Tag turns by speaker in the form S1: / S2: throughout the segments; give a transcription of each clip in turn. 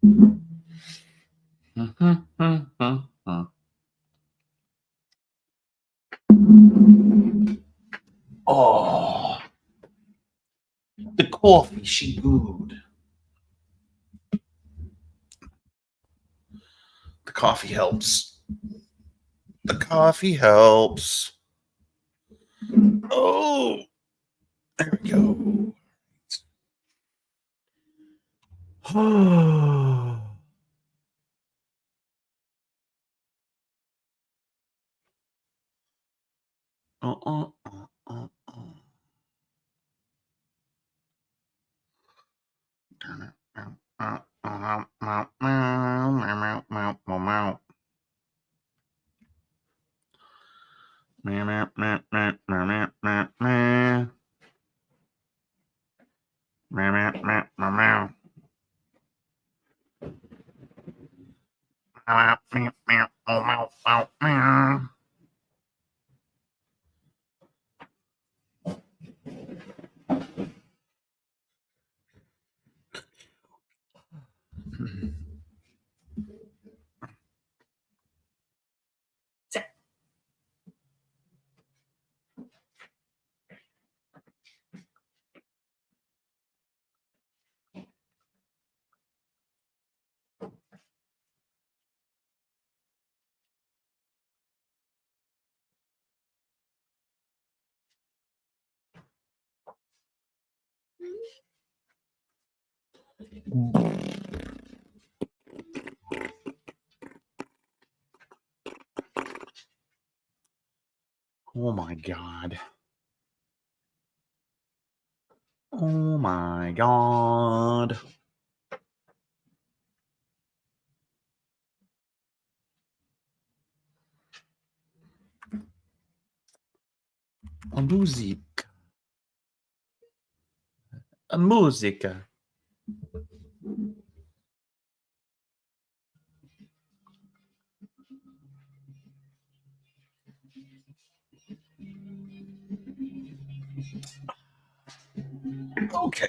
S1: Oh, the coffee, she good. The coffee helps. The coffee helps. Oh, there we go. Oh. Oh my God. Oh my God. A musica. A musica. Okay.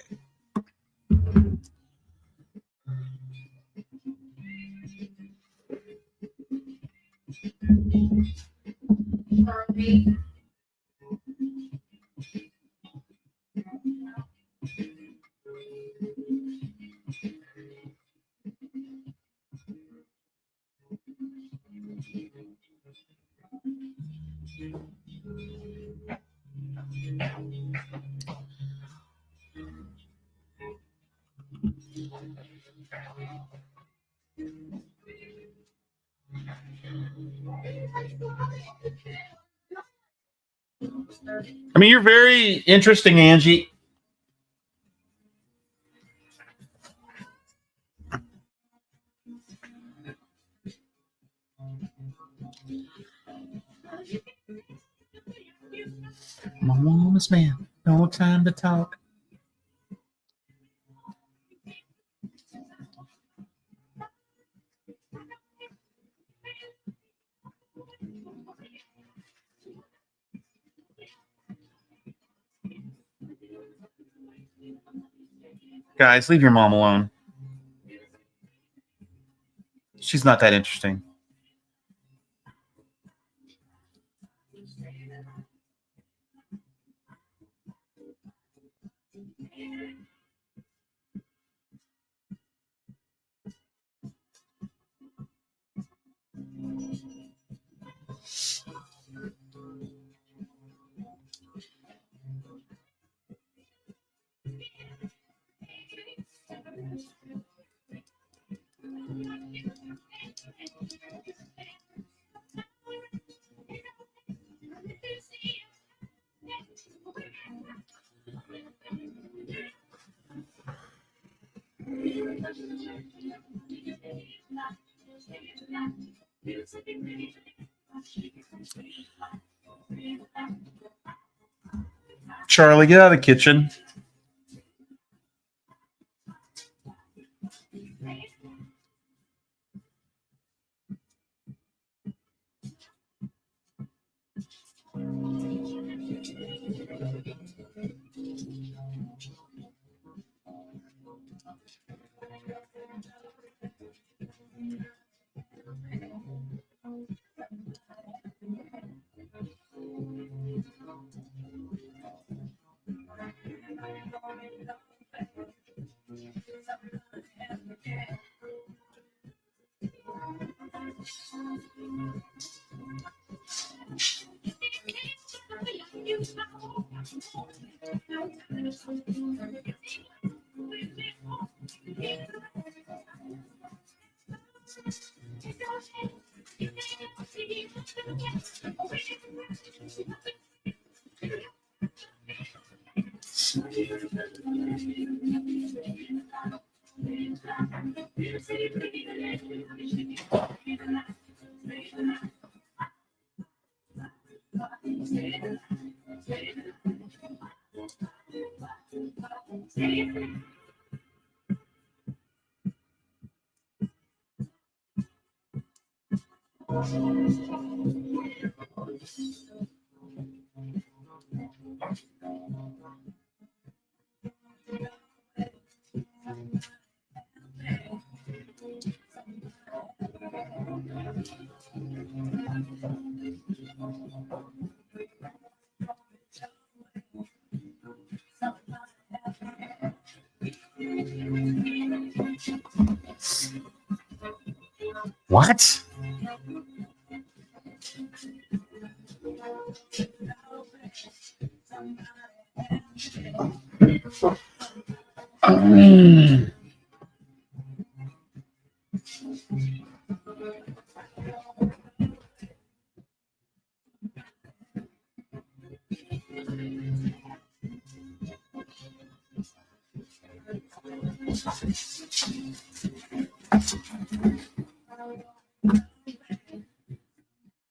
S1: I mean, you're very interesting, Angie. I'm a woman's man. No time to talk. Guys, leave your mom alone. She's not that interesting. Charlie, get out of the kitchen. What?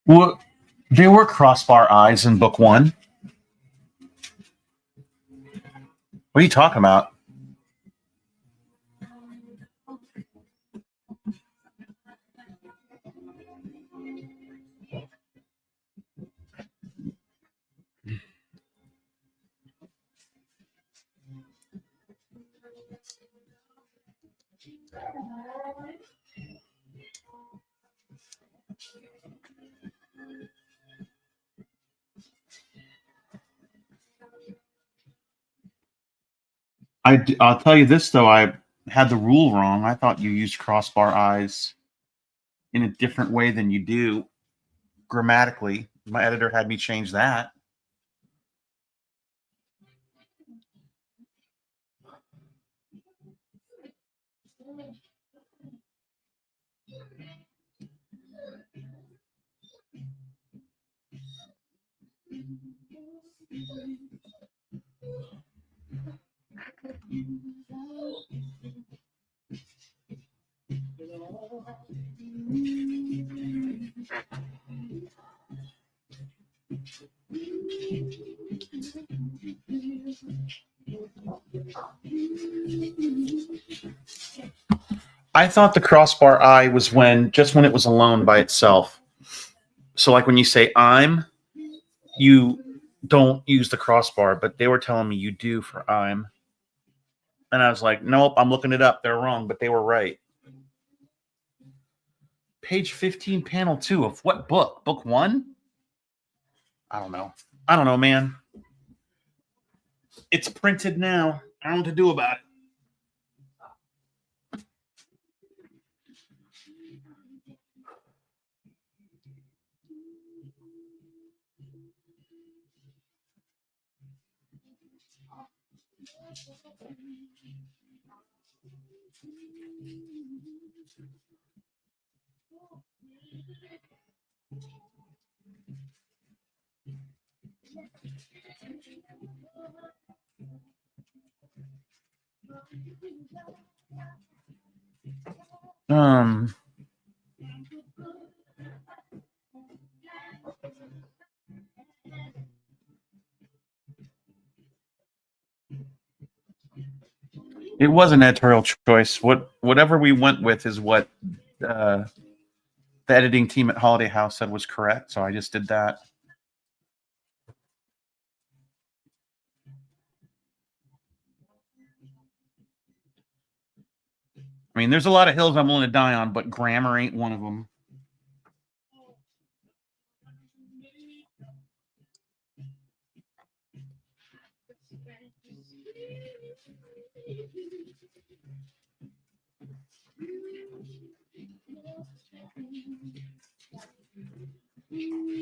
S1: Well, there were crossbar eyes in book one. What are you talking about? I'll tell you this, though. I had the rule wrong. I thought you used crossbar eyes in a different way than you do grammatically. My editor had me change that. I thought the crossbar I was when it was alone by itself. So like when you say I'm, you don't use the crossbar, but they were telling me you do for I'm. And I was like, nope, I'm looking it up. They're wrong, but they were right. Page 15, panel 2 of what book? Book 1? I don't know, man. It's printed now. I don't know what to do about it. It was an editorial choice. Whatever we went with is what the editing team at Holiday House said was correct. So I just did that. I mean, there's a lot of hills I'm willing to die on, but grammar ain't one of them.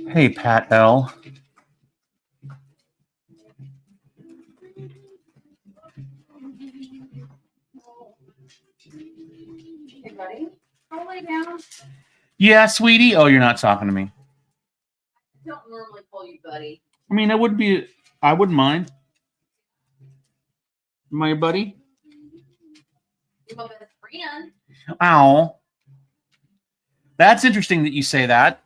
S1: Hey, Pat L.
S2: Hey, buddy. Go lay down.
S1: Yeah, sweetie. Oh, you're not talking to me.
S2: I don't normally call you buddy.
S1: I mean, it would be. I wouldn't mind. Am I your buddy?
S2: You're my best friend.
S1: Ow. That's interesting that you say that.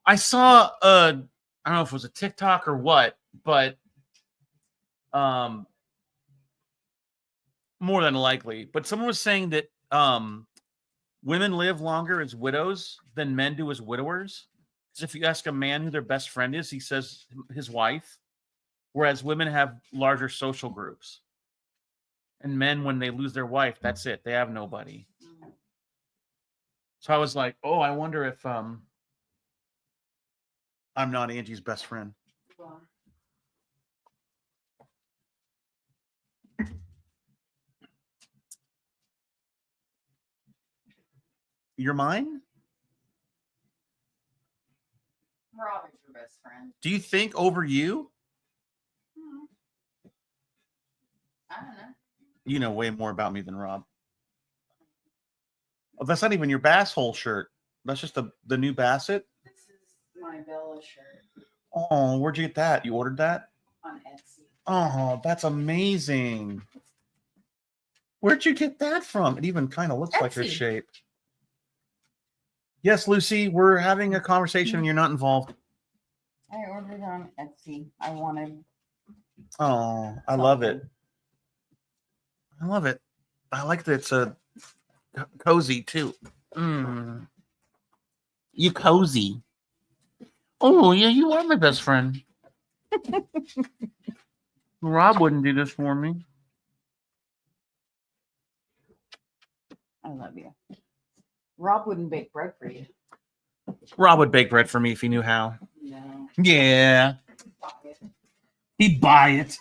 S1: I saw I don't know if it was a TikTok or what, but more than likely. But someone was saying that women live longer as widows than men do as widowers. Because if you ask a man who their best friend is, he says his wife, whereas women have larger social groups. And men, when they lose their wife, that's it. They have nobody. So I was like, oh, I wonder if I'm not Angie's best friend. You're mine?
S2: Rob is your best friend.
S1: Do you think over you?
S2: I don't know.
S1: You know way more about me than Rob. Oh, that's not even your bass hole shirt. That's just the new Bassett.
S2: This is my Bella shirt.
S1: Oh, where'd you get that? You ordered that?
S2: On Etsy.
S1: Oh, that's amazing. Where'd you get that from? It even kind of looks like your
S2: Etsy.
S1: shape. Yes, Lucy, we're having a conversation and you're not involved.
S2: I ordered on Etsy. I wanted.
S1: Oh, I love it. I love it. I like that it's a cozy too. You cozy. Oh, yeah, you are my best friend. Rob wouldn't do this for me.
S2: I love you. Rob wouldn't bake bread for you.
S1: Rob would bake bread for me if he knew how.
S2: No.
S1: Yeah.
S2: Buy it.
S1: He'd buy it.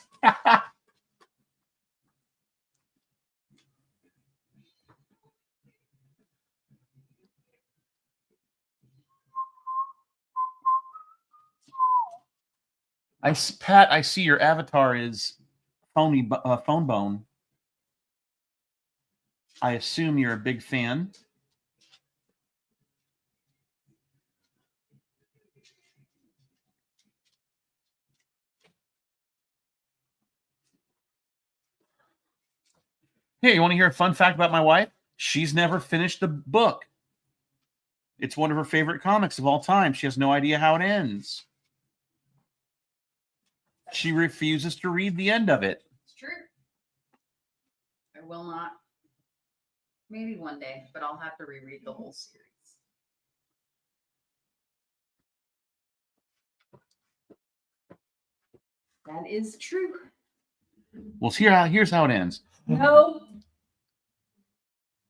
S1: Pat, I see your avatar is phone bone. I assume you're a big fan. Hey, you want to hear a fun fact about my wife? She's never finished the book. It's one of her favorite comics of all time. She has no idea how it ends. She refuses to read the end of it.
S2: It's true. I will not. Maybe one day, but I'll have to reread the whole series. That is true.
S1: Well, here's how it ends.
S2: No.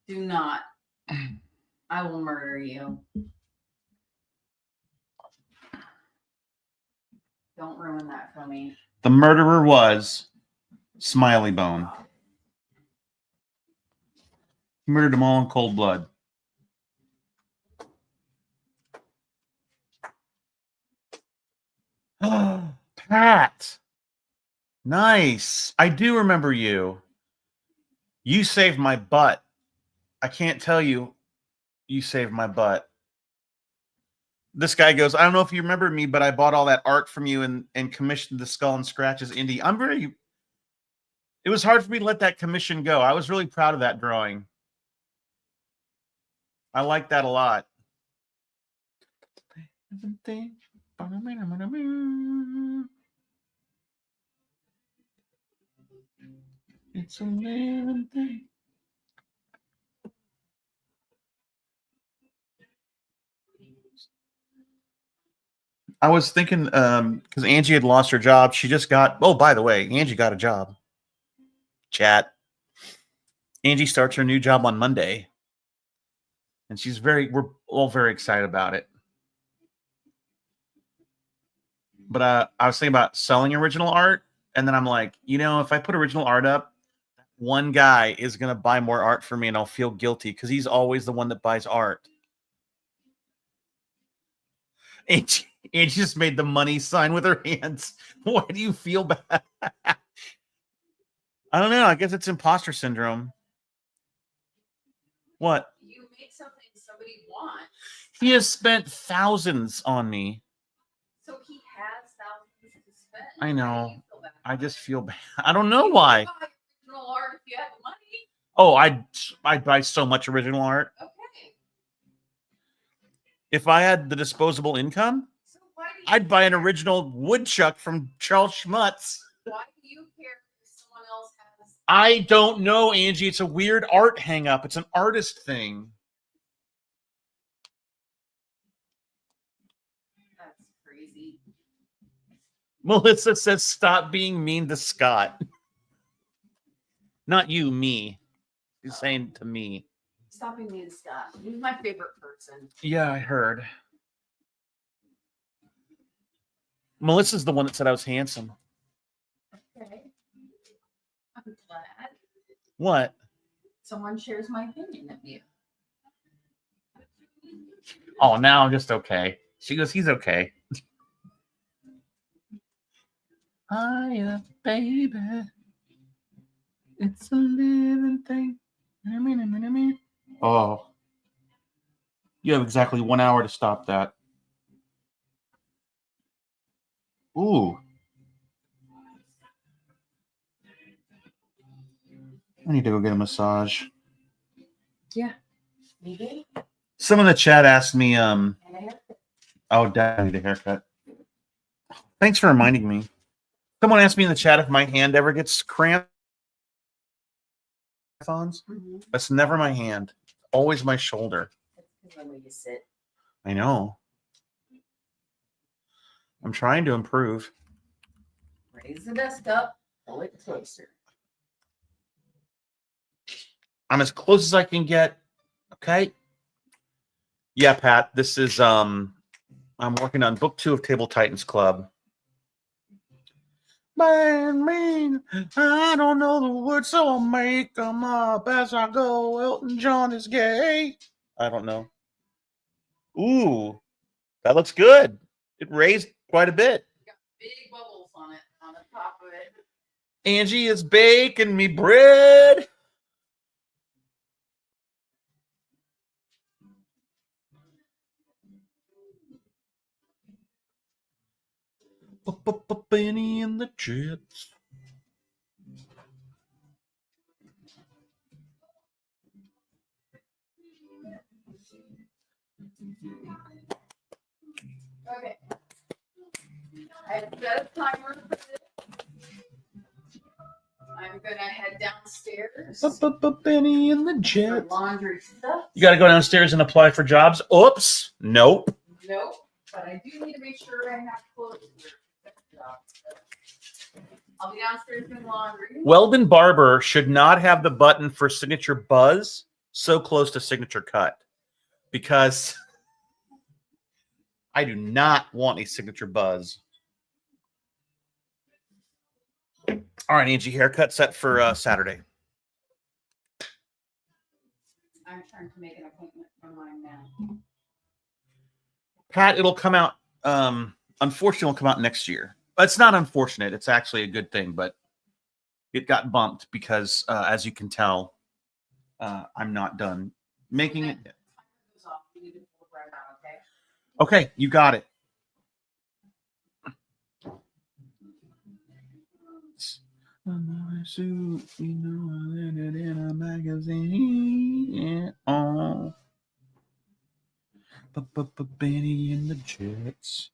S2: Do not. I will murder you. Don't ruin that for me.
S1: The murderer was Smiley Bone. He murdered them all in cold blood. Pat. Nice. I do remember you. You saved my butt. I can't tell you. You saved my butt. This guy goes, I don't know if you remember me, but I bought all that art from you and commissioned the Skull and Scratches indie. It was hard for me to let that commission go. I was really proud of that drawing. I like that a lot. It's a living thing. I was thinking, because Angie had lost her job. She just got, oh, by the way, Angie got a job. Chat. Angie starts her new job on Monday. And we're all very excited about it. But I was thinking about selling original art. And then I'm like, if I put original art up, one guy is going to buy more art for me and I'll feel guilty because he's always the one that buys art. Angie just made the money sign with her hands. Why do you feel bad? I don't know. I guess it's imposter syndrome. What?
S2: You make something somebody wants.
S1: He has spent thousands on me.
S2: So he has thousands to spend.
S1: I
S2: Why do
S1: know.
S2: you feel bad
S1: I
S2: about
S1: just
S2: it?
S1: feel bad. I don't know
S2: You
S1: why.
S2: could buy original art if you had the money.
S1: Oh, I'd buy so much original art.
S2: Okay.
S1: If I had the disposable income,
S2: So why do you
S1: I'd buy an
S2: care?
S1: original woodchuck from Charles Schmutz.
S2: Why do you care if someone else has?
S1: I don't know, Angie. It's a weird art hang up. It's an artist thing.
S2: That's crazy.
S1: Melissa says, stop being mean to Scott. Not you, me. He's saying to me.
S2: Stop being mean, Scott. He's my favorite person.
S1: Yeah, I heard. Melissa's the one that said I was handsome.
S2: Okay. I'm glad
S1: What?
S2: someone shares my opinion of you.
S1: Oh, now I'm just okay. She goes, he's okay. Hiya, baby. It's a living thing. Oh. You have exactly 1 hour to stop that. Ooh. I need to go get a massage.
S2: Yeah. Maybe.
S1: Someone in the chat asked me,
S2: And a haircut.
S1: oh, Dad, I need a haircut. Thanks for reminding me. Someone asked me in the chat if my hand ever gets cramped.
S2: Mhm.
S1: That's never my hand. Always my shoulder.
S2: That's because the way you sit.
S1: I know. I'm trying to improve.
S2: Raise the desk up. Pull it closer.
S1: I'm as close as I can get. Okay. Yeah, Pat. This is I'm working on book 2 of Table Titans Club. Man, mean, I don't know the words, so I'll make them up as I go. Elton John is gay. I don't know. Ooh, that looks good. It raised quite a bit.
S2: Got big bubbles on it, on the top of it.
S1: Angie is baking me bread. Benny and the Jets.
S2: Okay. I've set a timer for this. I'm gonna head downstairs.
S1: Benny and the
S2: For
S1: Jets.
S2: laundry stuff.
S1: You got to go downstairs and apply for jobs. Oops. Nope.
S2: Nope. But I do need to make sure I have clothes. I'll be downstairs doing laundry.
S1: Weldon Barber should not have the button for signature buzz so close to signature cut, because I do not want a signature buzz. All right, Angie, haircut set for Saturday.
S2: I'm trying to make an appointment for mine now.
S1: Pat, it'll come out. Unfortunately, it'll come out next year. It's not unfortunate. It's actually a good thing, but it got bumped because, as you can tell, I'm not done making it.
S2: Timer goes off. You need to pull it right out, okay?
S1: Okay, you got it. My suit, you know, I read it in a magazine. Oh, Benny and the Jets.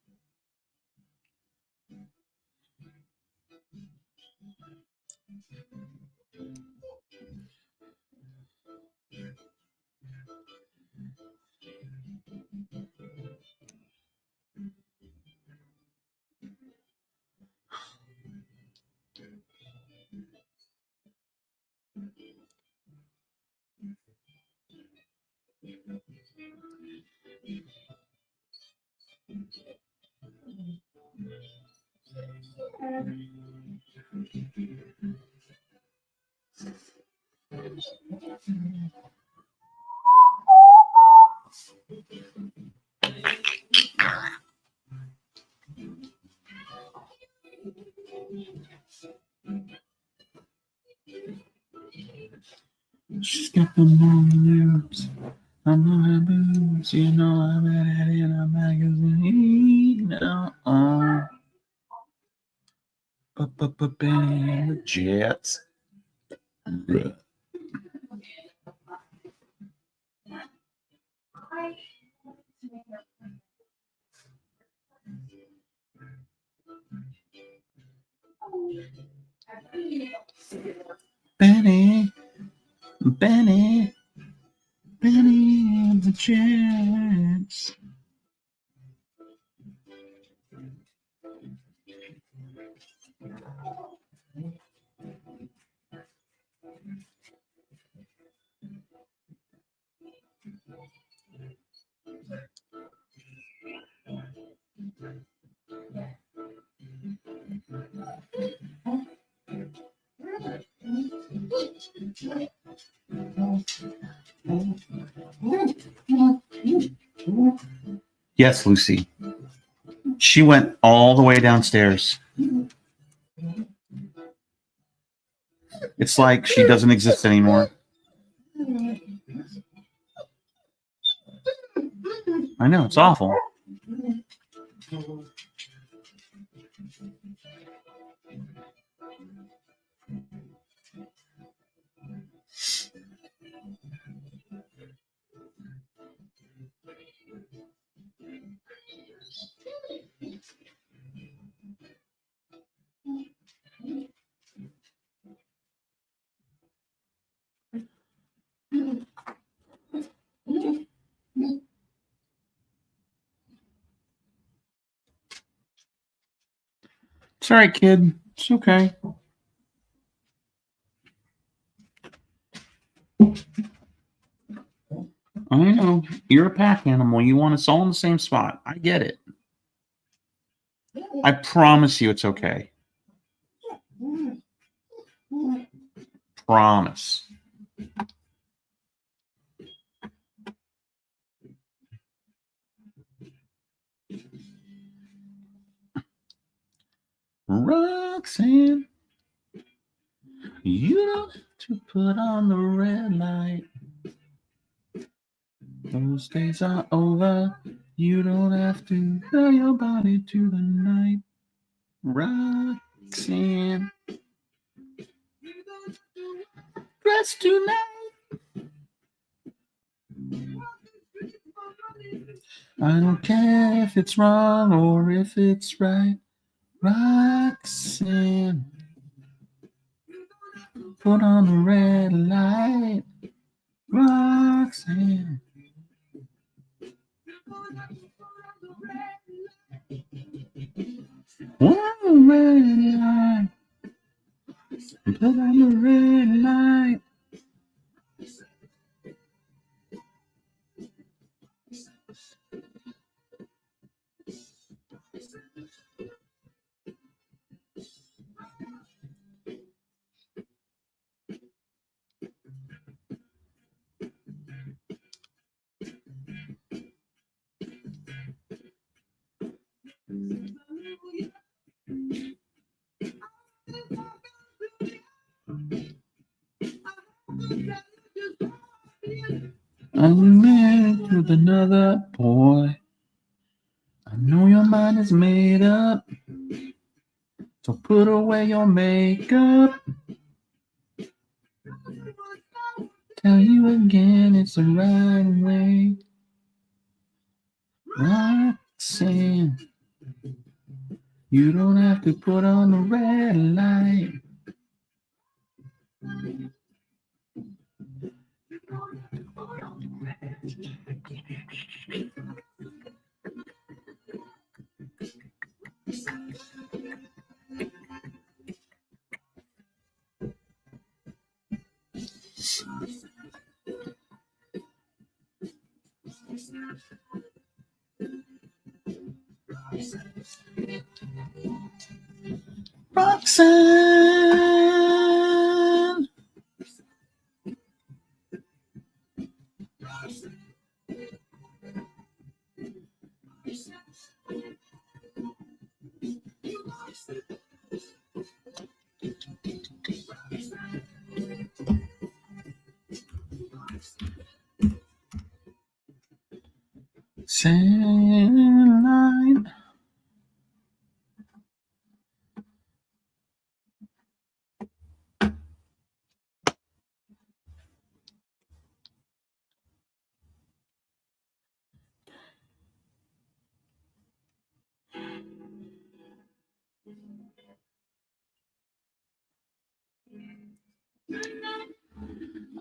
S1: She's got the long lips. I'm my boots, you know I read it in a magazine. Benny the Jets. Benny, Benny, Benny and the Jets. Yes, Lucy. She went all the way downstairs. It's like she doesn't exist anymore. I know, it's awful. It's all right, kid. It's okay. I know. You're a pack animal. You want us all in the same spot. I get it. I promise you it's okay. Promise. Roxanne, you don't have to put on the red light. Those days are over. You don't have to tell your body to the night. Roxanne, dress tonight. I don't care if it's wrong or if it's right. Roxanne, put on the red light. Roxanne. One red light. Put on the red light. I'm married with another boy. I know your mind is made up, so put away your makeup. Tell you again, it's the right way. Roxanne, you don't have to put on the red light. Roxanne. Line.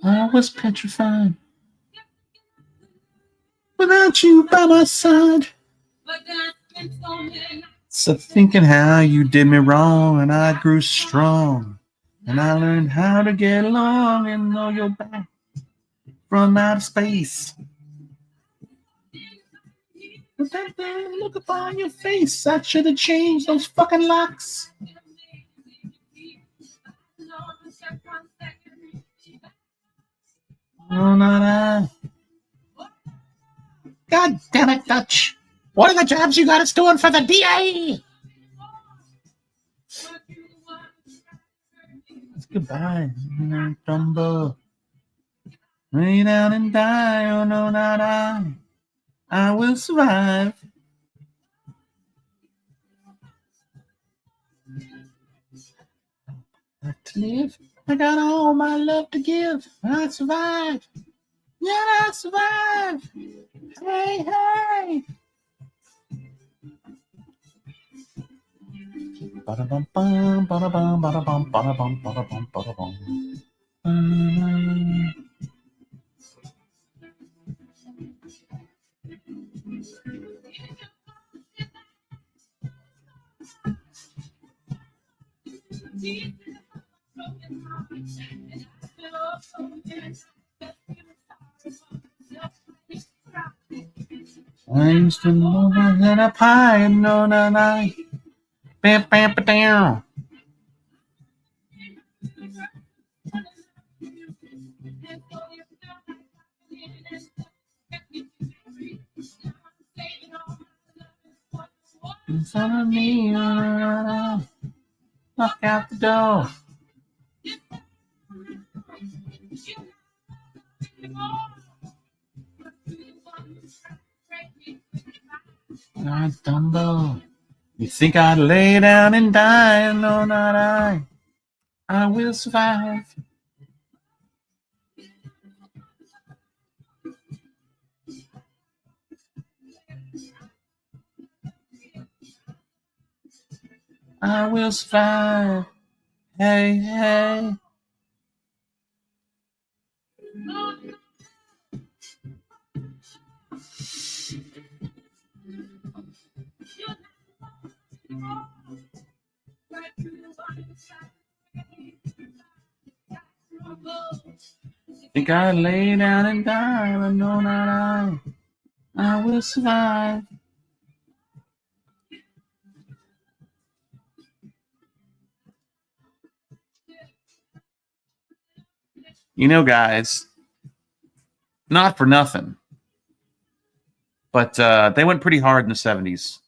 S1: I was petrified without you by my side. So thinking how you did me wrong, and I grew strong, and I learned how to get along and know you're back from outer space. But that damn look upon your face, I should have changed those fucking locks. Oh, not I. God damn it, Dutch. What are the jobs you got us doing for the DA? It's goodbye, Dumbo. Lay down and die, oh no, not I. I will survive. To live, I got all my love to give. I survive. Yeah, I survive. Hey, hey. Ba-da-bum, bum, ba-da-bum, ba-da-bum, ba-da-bum, ba-da-bum, ba-da-bum. I used to know that a pie, no, no, no. Bam, bam, down. In front of me, knock out the door. Ah, Dumbo. You think I'd lay down and die? No, not I. I will survive. I will survive. Hey, hey. Think I'd lay down and die, but no, not I. I will survive. You know, guys, not for nothing, but they went pretty hard in the 70s.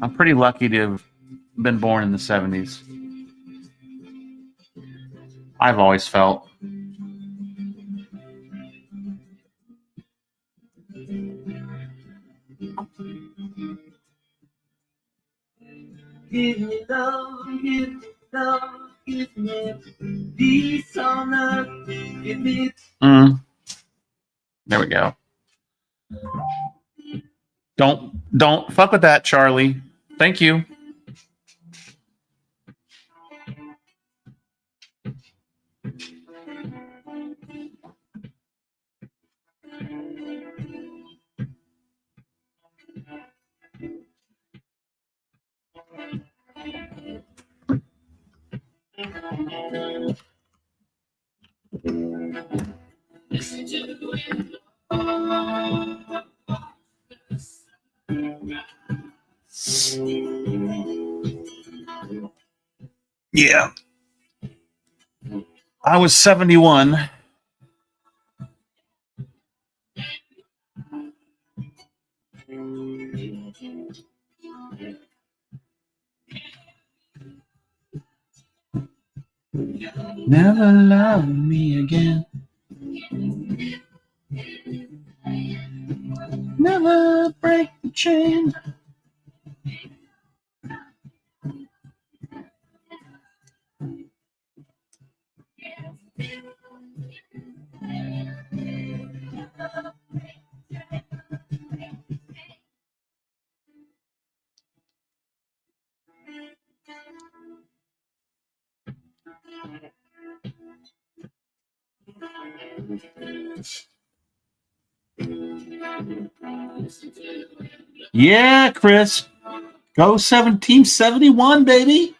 S1: I'm pretty lucky to have been born in the 70s. I've always felt. Give me love, give me love, give me peace on earth, give me. There we go. Don't fuck with that, Charlie. Thank you. Yeah. I was 71. Never love me again. Never break the chain. Yeah, Chris. Go 1771, baby.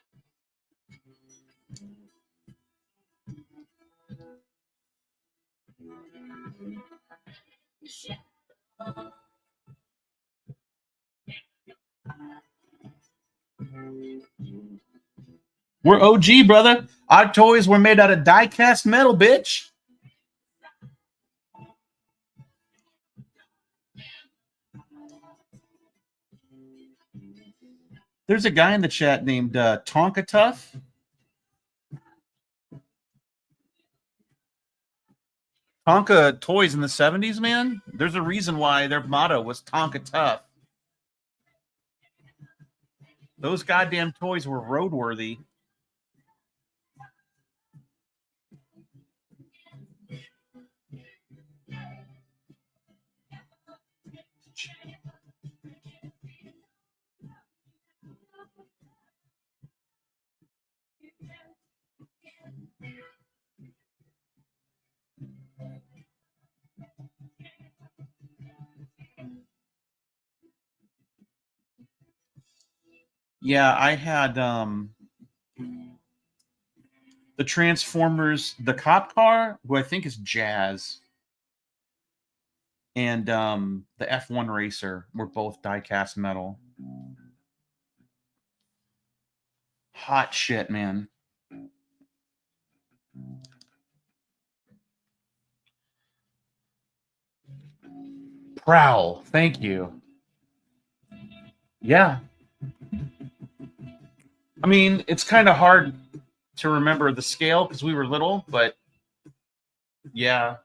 S1: We're OG, brother. Our toys were made out of die-cast metal, bitch. There's a guy in the chat named Tonka Tough. Tonka toys in the 70s, man. There's a reason why their motto was Tonka Tough. Those goddamn toys were roadworthy. Yeah, I had the Transformers, the cop car, who I think is Jazz, and the F1 Racer were both die-cast metal. Hot shit, man. Prowl, thank you. Yeah. I mean, it's kind of hard to remember the scale because we were little, but yeah.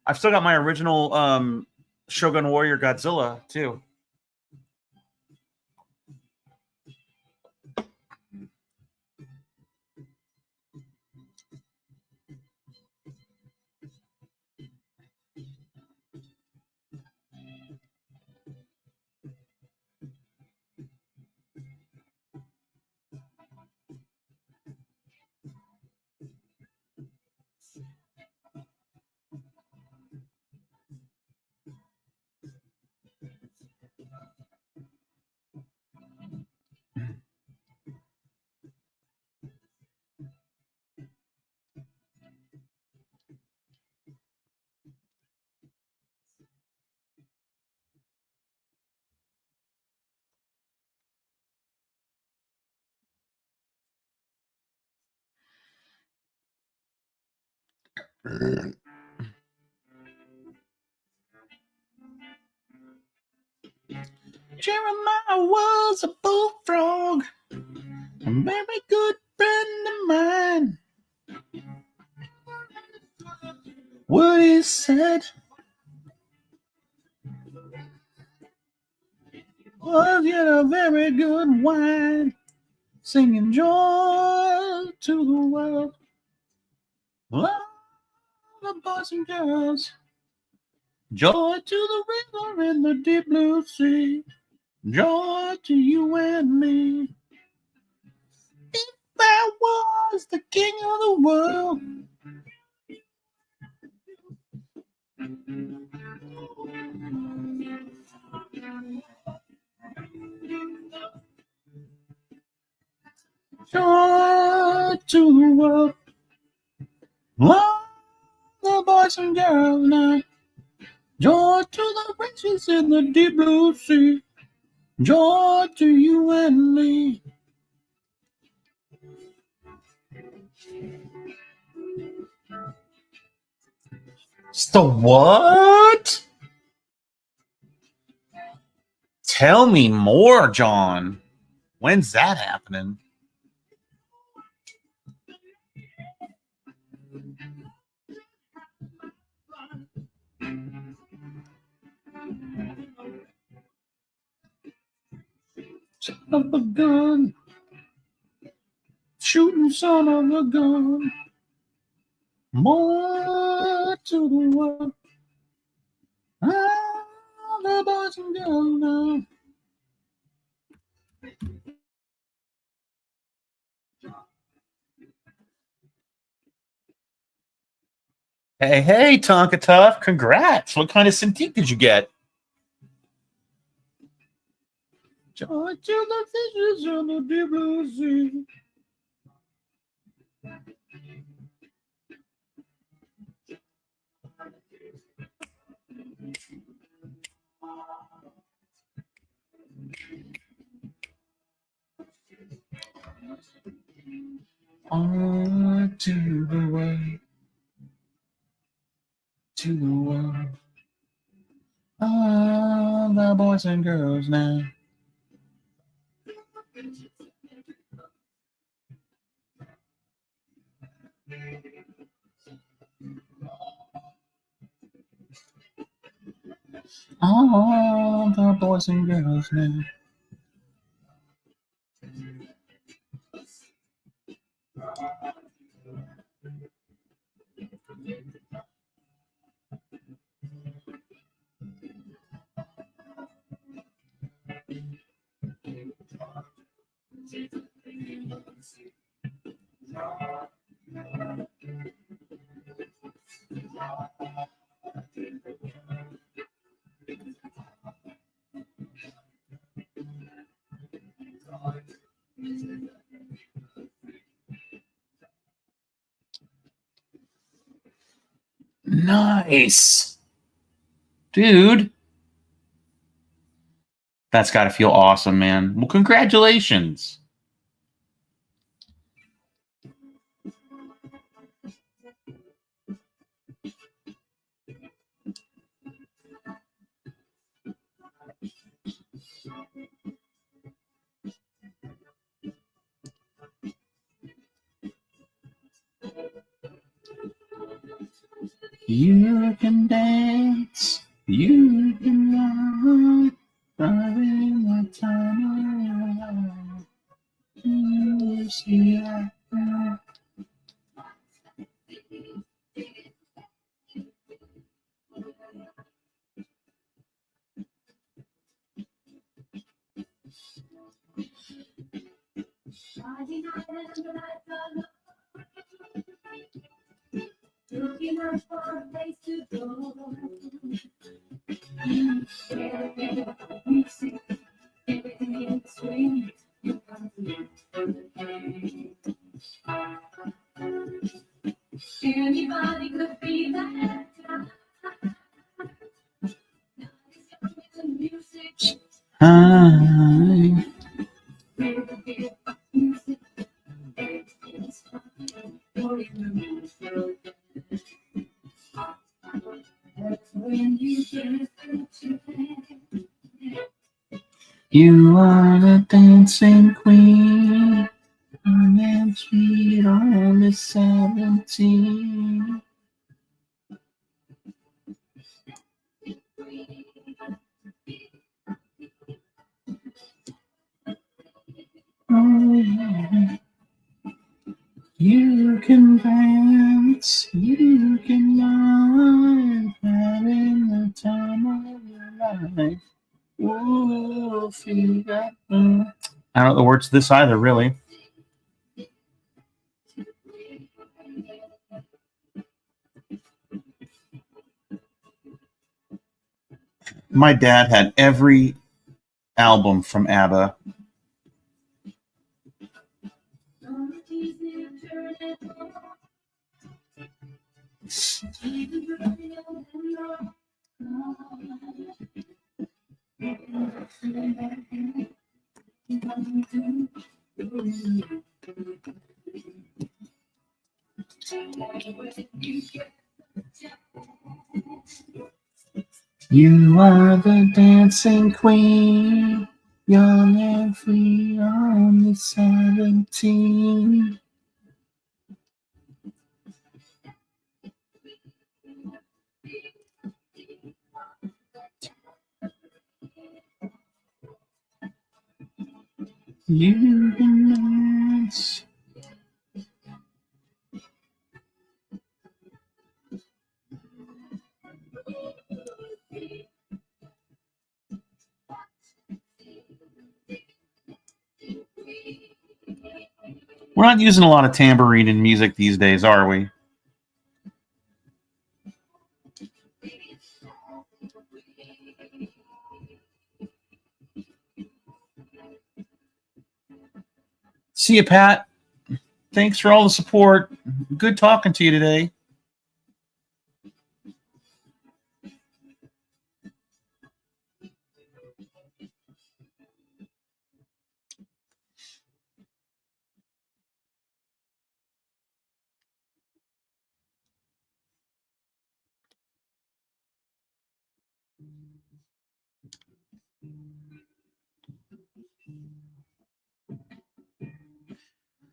S1: I've still got my original Shogun Warrior Godzilla, too. Jeremiah was a bullfrog, a very good friend of mine. What he said was yet a very good wine, singing joy to the world. Love the boys and girls, joy to the river in the deep blue sea, joy to you and me. If I was the king of the world, joy to the world. Love the boys and girls now. Joy to the riches in the deep blue sea. Joy to you and me. So what? Tell me more, John. When's that happening? of a gun. Shooting son of a gun. More to the world. All the boys and girls now. Hey, Tonka Tough. Congrats. What kind of Cintiq did you get? Joy to the fishes on the deep blue sea. On to the way. To the world. All the boys and girls now. All the boys and girls now. Nice. Dude. That's got to feel awesome, man. Well, congratulations. You can dance, you can run, driving the time of life. You see that.
S3: Looking for a place to go. Music, everything is sweet. Anybody could be that. Music.
S1: Hi. You are the dancing queen. I am sweet only 17. Oh, yeah. You can dance, you can love, having the time of your life. Ooh, feel that. I don't know the words to this either, really. My dad had every album from ABBA. You are the dancing queen, young and free, only 17. Humans. We're not using a lot of tambourine in music these days, are we? See you, Pat. Thanks for all the support. Good talking to you today.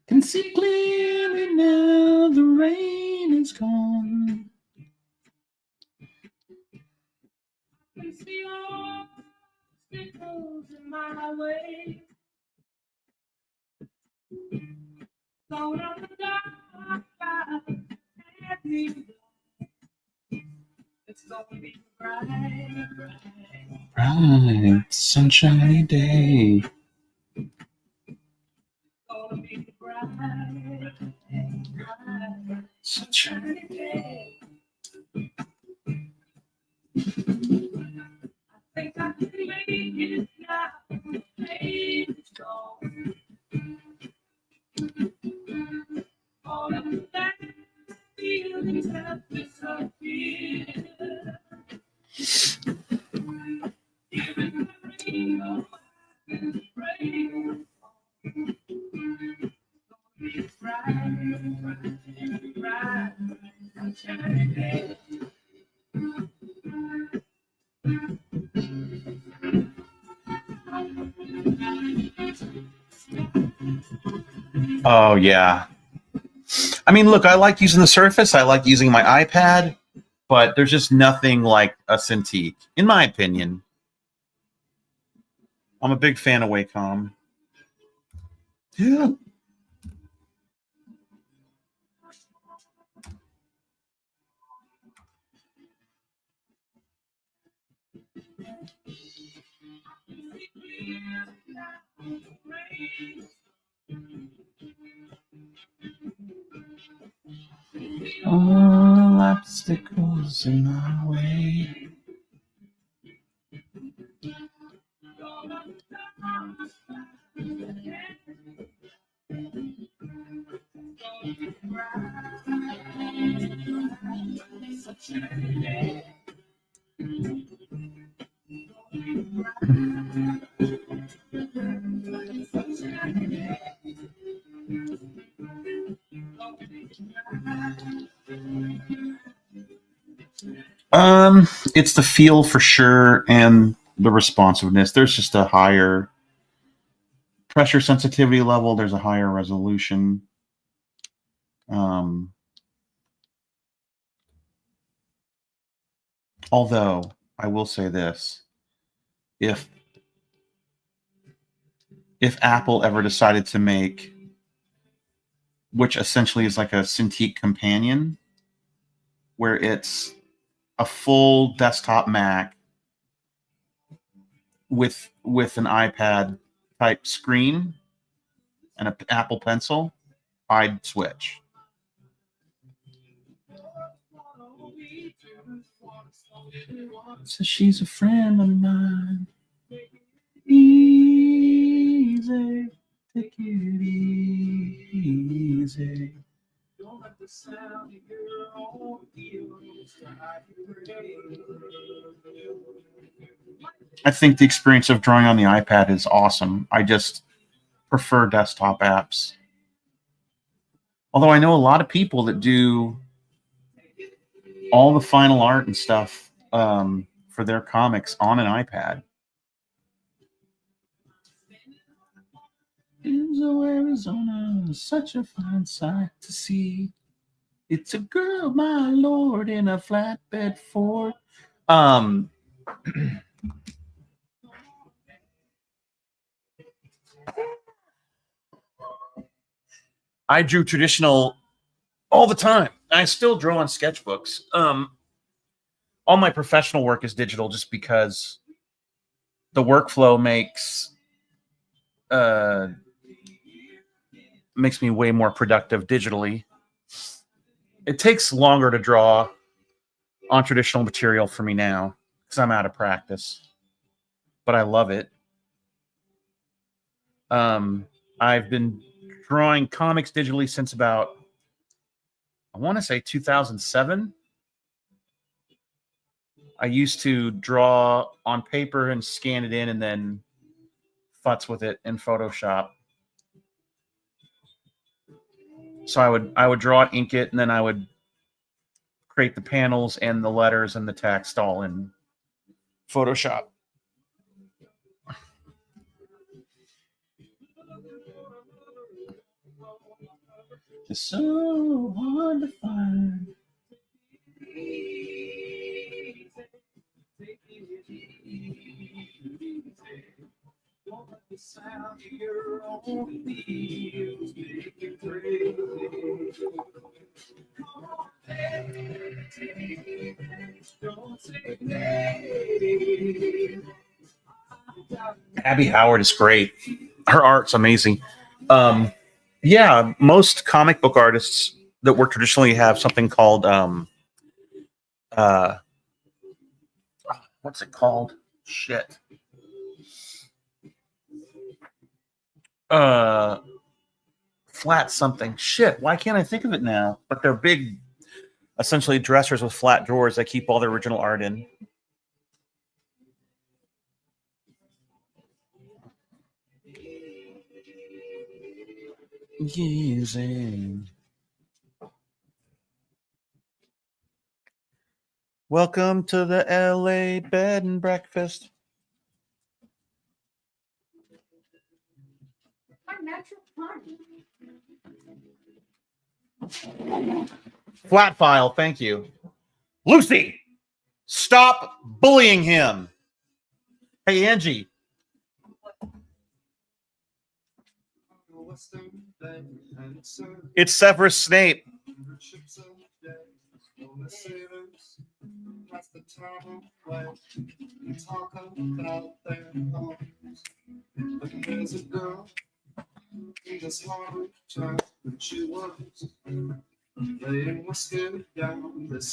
S1: Can see clearly now the rain is gone.
S3: Can see all obstacles in my way. Going on the dark path, and it's gonna be bright, bright.
S1: Bright, sunshiny day.
S3: Gonna be bright, bright,
S1: Sunshiny
S3: day. I think I can make it now. The pain is gone. All of the bad feelings have disappeared. Even the rainbow and rain. It's bright, bright, bright, sunshiny day.
S1: Oh, yeah. I mean, look, I like using the Surface. I like using my iPad, but there's just nothing like a Cintiq, in my opinion. I'm a big fan of Wacom. Yeah. All obstacles in my way. It's the feel for sure and the responsiveness. There's just a higher pressure sensitivity level. There's a higher resolution. Although I will say this, if Apple ever decided to make, which essentially is like a Cintiq companion, where it's a full desktop Mac with an iPad type screen and an Apple Pencil, I'd switch. So she's a friend of mine. Easy, take it easy. Don't let the sound of your own heels drive you crazy. I think the experience of drawing on the iPad is awesome. I just prefer desktop apps. Although I know a lot of people that do all the final art and stuff for their comics on an iPad. Arizona, such a fine sight to see. It's a girl, my lord, in a flatbed Ford. I drew traditional all the time. I still draw on sketchbooks. All my professional work is digital just because the workflow makes me way more productive digitally. It takes longer to draw on traditional material for me now because I'm out of practice, but I love it. I've been drawing comics digitally since about, I want to say 2007. I used to draw on paper and scan it in and then futz with it in Photoshop. So I would draw it, ink it, and then I would create the panels and the letters and the text all in Photoshop. It's so hard to find. Abby Howard is great. Her art's amazing. Yeah, most comic book artists that work traditionally have something called what's it called? Shit. Flat something. Shit. Why can't I think of it now? But they're big, essentially dressers with flat drawers that keep all their original art in. Using. Welcome to the LA bed and breakfast.
S2: My natural pun.
S1: Flat file, thank you. Lucy, stop bullying him. Hey, Angie. It's Severus Snape.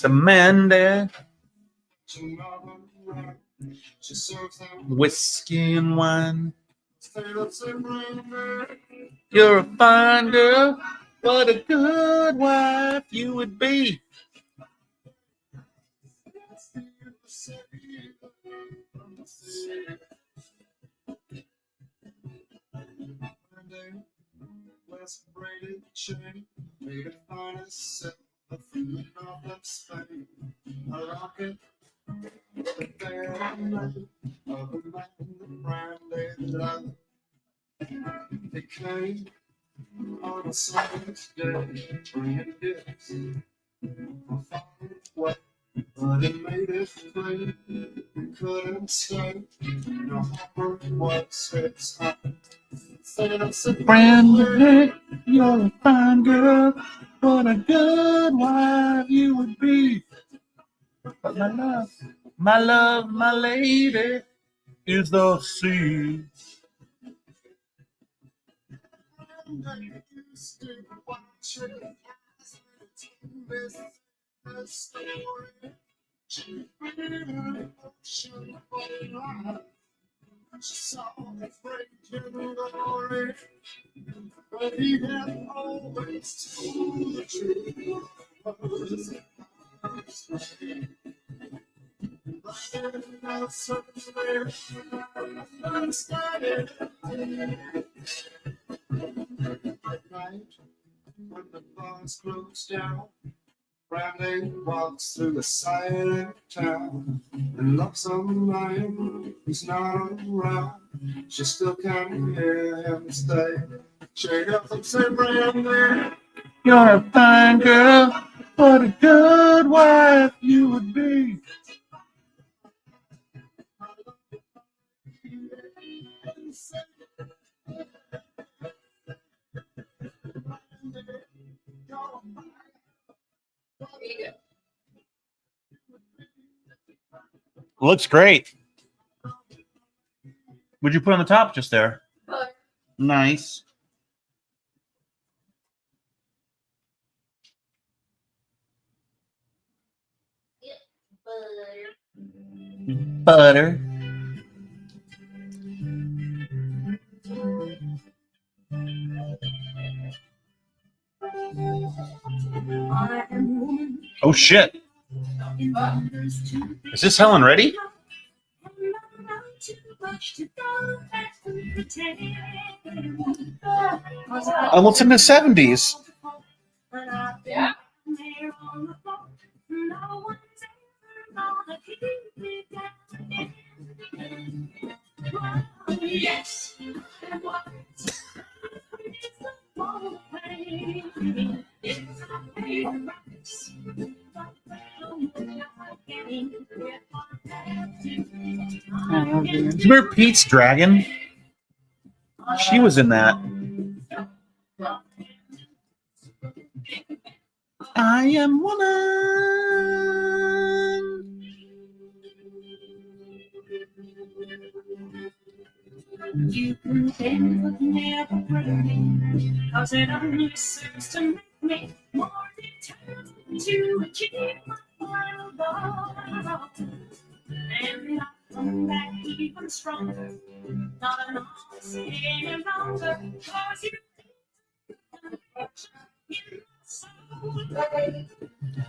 S1: Amanda. Whiskey and wine. You're a fine girl. What a good wife you would be. On a summer's day, bringing gifts from far away, but it made it clear we couldn't stay. No harbor was its high. Brandon, you're a fine girl. What a good wife you would be. But my love, my lady is the sea. But he had always told the truth. When the bars close down, Brandy walks through the silent town and loves a man who's not around. She still can hear him stay. She got them say, Brandy, you're a fine girl. What a good wife you would be. Looks great. What'd you put on the top just there? Nice. Butter. Oh shit. Is this Helen Reddy? Well, it's in the 70s.
S2: Yeah.
S3: Yes.
S1: Do you remember Pete's Dragon? She was in that. I am woman.
S3: You can think but never break me, 'cause it only serves to make me more determined to achieve my final goal. And I come back even stronger, not an honest any longer, 'cause you in my soul.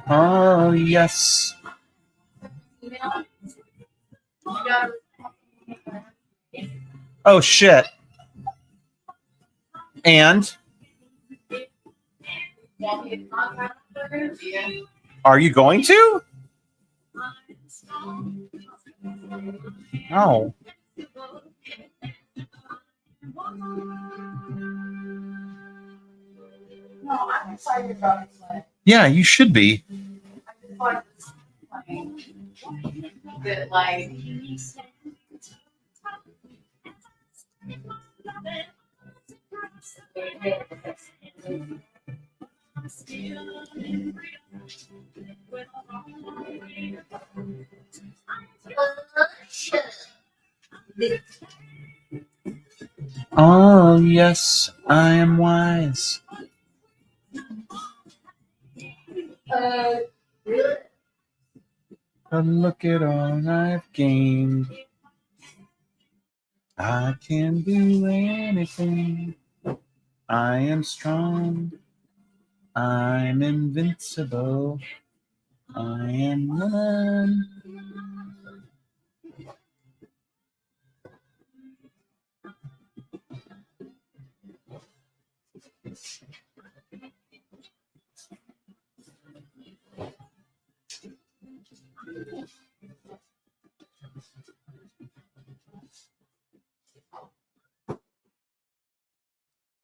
S1: Oh, yes. Oh, shit. And are you going to? Oh.
S2: No, I'm excited about this one.
S1: Yeah, you should be.
S2: I just like that, like,
S1: Oh, yes, I am wise. But look at all I've gained. I can do anything. I am strong. I'm invincible. I am woman.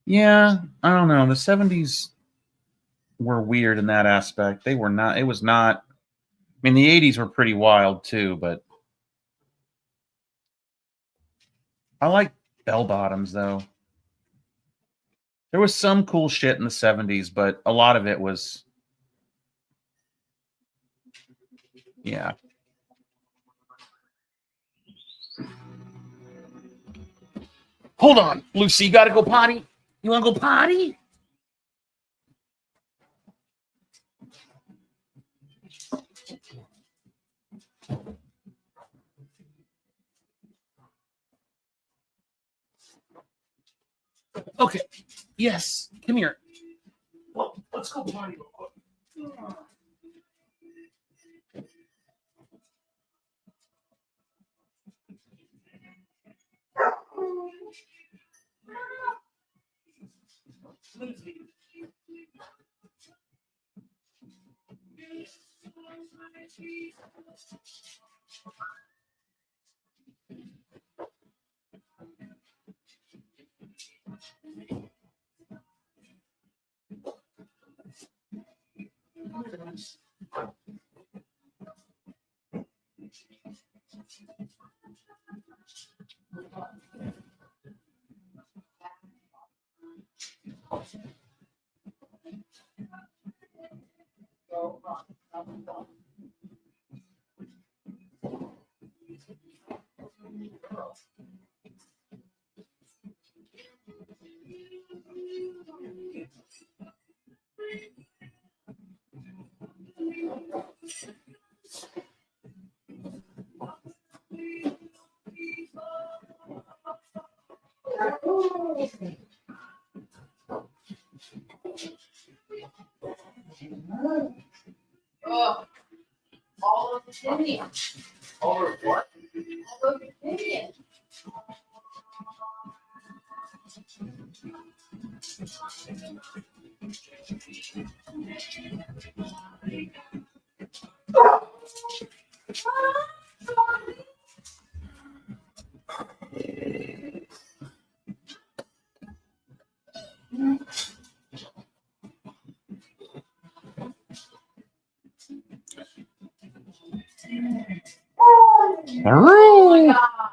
S1: Yeah, I don't know. The 70s were weird in that aspect. They were not, it was not, I mean, the 80s were pretty wild too, but I like bell bottoms though. There was some cool shit in the 70s, but a lot of it was, yeah. Hold on, Lucy, you gotta go potty? You wanna go potty? Okay, yes, come here. Well, let's go potty real quick.
S2: Oh, all of opinion.
S4: All of what?
S2: All of opinion. Oh my God.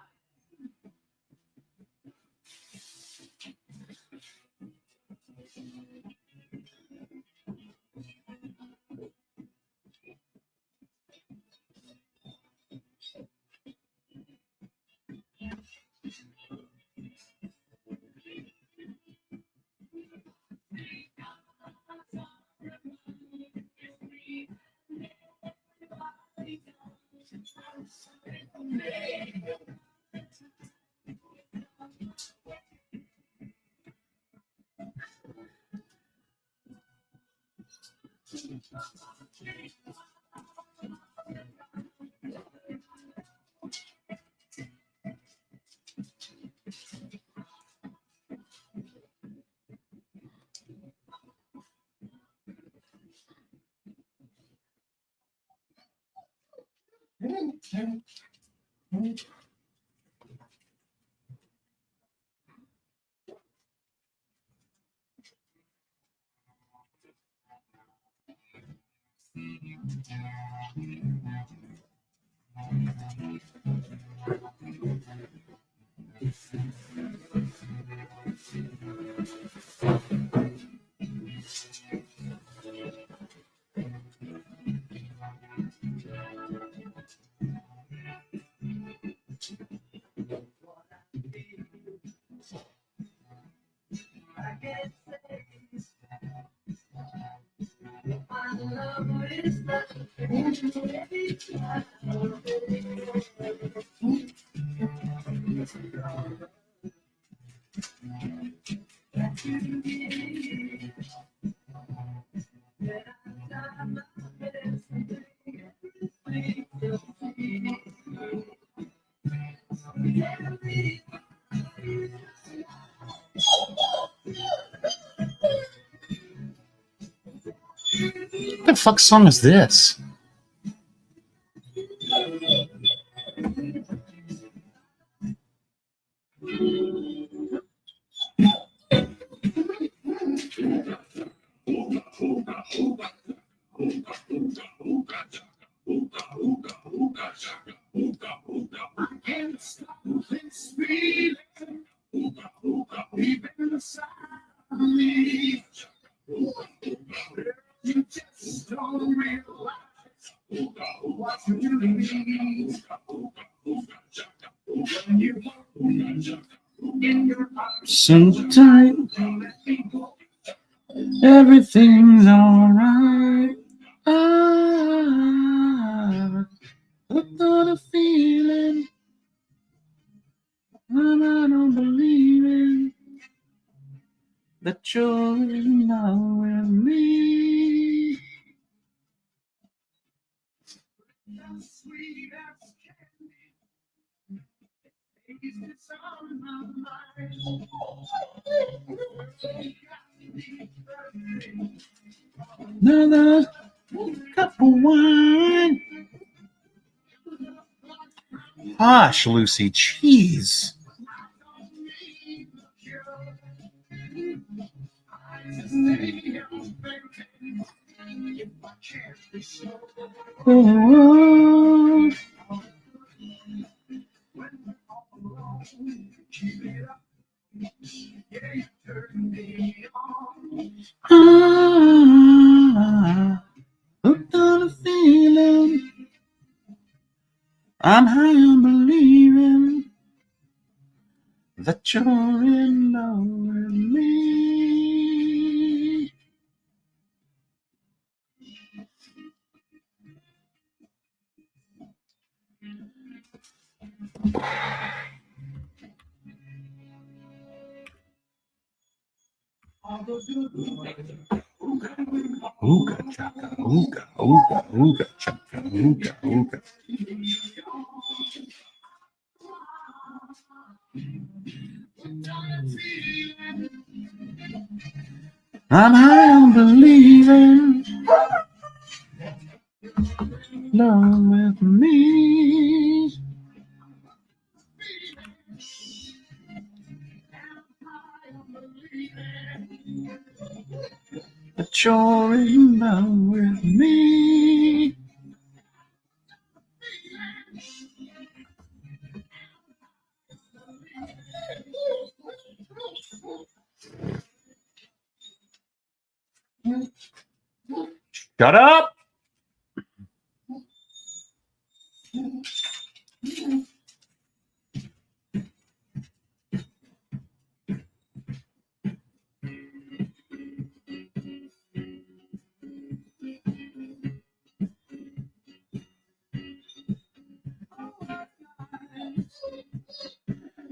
S1: What the fuck song is this? Sometimes everything's alright. I've got a feeling, and I don't believe it, that you're in love with me. Another cup of wine. Hush, Lucy. Jeez. Oh. Hooked on a feeling, I'm high on believing that you're in love with me.
S3: All those
S1: Ooga chaka, ooga, ooga, ooga chaka, ooga, ooga. I'm high on believing love with me. That you're in love with me. Shut up.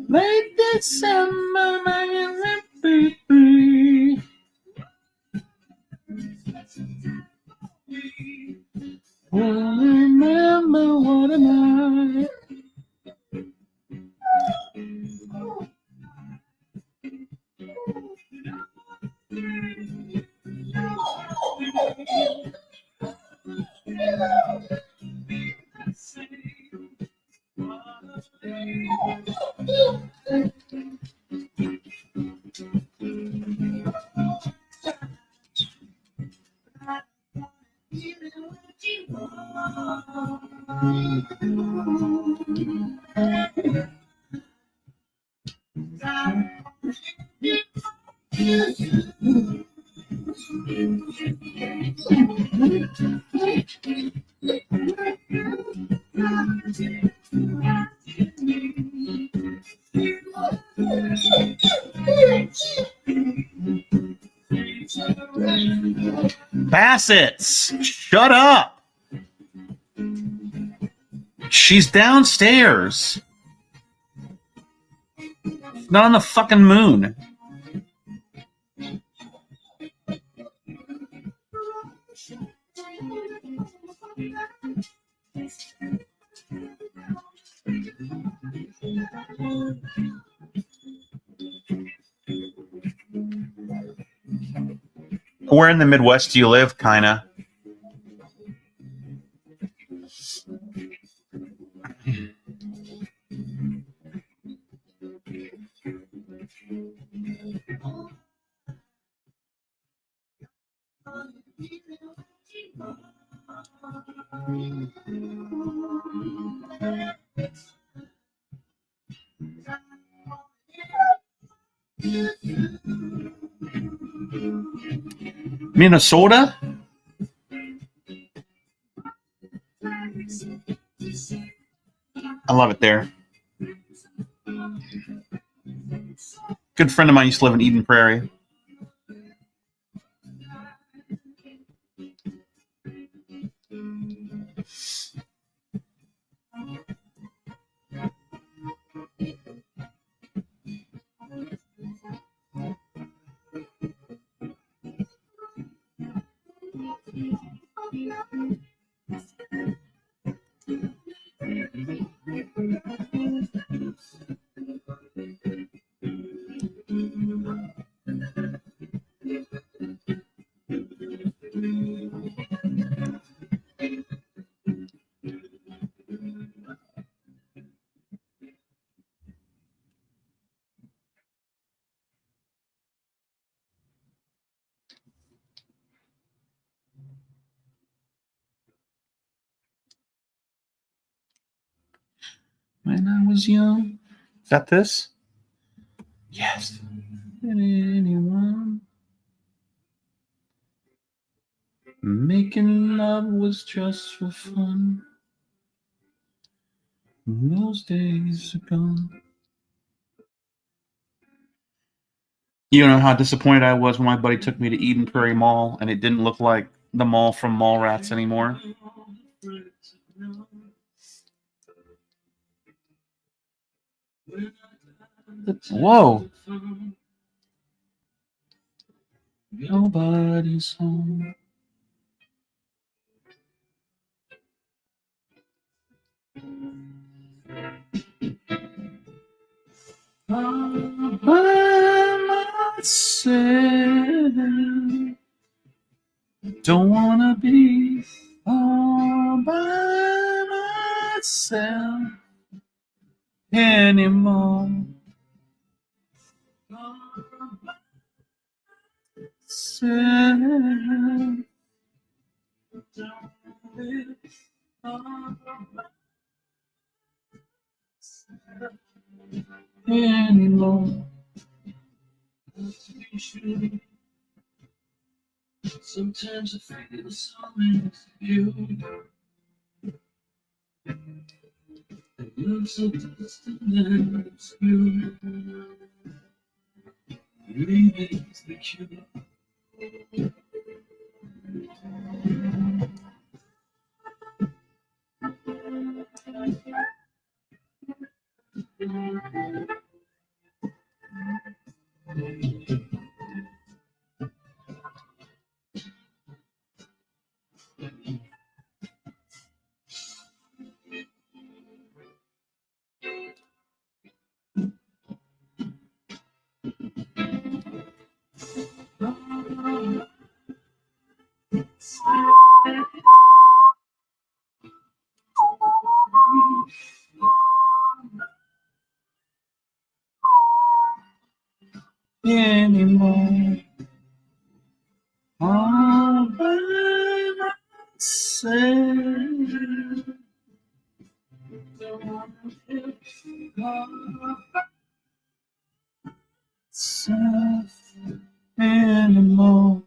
S1: Late December, baby. Well, remember what am I? Bassets, shut up. She's downstairs. Not on the fucking moon. Where in the Midwest do you live, kinda? Minnesota? I love it there. Good friend of mine used to live in Eden Prairie. When I was young. Is that this? Yes. Anyone making love was just for fun. Those days are gone. You know how disappointed I was when my buddy took me to Eden Prairie Mall and it didn't look like the mall from Mallrats anymore. Whoa. Nobody's home. All by myself. Don't wanna be all by myself anymore. All by myself. Don't live all by myself anymore. Sometimes I feel so insecure. And you're so distant and obscure. Maybe it's the cure. Anymore. All by myself. Don't wanna feel all by myself anymore.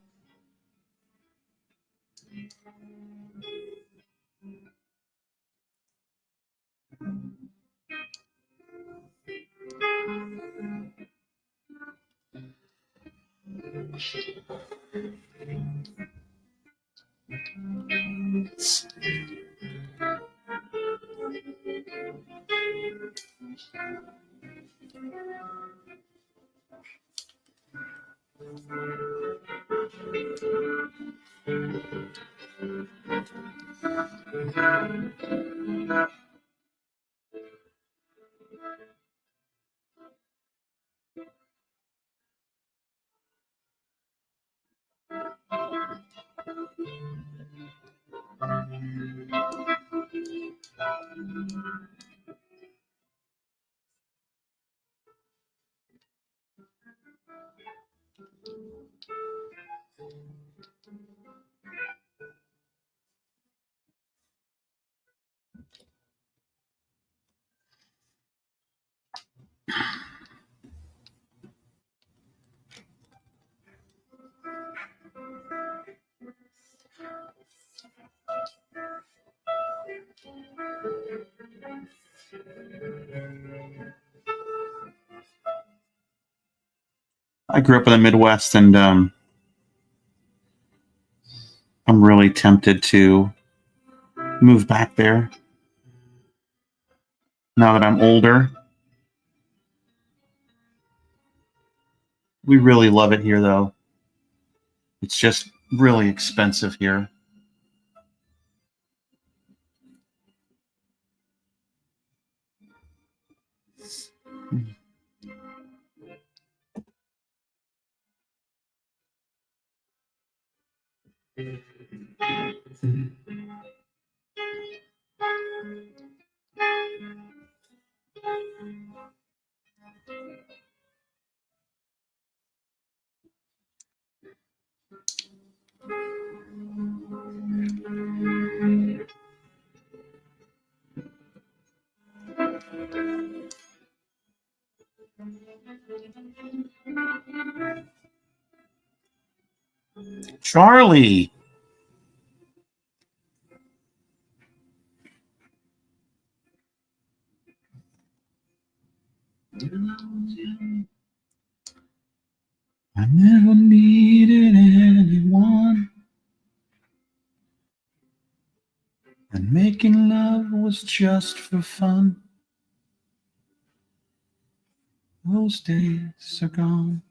S1: I grew up in the Midwest, and I'm really tempted to move back there now that I'm older. We really love it here, though. It's just really expensive here. Charlie. I never needed anyone, and making love was just for fun. Those days are gone.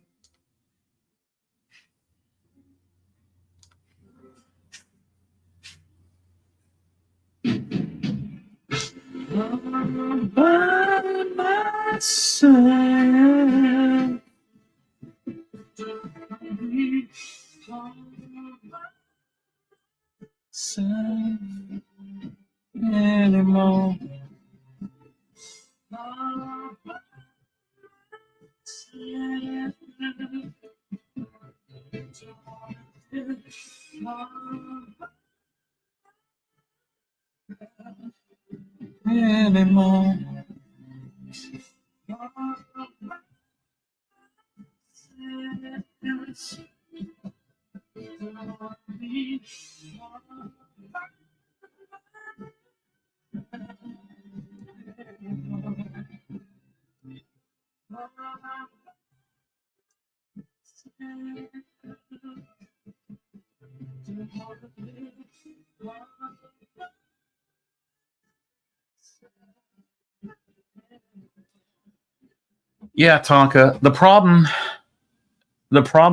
S1: Sad. Sad anymore. Anymore. Yeah, Tonka. The problem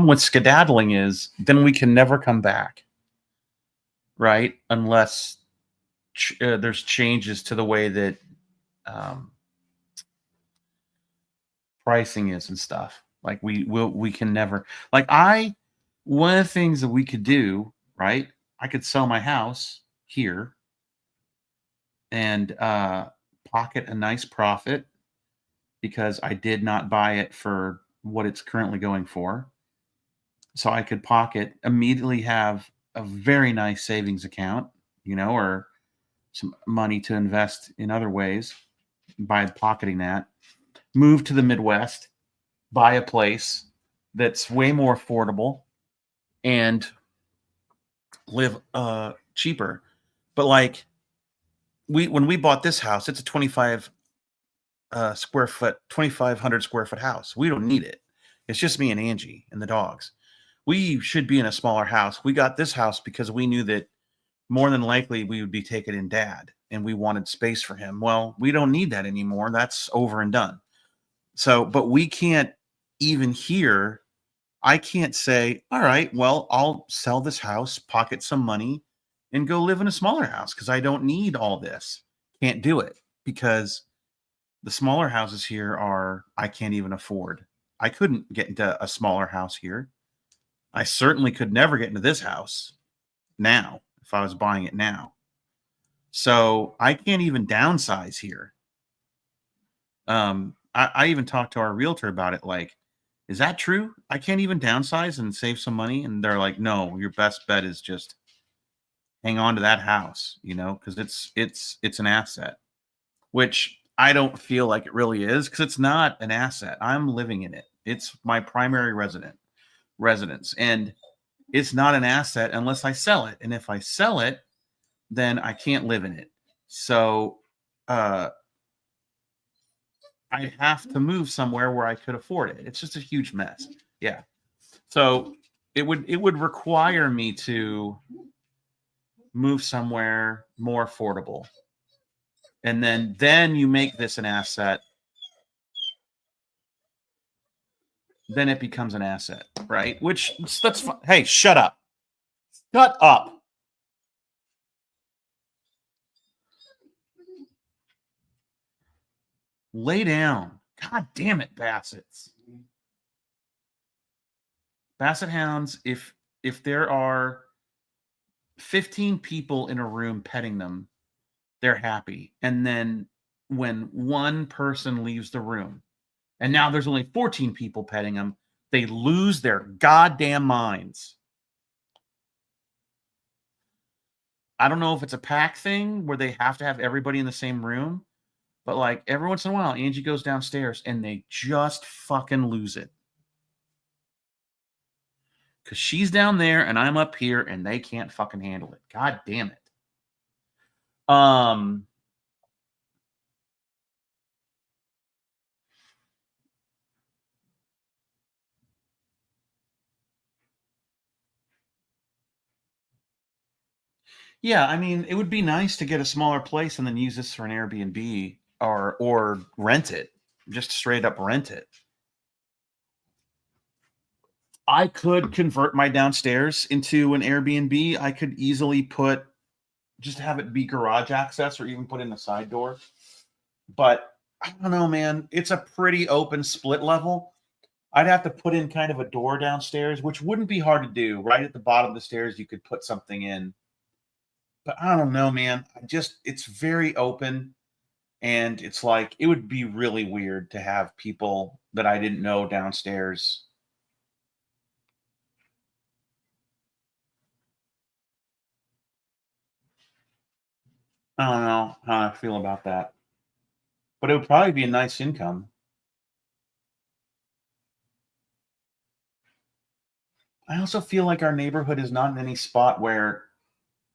S1: with skedaddling is then we can never come back, right? Unless there's changes to the way that um, pricing is and stuff. Like we can never like one of the things that we could do, right? I could sell my house here and pocket a nice profit because I did not buy it for what it's currently going for. So I could pocket, immediately have a very nice savings account, or some money to invest in other ways by pocketing that. Move to the Midwest, buy a place that's way more affordable and live cheaper. But like when we bought this house, it's a 2,500 square foot house. We don't need it. It's just me and Angie and the dogs. We should be in a smaller house. We got this house because we knew that more than likely we would be taking in Dad and we wanted space for him. Well, we don't need that anymore. That's over and done. So, but we can't even here. I can't say, all right, well, I'll sell this house, pocket some money, and go live in a smaller house because I don't need all this. Can't do it because the smaller houses here I can't even afford. I couldn't get into a smaller house here. I certainly could never get into this house now if I was buying it now. So I can't even downsize here. I even talked to our realtor about it. Like, is that true? I can't even downsize and save some money. And they're like, no, your best bet is just hang on to that house, because it's an asset, which I don't feel like it really is because it's not an asset. I'm living in it. It's my primary residence, and it's not an asset unless I sell it. And if I sell it, then I can't live in it. So I have to move somewhere where I could afford it. It's just a huge mess. Yeah. So it would require me to move somewhere more affordable. And then you make this an asset. Then it becomes an asset, right? That's fine. Hey, shut up. Shut up. Lay down. God damn it, Bassets. Basset hounds, if there are 15 people in a room petting them, they're happy. And then when one person leaves the room, and now there's only 14 people petting them, they lose their goddamn minds. I don't know if it's a pack thing where they have to have everybody in the same room, but like every once in a while, Angie goes downstairs and they just fucking lose it. Because she's down there and I'm up here and they can't fucking handle it. God damn it. Yeah, I mean, it would be nice to get a smaller place and then use this for an Airbnb or rent it. Just straight up rent it. I could convert my downstairs into an Airbnb. I could easily just have it be garage access or even put in a side door. But I don't know, man. It's a pretty open split level. I'd have to put in kind of a door downstairs, which wouldn't be hard to do. Right at the bottom of the stairs, you could put something in. But I don't know, man. It's very open. And it's like, it would be really weird to have people that I didn't know downstairs. I don't know how I feel about that. But it would probably be a nice income. I also feel like our neighborhood is not in any spot where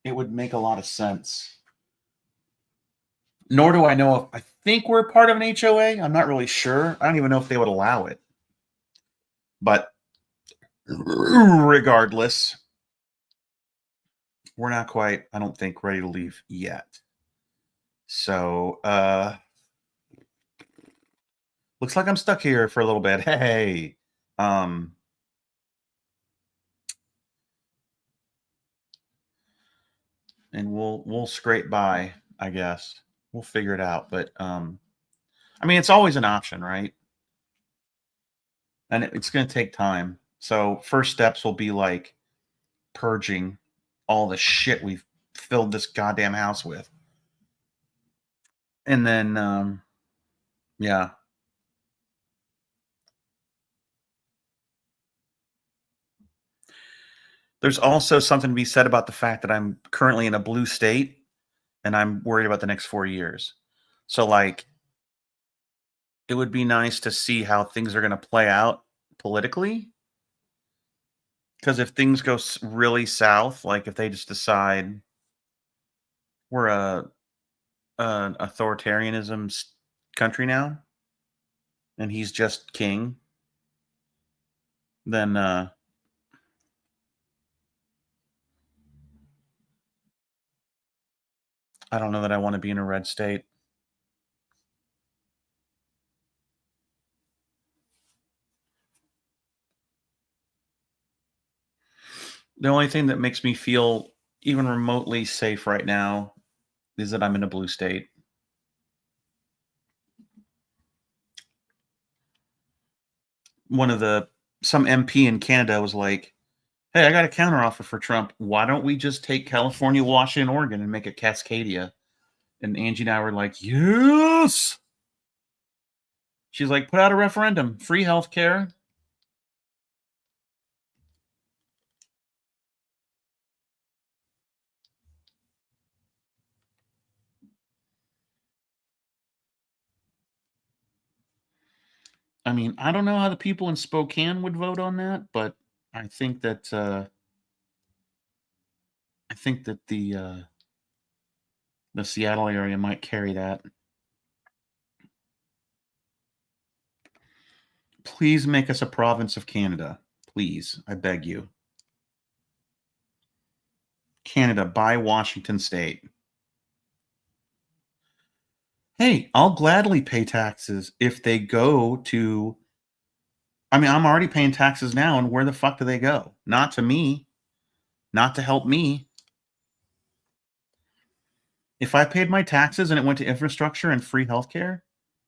S1: it would make a lot of sense. Nor do I know if I think we're part of an HOA. I'm not really sure. I don't even know if they would allow it. But regardless, we're not quite, I don't think, ready to leave yet. So, looks like I'm stuck here for a little bit. Hey. And we'll scrape by, I guess. We'll figure it out. But I mean, it's always an option, right? And it's going to take time. So first steps will be like purging all the shit we've filled this goddamn house with. And then, yeah. There's also something to be said about the fact that I'm currently in a blue state and I'm worried about the next 4 years. So, like, it would be nice to see how things are going to play out politically. Because if things go really south, like if they just decide we're an authoritarianism country now, and he's just king, then I don't know that I want to be in a red state. The only thing that makes me feel even remotely safe right now is that I'm in a blue state. Some MP in Canada was like, hey, I got a counteroffer for Trump. Why don't we just take California, Washington, Oregon and make it Cascadia? And Angie and I were like, yes. She's like, put out a referendum, free healthcare. I mean, I don't know how the people in Spokane would vote on that, but I think that the Seattle area might carry that. Please make us a province of Canada. Please, I beg you. Canada by Washington State. Hey, I'll gladly pay taxes if they go to. I mean, I'm already paying taxes now, and where the fuck do they go? Not to me, not to help me. If I paid my taxes and it went to infrastructure and free healthcare,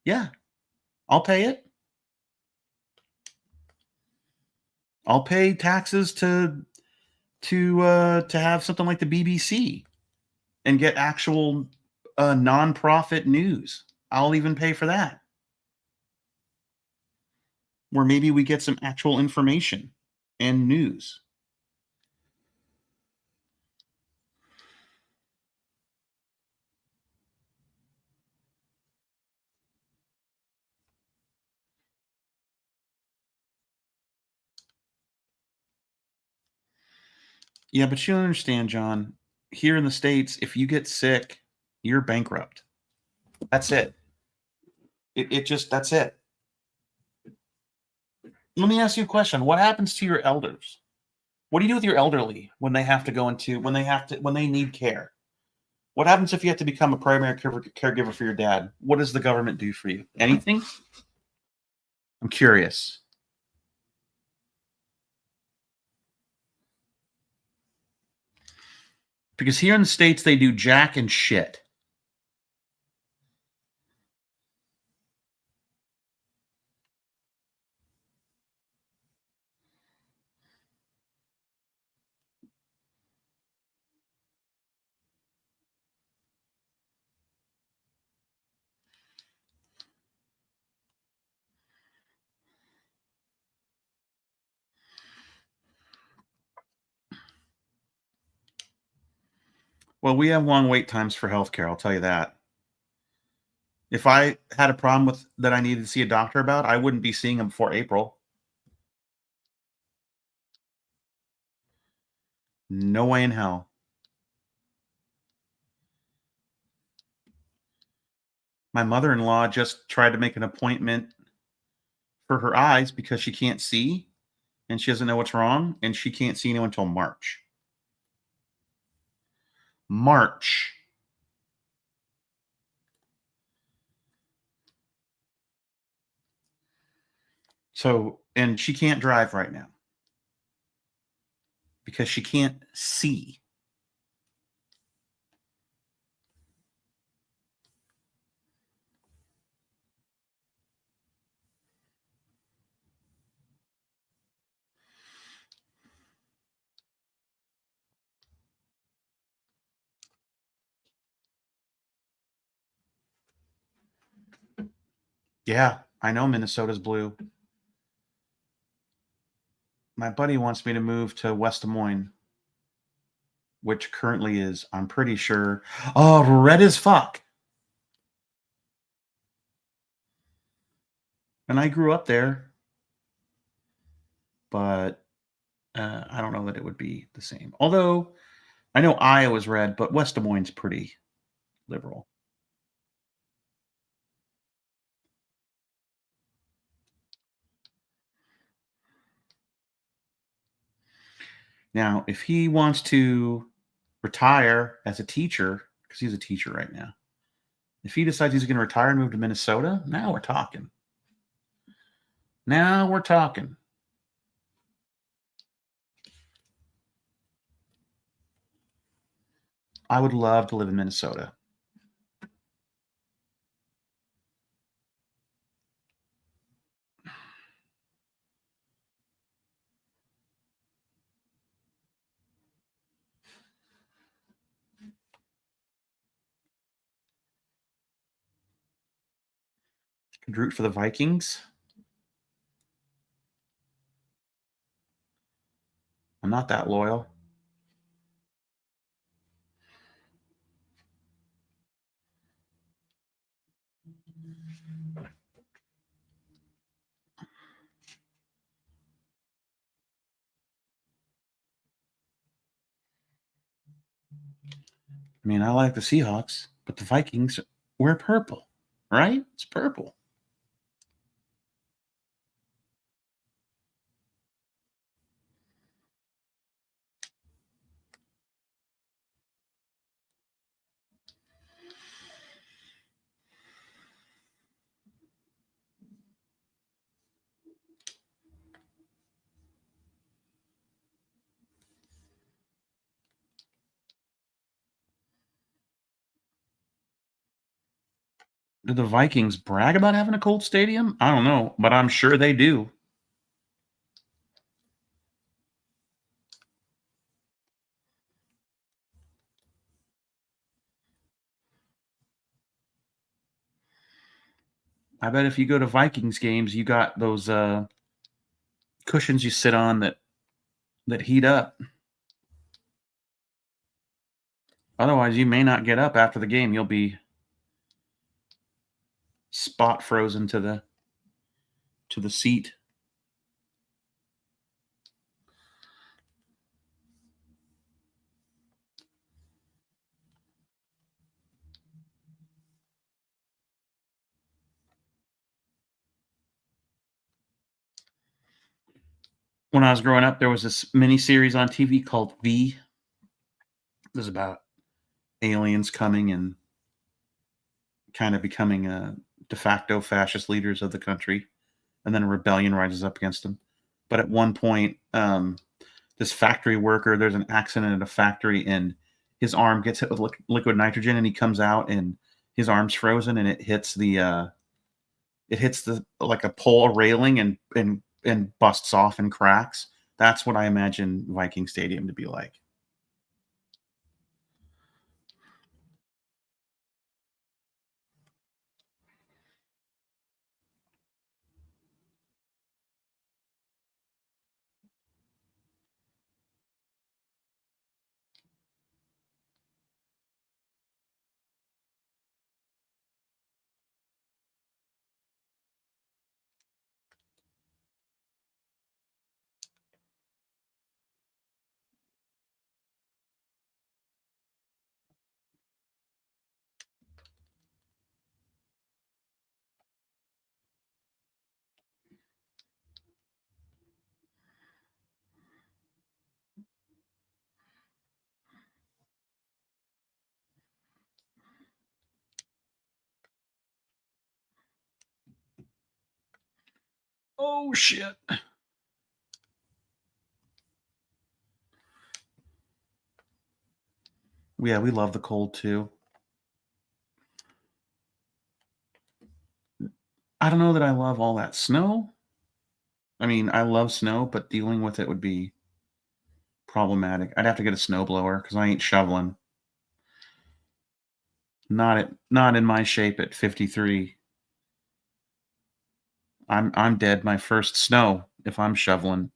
S1: yeah, I'll pay it. I'll pay taxes to have something like the BBC and get actual nonprofit news. I'll even pay for that. Where maybe we get some actual information and news. Yeah, but you don't understand, John. Here in the States, if you get sick, you're bankrupt. That's it. That's it. Let me ask you a question. What happens to your elders? What do you do with your elderly when they have to when they need care? What happens if you have to become a primary caregiver for your dad? What does the government do for you? Anything? I'm curious. Because here in the States, they do jack and shit. Well, we have long wait times for healthcare. I'll tell you that. If I had a problem with that I needed to see a doctor about, I wouldn't be seeing him before April. No way in hell. My mother-in-law just tried to make an appointment for her eyes because she can't see and she doesn't know what's wrong and she can't see anyone until March. March. So, and she can't drive right now because she can't see. Yeah, I know Minnesota's blue. My buddy wants me to move to West Des Moines, which currently is, I'm pretty sure, oh, red as fuck. And I grew up there, but I don't know that it would be the same. Although I know Iowa's red, but West Des Moines pretty liberal. Now, if he wants to retire as a teacher, because he's a teacher right now, if he decides he's going to retire and move to Minnesota, now we're talking. Now we're talking. I would love to live in Minnesota. Could root for the Vikings. I'm not that loyal. I mean, I like the Seahawks, but the Vikings wear purple, right? It's purple. Do the Vikings brag about having a cold stadium? I don't know, but I'm sure they do. I bet if you go to Vikings games, you got those cushions you sit on that heat up. Otherwise, you may not get up after the game. You'll be spot frozen to the seat. When I was growing up, there was this mini series on TV called V. It was about aliens coming and kind of becoming de facto fascist leaders of the country, and then a rebellion rises up against them. But at one point, this factory worker, there's an accident at a factory, and his arm gets hit with liquid nitrogen, and he comes out, and his arm's frozen, and it hits the like a pole railing and busts off and cracks. That's what I imagine Viking Stadium to be like. Oh shit. Yeah, we love the cold too. I don't know that I love all that snow. I mean, I love snow, but dealing with it would be problematic. I'd have to get a snowblower because I ain't shoveling. Not in my shape at 53. I'm dead my first snow if I'm shoveling.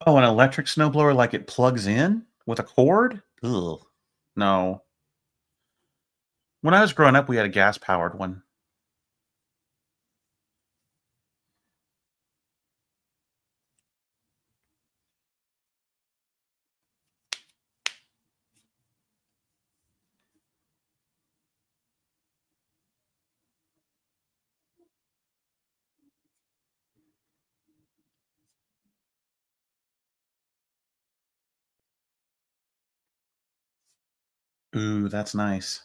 S1: Oh, an electric snowblower like it plugs in with a cord? Ugh. No. When I was growing up, we had a gas powered one. Ooh, that's nice.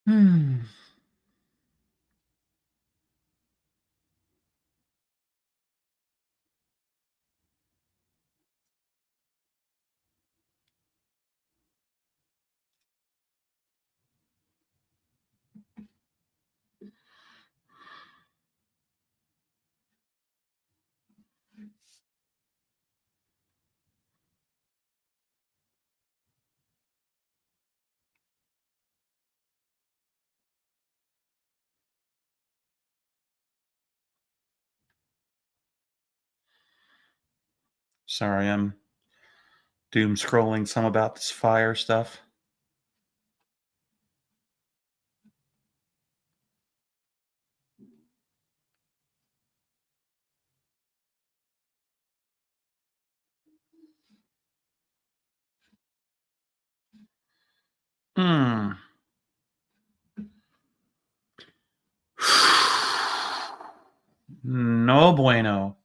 S1: Hmm. Sorry, I'm doom scrolling some about this fire stuff. Hmm. No bueno.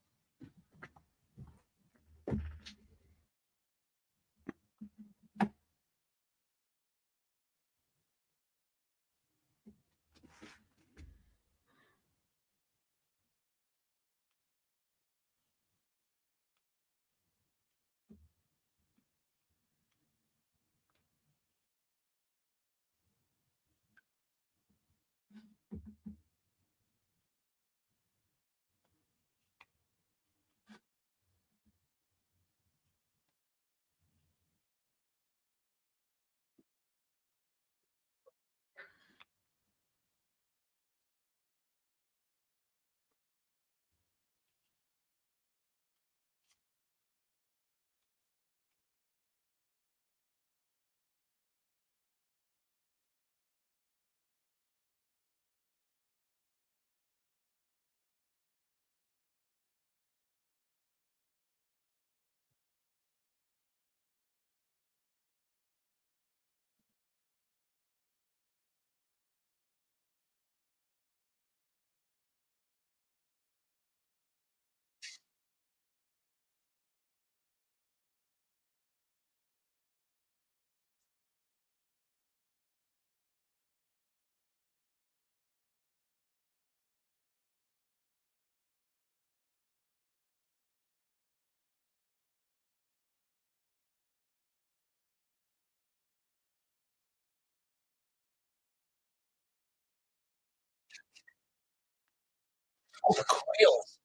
S1: Oh, the quails.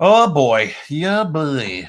S1: Oh boy. Yeah, boy.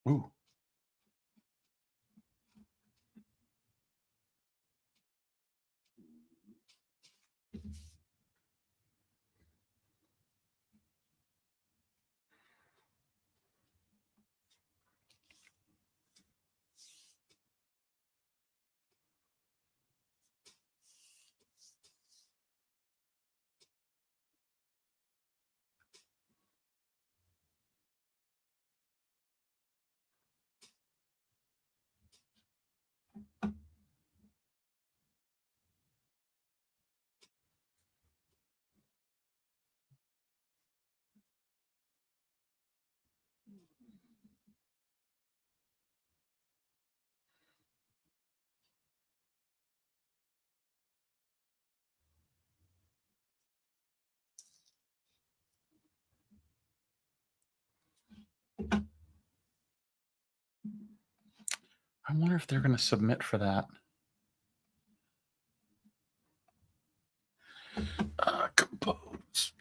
S1: Ooh. I wonder if they're going to submit for that. Compose.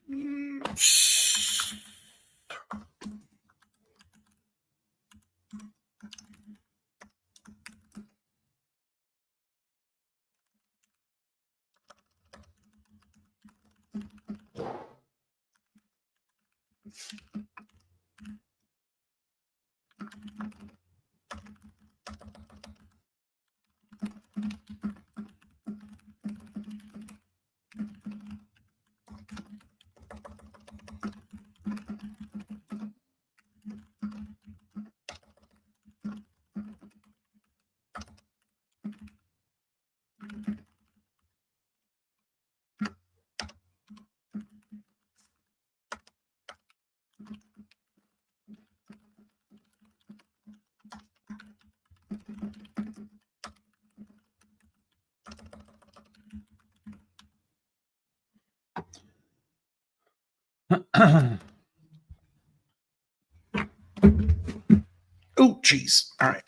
S1: Oh, geez. All right.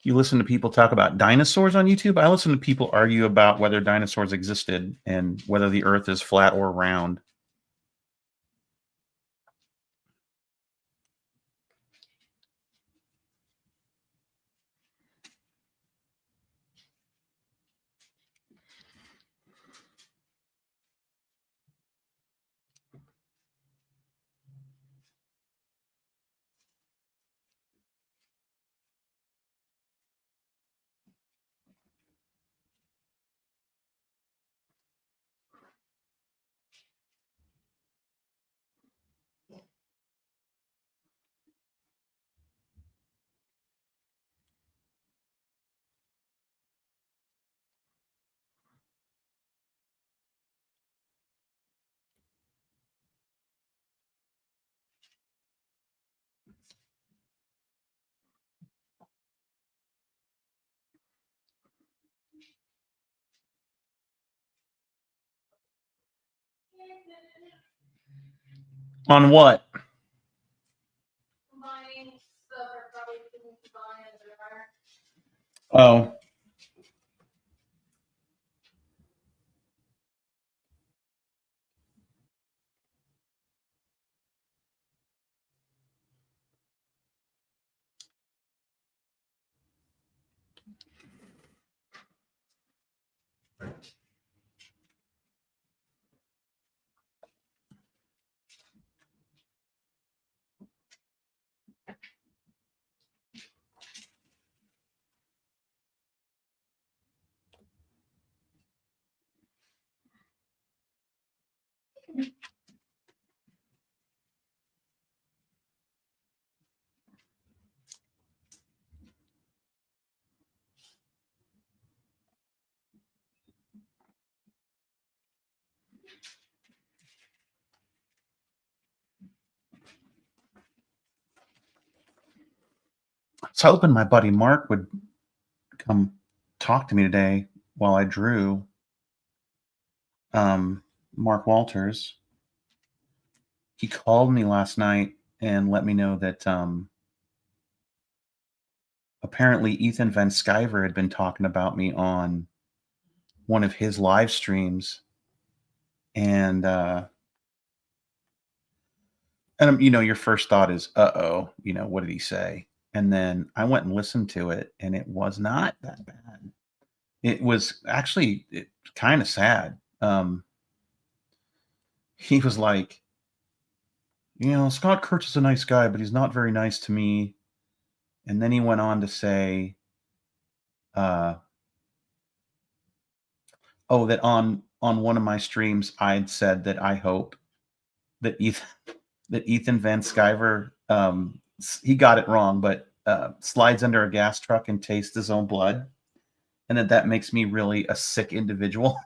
S1: You listen to people talk about dinosaurs on YouTube. I listen to people argue about whether dinosaurs existed and whether the earth is flat or round. On what? Oh. I was hoping my buddy Mark would come talk to me today while I drew. Mark Walters. He called me last night and let me know that apparently Ethan Van Sciver had been talking about me on one of his live streams, and your first thought is, uh-oh, what did he say? And then I went and listened to it, and it was not that bad. It was actually kind of sad. He was like, Scott Kurtz is a nice guy, but he's not very nice to me. And then he went on to say, that on one of my streams, I'd said that I hope that Ethan Van Sciver, he got it wrong, but slides under a gas truck and tastes his own blood, and that makes me really a sick individual.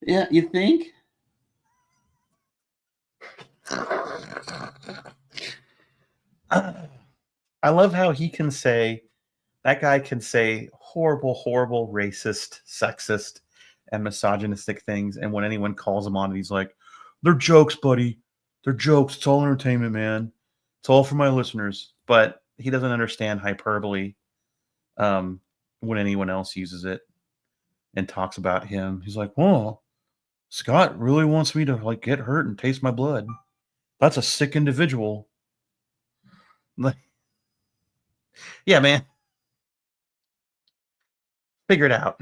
S1: Yeah, you think? I love how that guy can say horrible, horrible, racist, sexist, and misogynistic things. And when anyone calls him on it, he's like, they're jokes, buddy. They're jokes. It's all entertainment, man. It's all for my listeners. But he doesn't understand hyperbole when anyone else uses it and talks about him. He's like, well, Scott really wants me to get hurt and taste my blood. That's a sick individual. Yeah, man. Figure it out.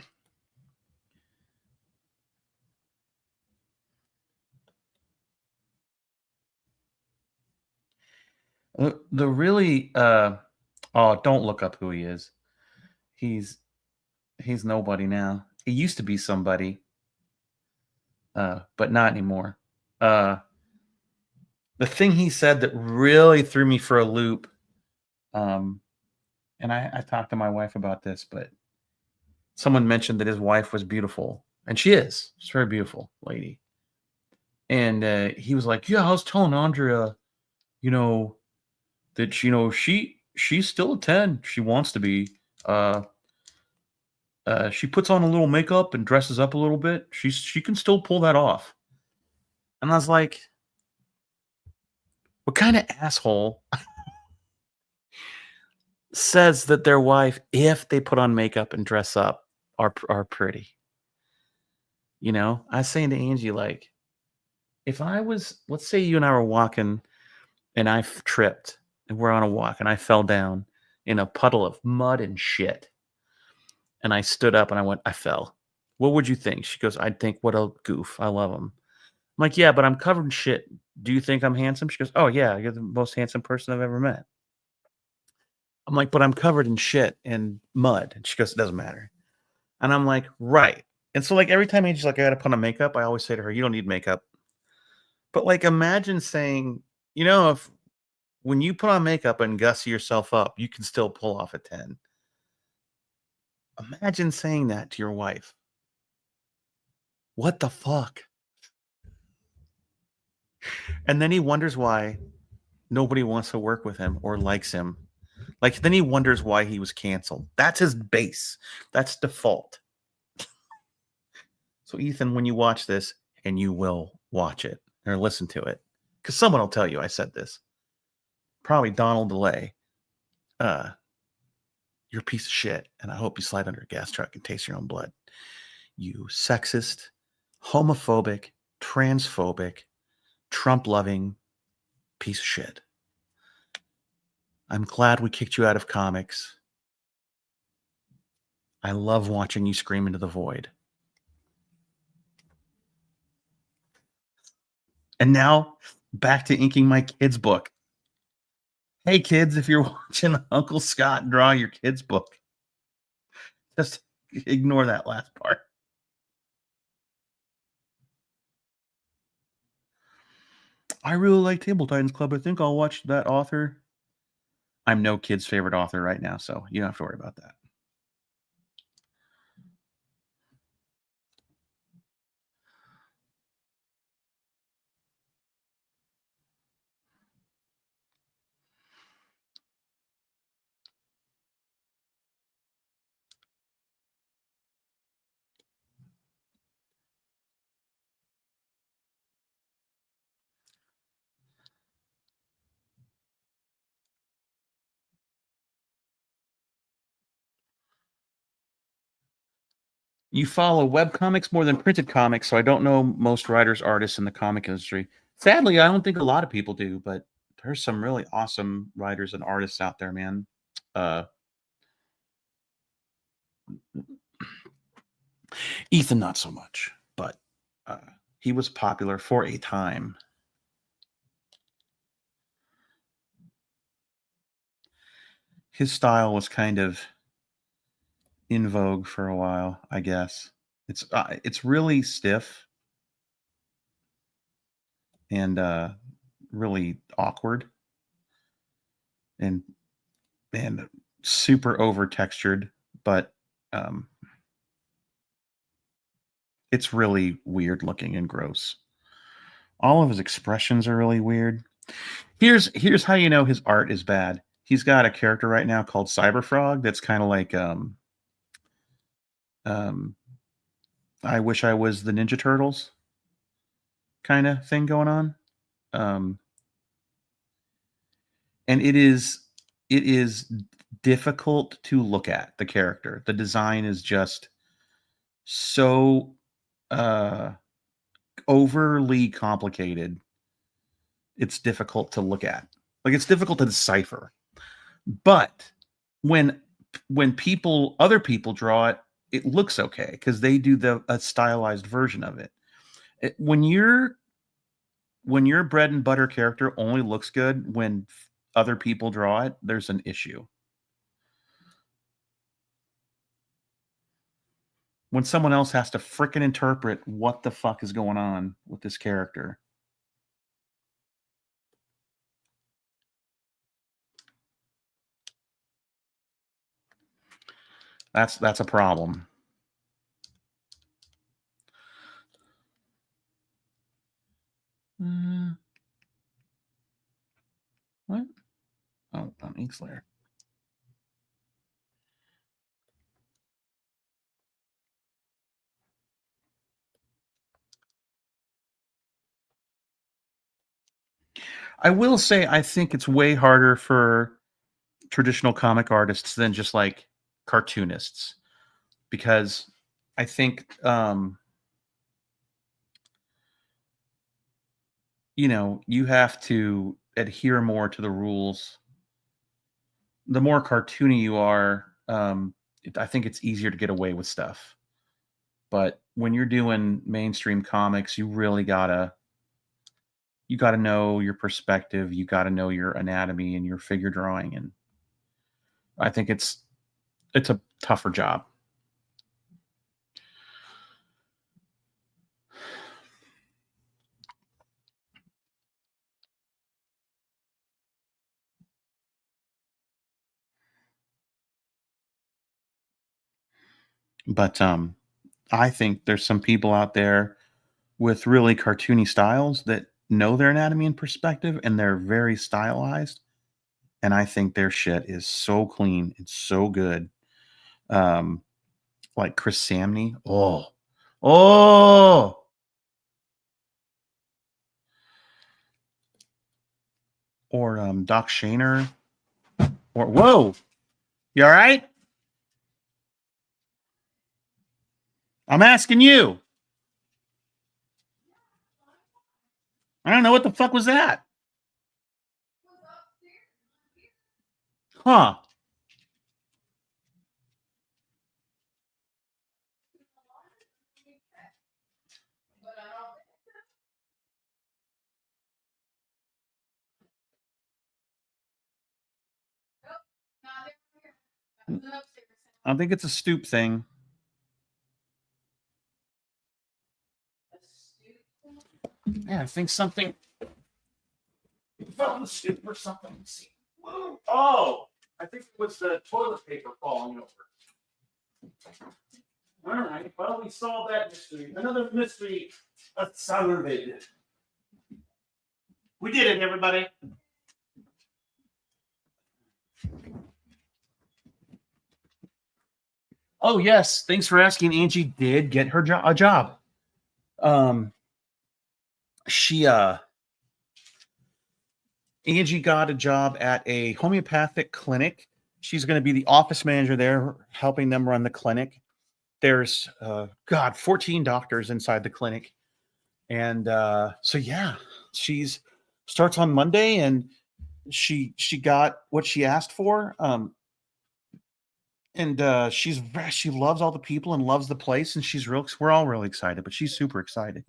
S1: The really don't look up who he is. He's nobody now. He used to be somebody, but not anymore. The thing he said that really threw me for a loop, and I talked to my wife about this, but someone mentioned that his wife was beautiful, and she is. She's a very beautiful lady. And he was like, yeah, I was telling Andrea, that, she she's still a 10. She wants to be. She puts on a little makeup and dresses up a little bit. She can still pull that off. And I was like, what kind of asshole says that their wife, if they put on makeup and dress up, are pretty? You know, I was saying to Angie, like, if I was, let's say you and I were walking and I tripped and we're on a walk and I fell down in a puddle of mud and shit. And I stood up and I went, I fell. What would you think? She goes, I'd think, what a goof. I love him. I'm like, yeah, but I'm covered in shit. Do you think I'm handsome? She goes, oh, yeah, you're the most handsome person I've ever met. I'm like, but I'm covered in shit and mud. And she goes, it doesn't matter. And I'm like, right. And so, like, every time Angie's like, I got to put on makeup, I always say to her, you don't need makeup. But, like, imagine saying, you know, if when you put on makeup and gussy yourself up, you can still pull off a 10. Imagine saying that to your wife. What the fuck? And then he wonders why nobody wants to work with him or likes him. Like, then he wonders why he was canceled. That's his base. That's default. So, Ethan, when you watch this, and you will watch it or listen to it, because someone will tell you I said this. Probably Donald DeLay. You're a piece of shit, and I hope you slide under a gas truck and taste your own blood. You sexist, homophobic, transphobic, Trump-loving piece of shit. I'm glad we kicked you out of comics. I love watching you scream into the void. And now, back to inking my kid's book. Hey, kids, if you're watching Uncle Scott draw your kid's book, just ignore that last part. I really like Table Titans Club. I think I'll watch that author. I'm no kid's favorite author right now, so you don't have to worry about that. You follow webcomics more than printed comics, so I don't know most writers, artists in the comic industry. Sadly, I don't think a lot of people do, but there's some really awesome writers and artists out there, man. Ethan, not so much, but he was popular for a time. His style was kind of in vogue for a while, I guess. It's really stiff and really awkward and super over textured, but it's really weird looking and gross. All of his expressions are really weird. Here's how you know his art is bad. He's got a character right now called Cyberfrog that's kind of like I wish I was the Ninja Turtles kind of thing going on. And it is difficult to look at the character. The design is just so overly complicated. It's difficult to look at. Like, it's difficult to decipher. But when other people draw it, it looks okay because they do a stylized version of it. When your bread and butter character only looks good when other people draw it, there's an issue. When someone else has to frickin' interpret what the fuck is going on with this character. That's a problem. What? Oh, on Inkslayer. I will say I think it's way harder for traditional comic artists than just like cartoonists, because I think you have to adhere more to the rules. The more cartoony you are, I think it's easier to get away with stuff. But when you're doing mainstream comics, you gotta know your perspective, you gotta know your anatomy and your figure drawing, and I think it's a tougher job. But I think there's some people out there with really cartoony styles that know their anatomy and perspective, and they're very stylized. And I think their shit is so clean and so good. Um, like Chris Samney. Oh, or Doc Shaner. Or whoa, you all right? I'm asking you. I don't know what the fuck was that. Huh. I think it's a stoop thing. Yeah, I think something fell on the stoop or something. Let's see. Whoa. Oh, I think it was the toilet paper falling over. All right. Well, we solved that mystery. Another mystery solved. We did it, everybody. Oh yes, thanks for asking. Angie did get her a job. She Angie got a job at a homeopathic clinic. She's going to be the office manager there, helping them run the clinic. There's 14 doctors inside the clinic, and so yeah, she's starts on Monday, and she got what she asked for. And she loves all the people and loves the place, and we're all really excited, but she's super excited.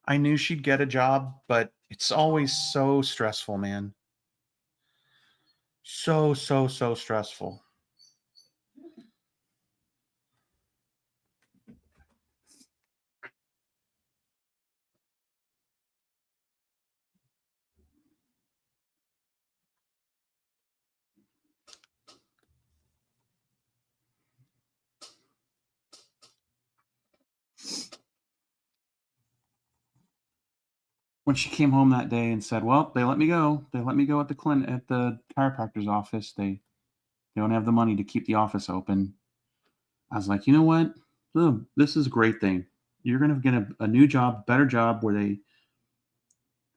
S1: I knew she'd get a job, but it's always so stressful, man. So stressful. When she came home that day and said, "Well, they let me go. They let me go at the clinic at the chiropractor's office. They don't have the money to keep the office open." I was like, "You know what? This is a great thing. You're going to get a new job, better job where they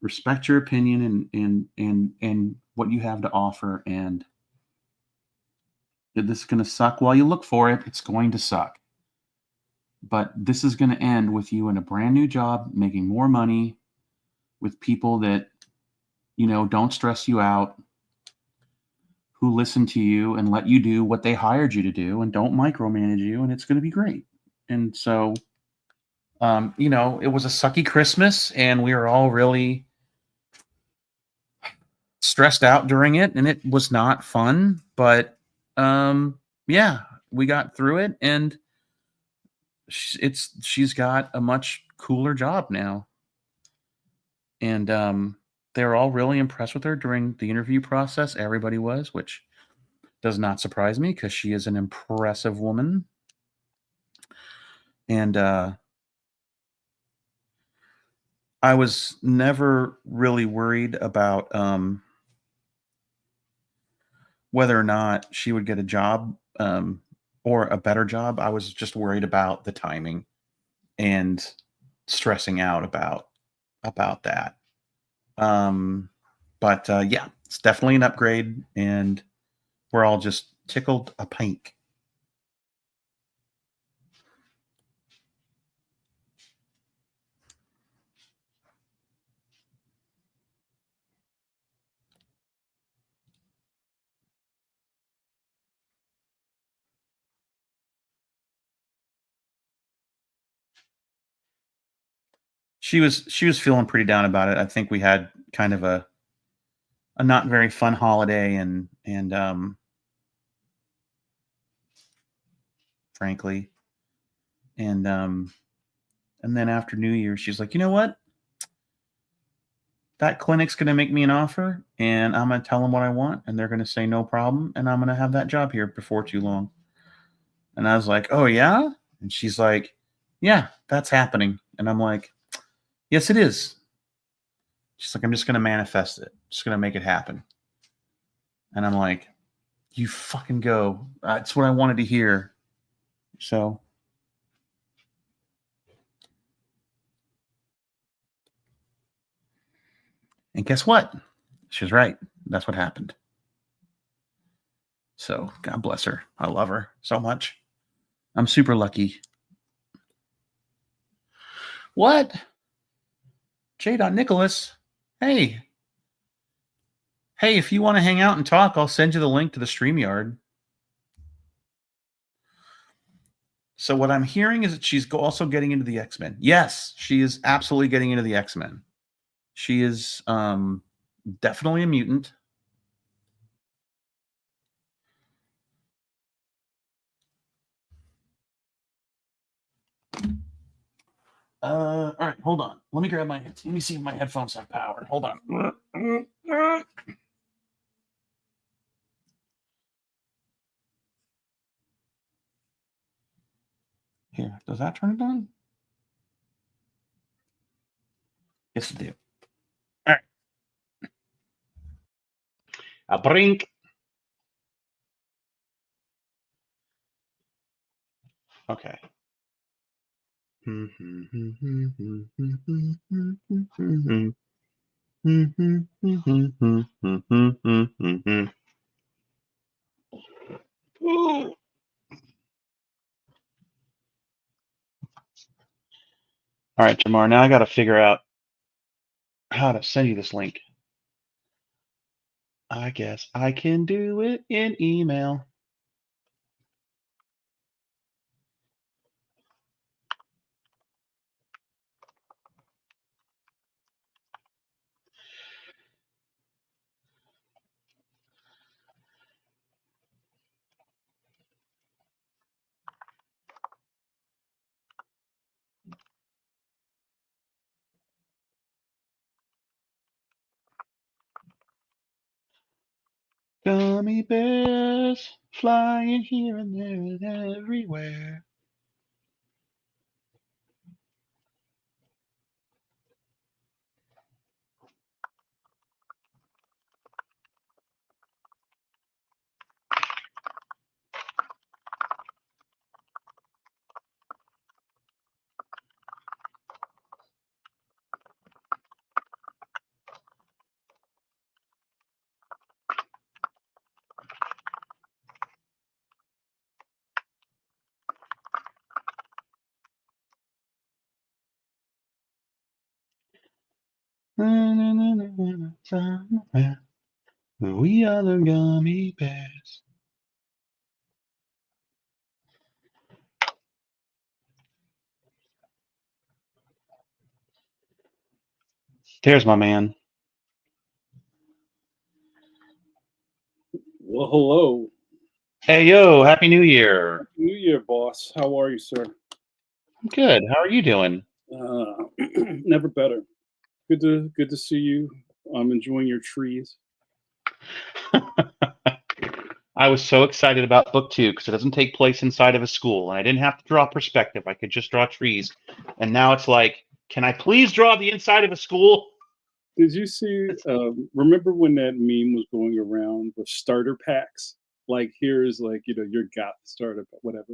S1: respect your opinion and what you have to offer, and this is going to suck while you look for it. It's going to suck. But this is going to end with you in a brand new job, making more money with people that, don't stress you out, who listen to you and let you do what they hired you to do and don't micromanage you. And it's going to be great." And so, it was a sucky Christmas, and we were all really stressed out during it, and it was not fun, but yeah, we got through it, and she's got a much cooler job now. And they were all really impressed with her during the interview process. Everybody was, which does not surprise me because she is an impressive woman. And I was never really worried about whether or not she would get a job or a better job. I was just worried about the timing and stressing out about that. But yeah, it's definitely an upgrade, and we're all just tickled a pink. She was feeling pretty down about it. I think we had kind of a not very fun holiday, and frankly, and then after New Year, she's like, you know what? That clinic's going to make me an offer, and I'm going to tell them what I want, and they're going to say no problem, and I'm going to have that job here before too long. And I was like, oh yeah? And she's like, yeah, that's happening. And I'm like, yes, it is. She's like, I'm just going to manifest it. Just going to make it happen. And I'm like, you fucking go. That's what I wanted to hear. So. And guess what? She was right. That's what happened. So God bless her. I love her so much. I'm super lucky. What? J. Nicholas. Hey. Hey, if you want to hang out and talk, I'll send you the link to the StreamYard. So what I'm hearing is that she's also getting into the X-Men. Yes, she is absolutely getting into the X-Men. She is definitely a mutant. All right, hold on. Let me grab let me see if my headphones have power. Hold on. Here, does that turn it on? Yes, it do. All right. A brink. Okay. Ooh. All right, Jamar, now I got to figure out how to send you this link. I guess I can do it in email. Gummy bears flying here and there and everywhere. We are the gummy bears. There's my man.
S4: Well, hello.
S1: Hey, yo, Happy New Year.
S4: Happy New Year, boss. How are you, sir?
S1: I'm good. How are you doing?
S4: Never better. Good to see you. I'm enjoying your trees.
S1: I was so excited about book 2 because it doesn't take place inside of a school, and I didn't have to draw perspective. I could just draw trees. And now it's like, can I please draw the inside of a school?
S4: Did you see? Remember when that meme was going around with starter packs? like here's like your goth startup, whatever.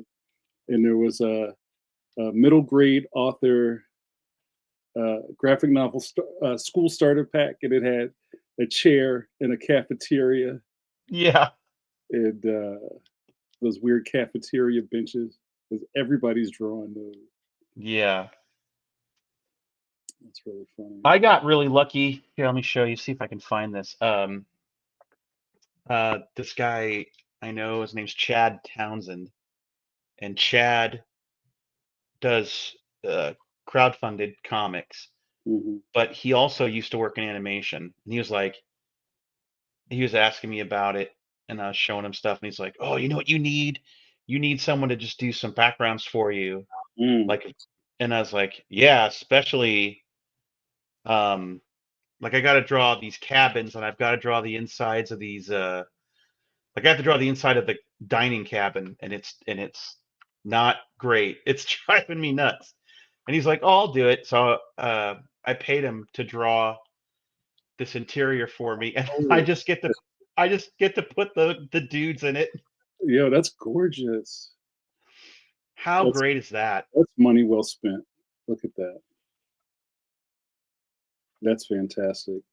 S4: And there was a middle grade author graphic novel school starter pack, and it had a chair in a cafeteria
S1: Yeah.
S4: and those weird cafeteria benches. Because everybody's drawing those.
S1: Yeah.
S4: That's really funny.
S1: I got really lucky. Here, let me show you. See if I can find this. This guy I know, his name's Chad Townsend, and Chad does crowdfunded comics,
S4: hmm
S1: but he also used to work in animation. And he was asking me about it, and I was showing him stuff, and he's like, "Oh, you know what you need? You need someone to just do some backgrounds for you."
S4: Mm.
S1: Like, and I was like, "Yeah, especially like I got to draw these cabins, and I've got to draw the insides of these like I have to draw the inside of the dining cabin, and it's not great. It's driving me nuts." And he's like, "Oh, I'll do it." So I paid him to draw this interior for me, and
S4: Oh,
S1: I just get to put the dudes in it.
S4: yo, that's gorgeous.
S1: How
S4: That's
S1: great is that?
S4: that's money well spent. Look at that. That's fantastic.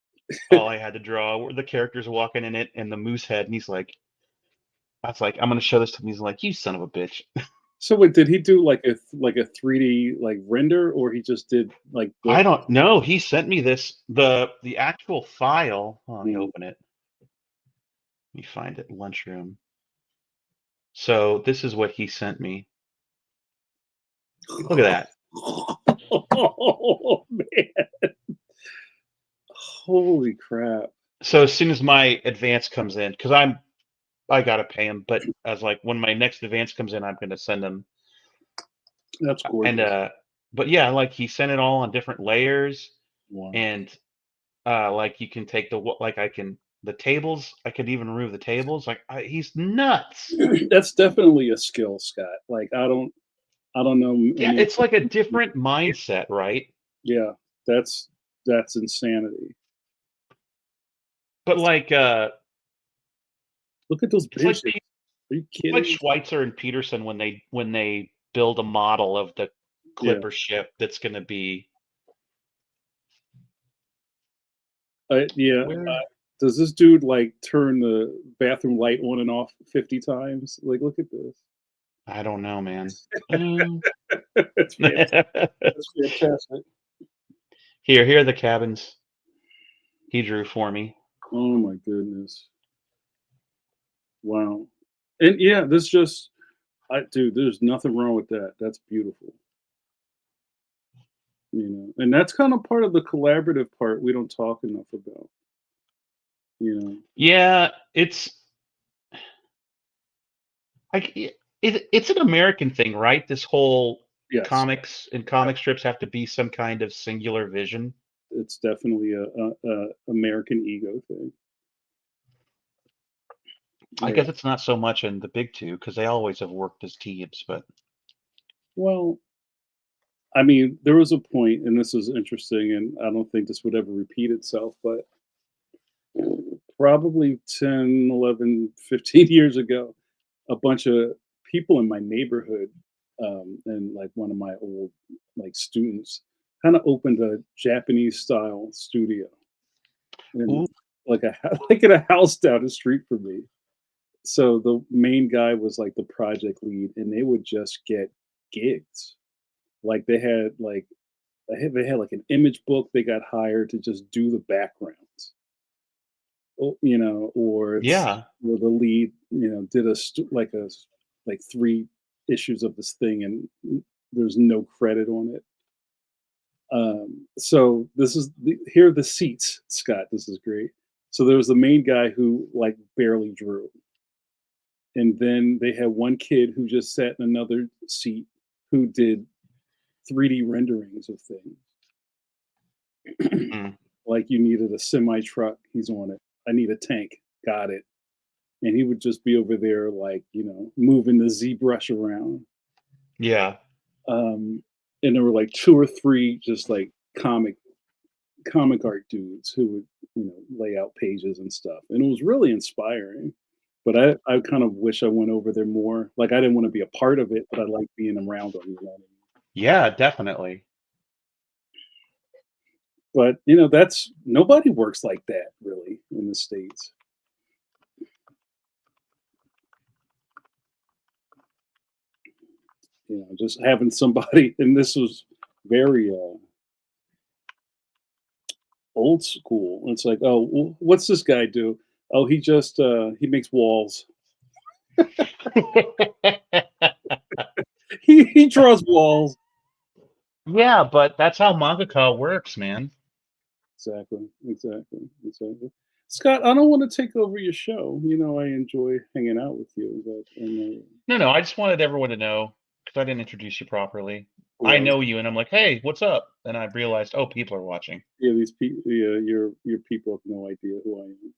S1: All I had to draw were the characters walking in it and the moose head, and he's like, I was like, "I'm gonna show this to him." He's like, "You son of a bitch."
S4: So wait, did he do like a 3D like render, or he just did like
S1: I
S4: the?
S1: don't know. He sent me this the actual file. Oh, let me
S4: Mm.
S1: open it. Let me find it. Lunchroom. So this is what he sent me. Look at that.
S4: Oh man! Holy crap!
S1: So as soon as my advance comes in, because I gotta pay him, but as like when my next advance comes in, I'm gonna send him.
S4: That's gorgeous.
S1: And but yeah, like he sent it all on different layers,
S4: Wow.
S1: and like you can take the tables. I could even remove the tables. Like he's nuts.
S4: That's definitely a skill, Scott. Like I don't know
S1: Yeah,
S4: any.
S1: it's like a different mindset, right?
S4: Yeah, that's insanity.
S1: But like
S4: Look at those
S1: it's like
S4: benches. Are you kidding?
S1: like Schweitzer and Peterson when they build a model of the Clipper ship that's going to be
S4: Yeah.
S1: where
S4: Does this dude like turn the bathroom light on and off 50 times? Like, look at this.
S1: I don't know, man. Um,
S4: That's fantastic. That's fantastic.
S1: here are the cabins he drew for me.
S4: Oh my goodness. Wow. And yeah, this just dude, there's nothing wrong with that. That's beautiful. And that's kind of part of the collaborative part we don't talk enough about.
S1: Yeah, it's like it's an American thing, right? This whole
S4: Yes,
S1: comics and comic strips have to be some kind of singular vision.
S4: it's definitely a American ego thing.
S1: I
S4: Yeah.
S1: guess it's not so much in the big two because they always have worked as teams, but
S4: Well, I mean, there was a point, and this was interesting, and I don't think this would ever repeat itself, but probably 10, 11, 15 years ago, a bunch of people in my neighborhood, and like one of my old like students, kind of opened a Japanese style studio,
S1: Ooh.
S4: and like like in a house down the street from me. So the main guy was like the project lead, and they would just get gigs. Like they had like they had like an image book. They got hired to just do the backgrounds, or
S1: Yeah.
S4: or the lead, did like 3 issues of this thing, and there's no credit on it. So here are the seats, Scott. This is great. So there was the main guy who like barely drew, and then they had one kid who just sat in another seat who did 3D renderings of things.
S1: Mm.
S4: Like you needed a semi truck, he's on it. I need a tank, got it. And he would just be over there, like moving the ZBrush around.
S1: Yeah.
S4: And there were like 2 or 3 just like comic art dudes who would lay out pages and stuff, and it was really inspiring. But I kind of wish I went over there more. Like I didn't want to be a part of it, but I like being around them. You know what I mean?
S1: Yeah, definitely.
S4: But that's nobody works like that really in the States. Just having somebody, and this was very old school. It's like, oh, what's this guy do? Oh, he just he makes walls. He draws walls.
S1: Yeah, but that's how mangaka works, man.
S4: Exactly. Scott, I don't want to take over your show. I enjoy hanging out with you, but
S1: No, I just wanted everyone to know because I didn't introduce you properly. I
S4: well,
S1: know you, and I'm like, hey, what's up? And I realized, oh, people are watching,
S4: yeah, these people, yeah, your people have no idea who I am.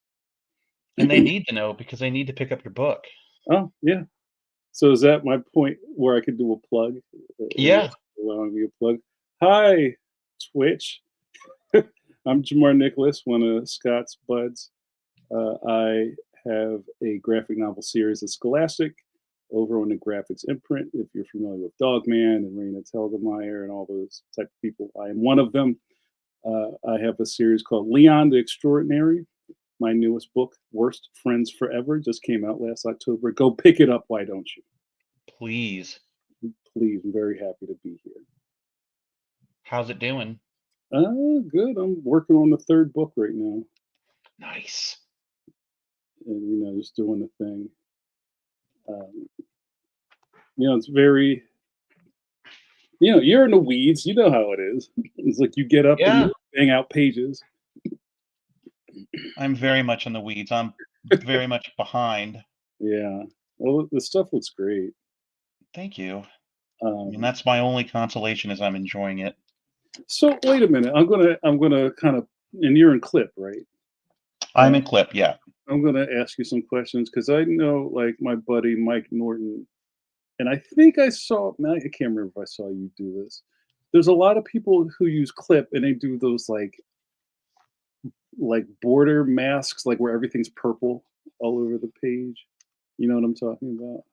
S1: and they need to know because they need to pick up your book.
S4: Oh, yeah. So is that my point where I could do a plug?
S1: Yeah.
S4: Allowing me a plug. Hi, Twitch. I'm Jamar Nicholas, one of Scott's buds. I have a graphic novel series at Scholastic over on the Graphics imprint. If you're familiar with Dogman and Raina Telgemeier and all those type of people, I am one of them. I have a series called Leon the Extraordinary. My newest book, Worst Friends Forever, just came out last October. Go pick it up, why don't you?
S1: Please.
S4: Please, I'm very happy to be here.
S1: How's it doing?
S4: Good. I'm working on the third book right now.
S1: Nice.
S4: And, just doing the thing. It's very, you're in the weeds. You know how it is. It's like you get up and you bang out pages.
S1: I'm very much in the weeds. I'm very much behind.
S4: Yeah. Well, the stuff looks great.
S1: Thank you. And that's my only consolation is I'm enjoying it.
S4: So wait a minute. I'm gonna kind of, and you're in clip, right?
S1: I'm in clip, yeah.
S4: I'm gonna ask you some questions because I know, like, my buddy Mike Norton, and I think I can't remember if I saw you do this. There's a lot of people who use clip and they do those like border masks, like where everything's purple all over the page. You know what I'm talking about?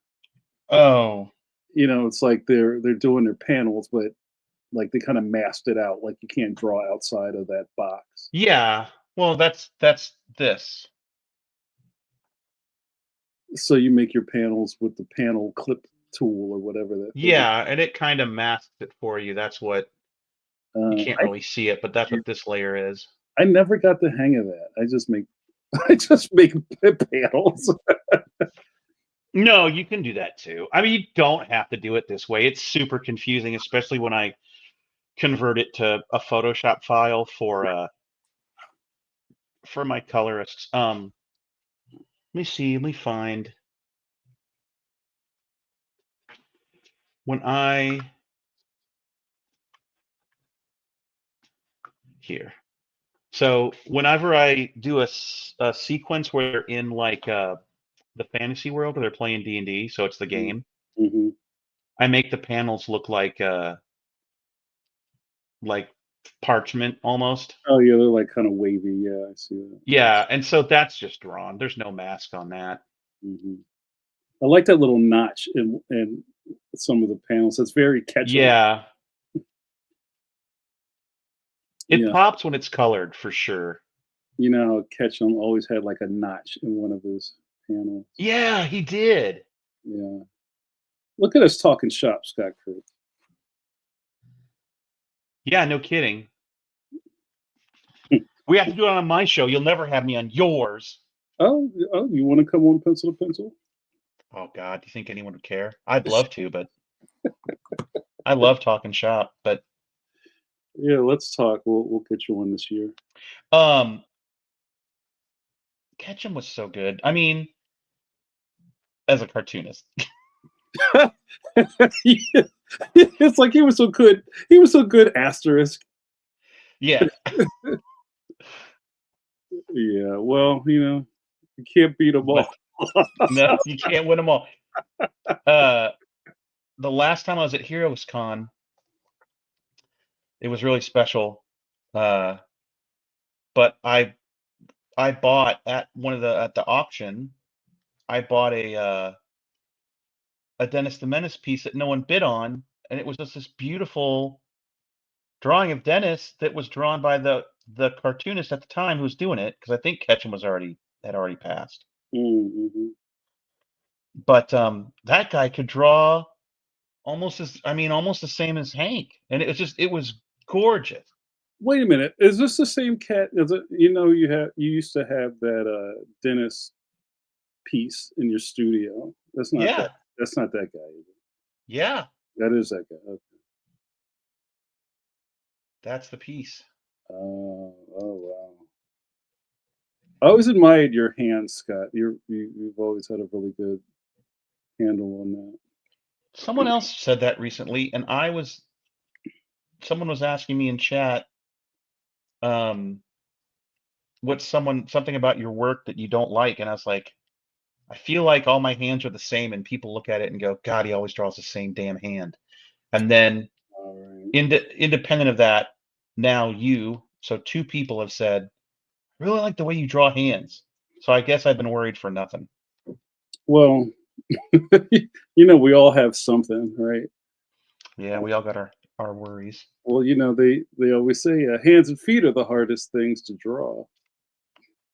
S1: Oh.
S4: It's like they're doing their panels, but like they kind of masked it out, like you can't draw outside of that box.
S1: Yeah. Well, that's this.
S4: So you make your panels with the panel clip tool or whatever that.
S1: Yeah, and it kind of masks it for you. That's what you can't really see it, but that's what this layer is.
S4: I never got the hang of that. I just make panels.
S1: No, you can do that too. I mean, you don't have to do it this way. It's super confusing, especially when I convert it to a Photoshop file for my colorists. Let me see. Let me find when I here. So whenever I do a sequence where they're in like the fantasy world where they're playing D&D, so it's the game.
S4: Mm-hmm.
S1: I make the panels look like parchment almost.
S4: Oh yeah, they're like kind of wavy. Yeah, I see that.
S1: Yeah, and so that's just drawn. There's no mask on that.
S4: Mm-hmm. I like that little notch in some of the panels. It's very catchy.
S1: Yeah. It pops when it's colored for sure.
S4: You know how Ketchum always had like a notch in one of his panels.
S1: Yeah, he did.
S4: Yeah. Look at us talking shop, Scott Kurtz.
S1: Yeah, no kidding. We have to do it on my show. You'll never have me on yours.
S4: Oh, you want to come on Pencil to Pencil?
S1: Oh God, do you think anyone would care? I'd love to, but I love talking shop. But
S4: yeah, let's talk. We'll get you on this year.
S1: Ketchum was so good. I mean, as a cartoonist.
S4: It's like he was so good. He was so good. Asterisk.
S1: Yeah.
S4: Yeah. Well, you can't beat them all.
S1: No, you can't win them all. The last time I was at Heroes Con, it was really special. But I bought at the auction I bought a Dennis the Menace piece that no one bid on, and it was just this beautiful drawing of Dennis that was drawn by the cartoonist at the time who was doing it, because I think Ketchum had already passed.
S4: Mm-hmm.
S1: But that guy could draw almost the same as Hank, and it was gorgeous.
S4: Wait a minute. Is this the same cat? Is it, you used to have that Dennis piece in your studio. That's not
S1: Yeah,
S4: that. That's not that guy. Is it?
S1: yeah,
S4: That is that guy. Okay.
S1: that's the piece.
S4: Oh wow. I always admired your hands, Scott. You've always had a really good handle on that.
S1: Someone else said that recently, and someone was asking me in chat, something about your work that you don't like, and I was like, I feel like all my hands are the same, and people look at it and go, God, he always draws the same damn hand. And then,
S4: All right.
S1: independent of that, now so two people have said, I really like the way you draw hands. So I guess I've been worried for nothing.
S4: Well, we all have something, right?
S1: Yeah, we all got our worries.
S4: Well, they always say hands and feet are the hardest things to draw.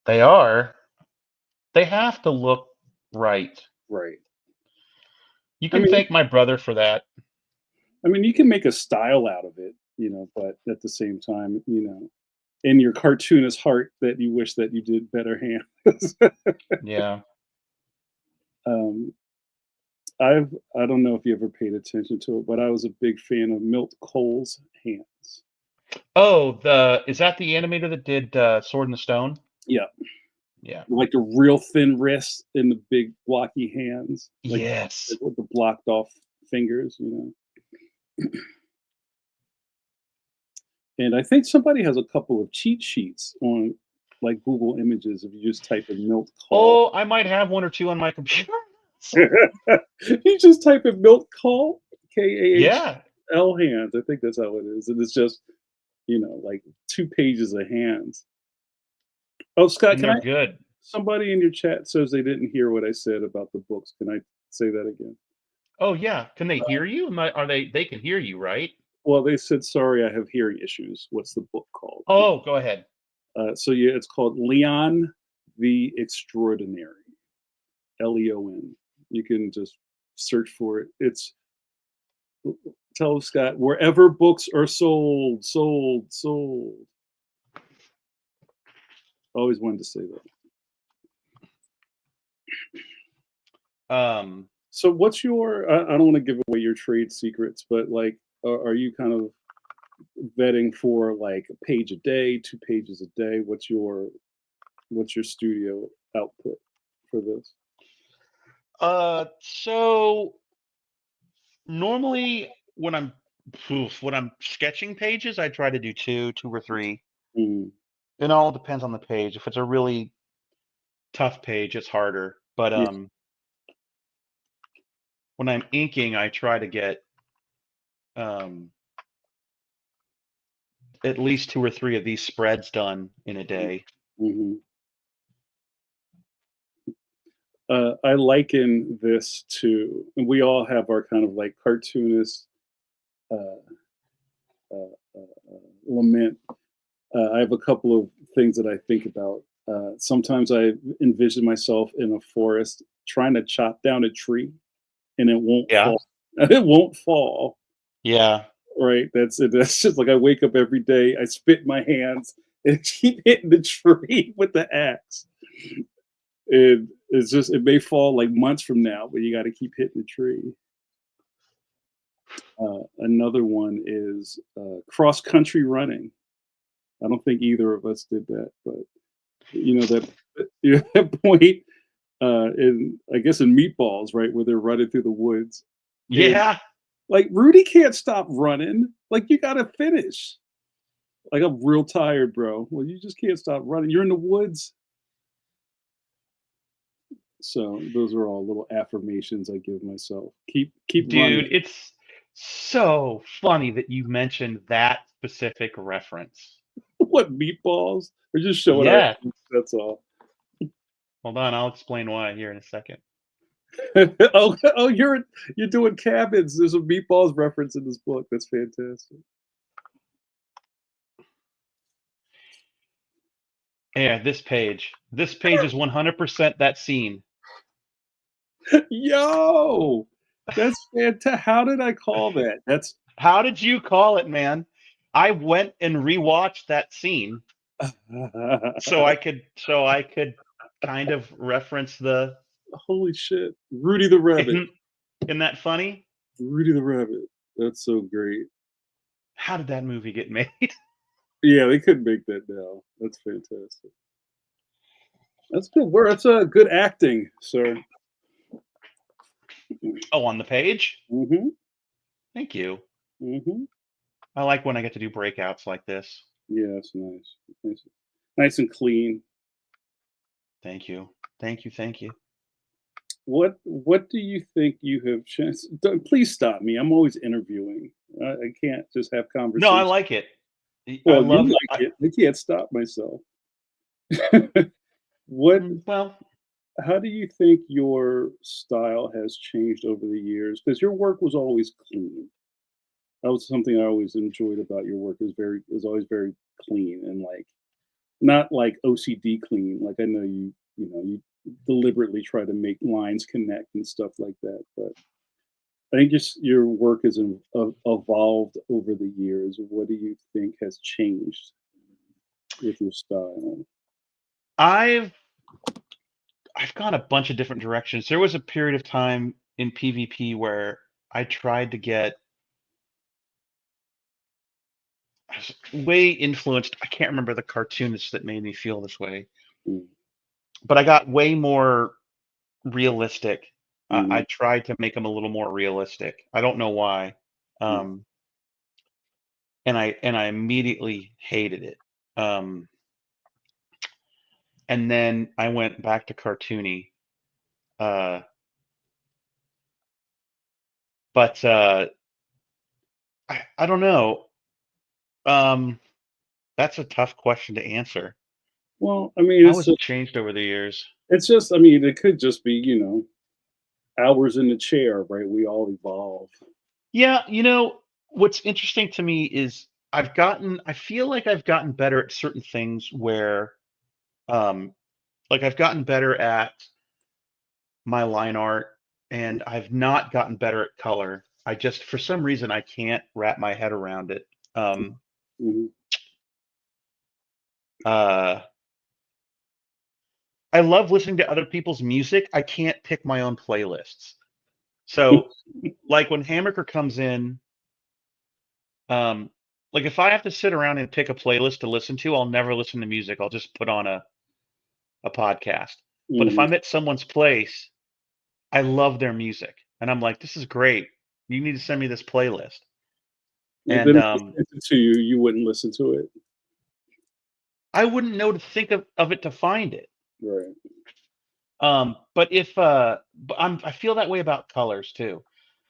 S1: They are. They have to look right.
S4: Right.
S1: You can thank my brother for that.
S4: I mean, you can make a style out of it, but at the same time, in your cartoonist heart that you wish that you did better hands.
S1: Yeah.
S4: I don't know if you ever paid attention to it, but I was a big fan of Milt Cole's hands.
S1: Oh, is that the animator that did Sword in the Stone?
S4: Yeah.
S1: Yeah.
S4: Like the real thin wrists and the big blocky hands. Like,
S1: Yes.
S4: like with the blocked off fingers, And I think somebody has a couple of cheat sheets on like Google Images if you just type in Milt Cole.
S1: Oh, I might have one or two on my computer.
S4: You just type in Milt Cole, K-A-H-L
S1: Yeah.
S4: hands. I think that's how it is. And it's just, like 2 pages of hands. Oh, Scott,
S1: And they're good.
S4: somebody in your chat says they didn't hear what I said about the books. Can I say that again?
S1: Oh yeah. Can they hear you? They can hear you, right?
S4: Well, they said, sorry, I have hearing issues. What's the book called?
S1: Oh, go ahead.
S4: So yeah, it's called Leon the Extraordinary. Leon. You can just search for it. Tell Scott, wherever books are sold. Always wanted to say that. So what's your, I don't want to give away your trade secrets, but like, are you kind of vetting for like a page a day, 2 pages a day? What's your studio output for this?
S1: So normally when I'm sketching pages, I try to do 2 or 3.
S4: Mm.
S1: It all depends on the page. If it's a really tough page, it's harder. But
S4: Yeah.
S1: when I'm inking, I try to get at least 2 or 3 of these spreads done in a day.
S4: Mm-hmm. I liken this to, and we all have our kind of like cartoonist lament. I have a couple of things that I think about. Sometimes I envision myself in a forest trying to chop down a tree, and it won't fall. It won't fall.
S1: Yeah.
S4: Right. That's it. That's just like I wake up every day, I spit in my hands and keep hitting the tree with the axe. And it's just, it may fall like months from now, but you got to keep hitting the tree. Another one is cross country running. I don't think either of us did that, but that point in, I guess, in Meatballs, right, where they're running through the woods.
S1: Yeah.
S4: And, like, Rudy can't stop running. Like, you got to finish. Like, I'm real tired, bro. Well, you just can't stop running. You're in the woods. So those are all little affirmations I give myself. Keep
S1: Dude,
S4: running.
S1: it's so funny that you mentioned that specific reference.
S4: What, Meatballs? We're just showing
S1: Yeah.
S4: our, that's all.
S1: Hold on, I'll explain why here in a second.
S4: Oh, you're doing cabins. There's a Meatballs reference in this book. That's fantastic.
S1: Yeah, this page. This page is 100% that scene.
S4: Yo, that's fantastic. How did I call that? That's
S1: How did you call it, man? I went and rewatched that scene so I could kind of reference the.
S4: holy shit. Rudy the Rabbit.
S1: Isn't that funny?
S4: Rudy the Rabbit. That's so great.
S1: How did that movie get made?
S4: Yeah, they couldn't make that now. That's fantastic. That's good work. That's good acting, sir.
S1: Oh, on the page?
S4: Mm-hmm.
S1: Thank you.
S4: Mm-hmm.
S1: I like when I get to do breakouts like this.
S4: Yeah, that's nice. Nice and clean.
S1: Thank you. Thank you. Thank you.
S4: What do you think you have changed? Please stop me. I'm always interviewing. I can't just have conversations.
S1: No, I like it.
S4: Well,
S1: I love
S4: you like it. I can't stop myself. What?
S1: Well,
S4: How do you think your style has changed over the years? Because your work was always clean. That was something I always enjoyed about your work. Is always very clean and like not like OCD clean. Like I know you deliberately try to make lines connect and stuff like that. But I think just your work has evolved over the years. What do you think has changed with your style?
S1: I've gone a bunch of different directions. There was a period of time in PvP where I tried to get I was way influenced. I can't remember the cartoonist that made me feel this way,
S4: Mm,
S1: but I got way more realistic. I
S4: mm,
S1: tried to make them a little more realistic. I don't know why.
S4: mm.
S1: Um, and I immediately hated it. Um, and then I went back to cartoony. Uh, but I don't know. Um, that's a tough question to answer.
S4: Well, I mean,
S1: How has it changed over the years?
S4: it's just. I mean, it could just be hours in the chair, right? We all evolve.
S1: Yeah, what's interesting to me is I feel like I've gotten better at certain things where, um, like I've gotten better at my line art and I've not gotten better at color. I just, for some reason, I can't wrap my head around it.
S4: Mhm.
S1: Uh, I love listening to other people's music. I can't pick my own playlists. So, like when Hammaker comes in, um, like if I have to sit around and pick a playlist to listen to, I'll never listen to music. I'll just put on a podcast. But if
S4: Mhm.
S1: I'm at someone's place, I love their music, and I'm like, this is great. You need to send me this playlist.
S4: And
S1: And
S4: then if they sent it to you, you wouldn't listen to it,
S1: I wouldn't know to think of it to find it.
S4: right?
S1: But but I feel that way about colors too.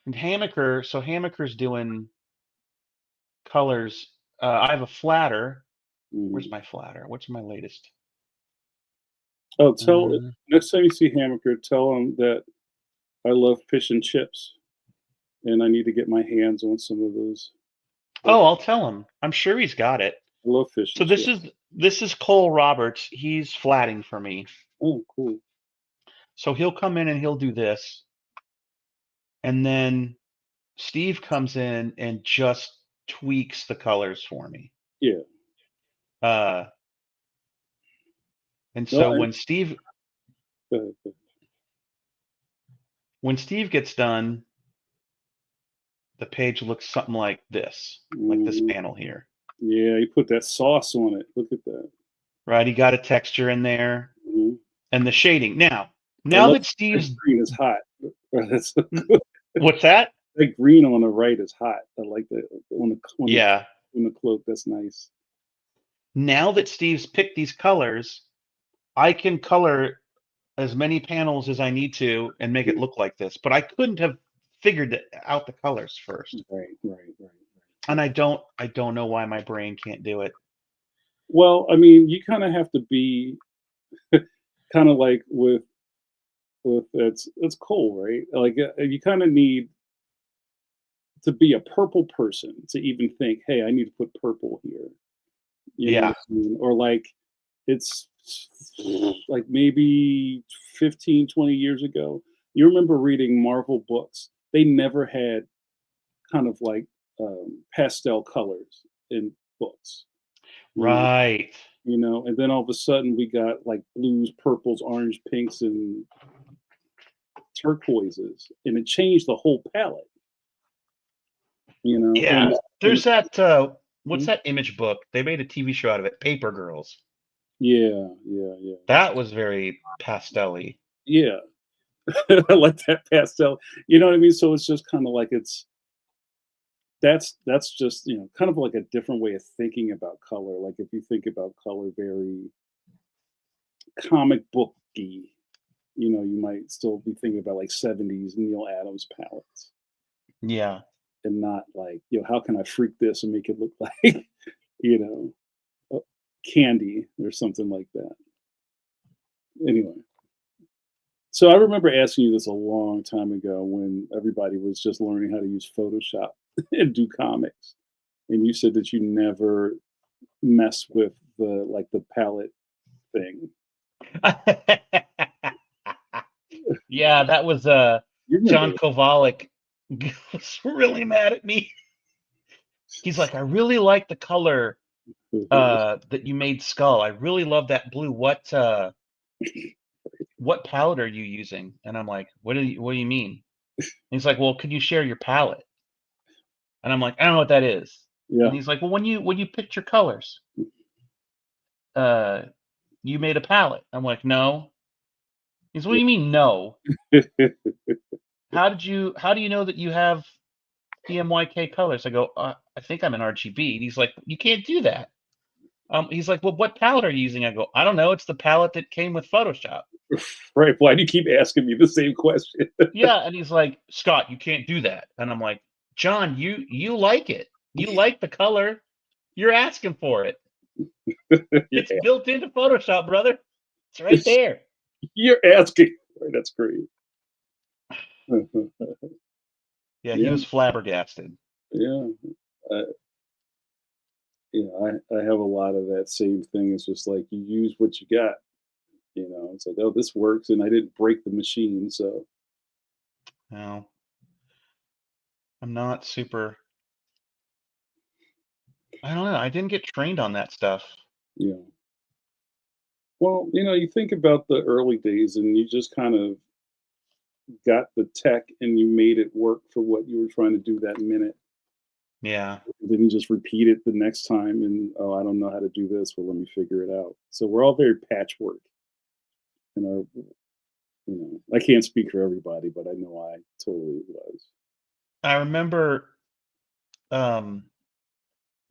S1: And Hammaker's doing colors. I have a flatter. Where's
S4: Mhm.
S1: my flatter? What's my latest?
S4: Oh, tell
S1: Uh,
S4: next time you see Hammaker, tell him that I love fish and chips, and I need to get my hands on some of those.
S1: oh, I'll tell him. I'm sure he's got it.
S4: I love fish
S1: So
S4: and chips.
S1: this is Cole Roberts. He's flatting for me.
S4: Oh, cool.
S1: So he'll come in and he'll do this, and then Steve comes in and just tweaks the colors for me.
S4: Yeah.
S1: Uh, and
S4: No,
S1: so
S4: go ahead.
S1: when Steve gets done, the page looks something like this
S4: Mhm.
S1: panel here,
S4: Yeah, you put that sauce on it. Look at that.
S1: right? He got a texture in there
S4: Mhm.
S1: and the shading.
S4: I
S1: Now
S4: love
S1: that
S4: that
S1: Steve's,
S4: green is hot. That's so
S1: n-
S4: good.
S1: what's that?
S4: That green on the right is hot. I like that
S1: Yeah.
S4: on the cloak. That's nice.
S1: Now that Steve's picked these colors, I can color as many panels as I need to and make it look like this. But I couldn't have figured out the colors first.
S4: Right.
S1: And I don't know why my brain can't do it.
S4: Well, I mean, you kind of have to be kind of like with it's cool, right? Like you kind of need to be a purple person to even think, hey, I need to put purple here. You know
S1: Yeah.
S4: what I mean? Or like it's like maybe 15, 20 years ago. You remember reading Marvel books. They never had kind of like pastel colors in books. You know,
S1: Right.
S4: and then all of a sudden we got like blues, purples, orange, pinks, and turquoises, and it changed the whole palette.
S1: Yeah.
S4: And
S1: There's that what's
S4: Mhm.
S1: that Image book? They made a TV show out of it, Paper Girls.
S4: Yeah.
S1: That was very pastel-y.
S4: Yeah. I like that pastel. You know what I mean? So it's just kind of like that's just kind of like a different way of thinking about color. Like if you think about color very comic booky, you might still be thinking about like 70s Neil Adams palettes
S1: Yeah.
S4: and not like, how can I freak this and make it look like, you know, candy or something like that. Anyway, so I remember asking you this a long time ago when everybody was just learning how to use Photoshop and do comics, and you said that you never mess with the palette thing.
S1: Yeah, that was
S4: You
S1: John
S4: remember?
S1: Kovalik was really mad at me. He's like, I really like the color that you made Skull. I really love that blue. What palette are you using? And I'm like, what do you mean? And he's like, well, could you share your palette? And I'm like, I don't know what that is.
S4: Yeah.
S1: And he's like, well, when you picked your colors, you made a palette. I'm like, no. He's, what do you mean no? How do you know that you have PMYK colors? I go, I think I'm an RGB. And he's like, you can't do that. He's like, well, what palette are you using? I go, I don't know. It's the palette that came with Photoshop.
S4: Right. Why do you keep asking me the same question?
S1: Yeah, and he's like, Scott, you can't do that. And I'm like, John, you like it. You like the color. You're asking for it. It's
S4: Yeah.
S1: built into Photoshop, brother. It's right there.
S4: You're asking. Right, that's great.
S1: Yeah, he
S4: Yeah.
S1: was flabbergasted.
S4: Yeah. I, I have a lot of that same thing. It's just like you use what you got. It's like, oh, this works, and I didn't break the machine, so
S1: No, I'm not super. I don't know. I didn't get trained on that stuff.
S4: yeah. Well, you think about the early days, and you just kind of got the tech, and you made it work for what you were trying to do that minute.
S1: Yeah.
S4: You didn't just repeat it the next time, and oh, I don't know how to do this. Well, let me figure it out. So we're all very patchwork in our. I can't speak for everybody, but I know I totally was.
S1: I remember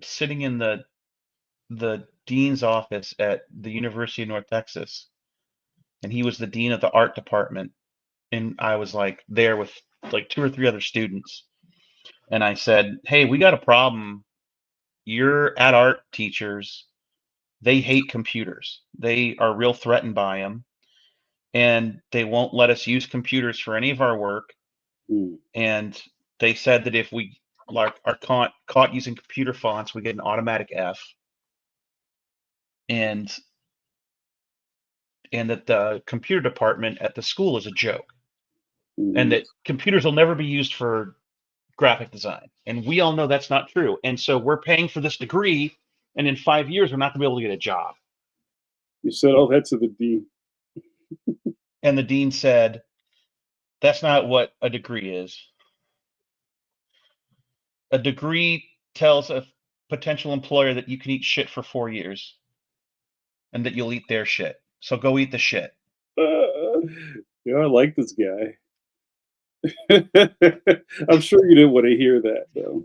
S1: sitting in the dean's office at the University of North Texas, and he was the dean of the art department, and I was like there with like 2 or 3 other students, and I said, "Hey, we got a problem. Your ad art teachers, they hate computers. They are real threatened by them, and they won't let us use computers for any of our work.
S4: Mm.
S1: And they said that if we are caught using computer fonts, we get an automatic F, and that the computer department at the school is a joke,
S4: Mhm.
S1: and that computers will never be used for graphic design. And we all know that's not true. And so we're paying for this degree, and in 5 years we're not going to be able to get a job."
S4: You said all that to the dean.
S1: And the dean said, "That's not what a degree is. A degree tells a potential employer that you can eat shit for 4 years and that you'll eat their shit. So go eat the shit."
S4: Yeah, I like this guy. I'm sure you didn't want to hear that, though.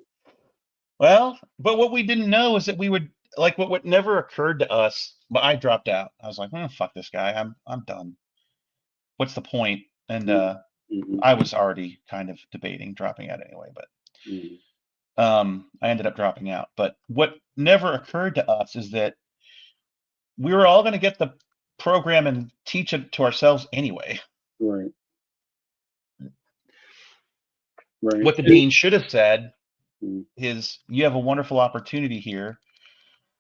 S1: Well, but what we didn't know is that we would like what never occurred to us. But I dropped out. I was like, "Oh, fuck this guy. I'm done. What's the point?" And
S4: Mhm,
S1: I was already kind of debating dropping out anyway, but
S4: mhm,
S1: I ended up dropping out. But what never occurred to us is that we were all going to get program and teach it to ourselves anyway.
S4: Right. Right.
S1: What the dean should have said
S4: Mm.
S1: is, you have a wonderful opportunity here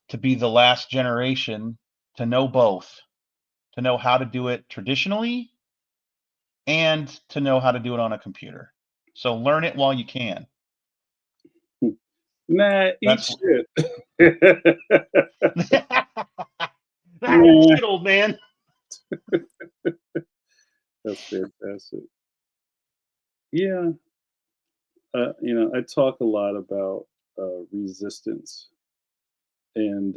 S1: to be the last generation to know both, to know how to do it traditionally and to know how to do it on a computer. So learn it while you can.
S4: Nah, eat
S1: That's
S4: shit.
S1: That's it, old man.
S4: That's fantastic. Yeah. I talk a lot about resistance. And,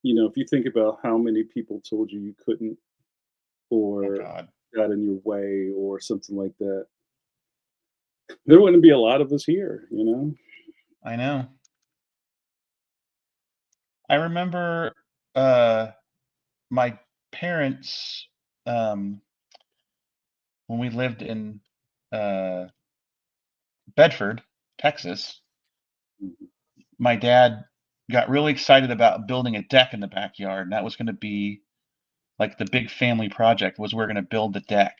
S4: if you think about how many people told you you couldn't,
S1: Oh
S4: or
S1: God,
S4: got in your way, or something like that, there wouldn't be a lot of us here,
S1: I know. I remember my parents, when we lived in uh, Bedford, Texas.
S4: Mhm.
S1: My dad got really excited about building a deck in the backyard, and that was going to be like the big family project. Was we're going to build the deck,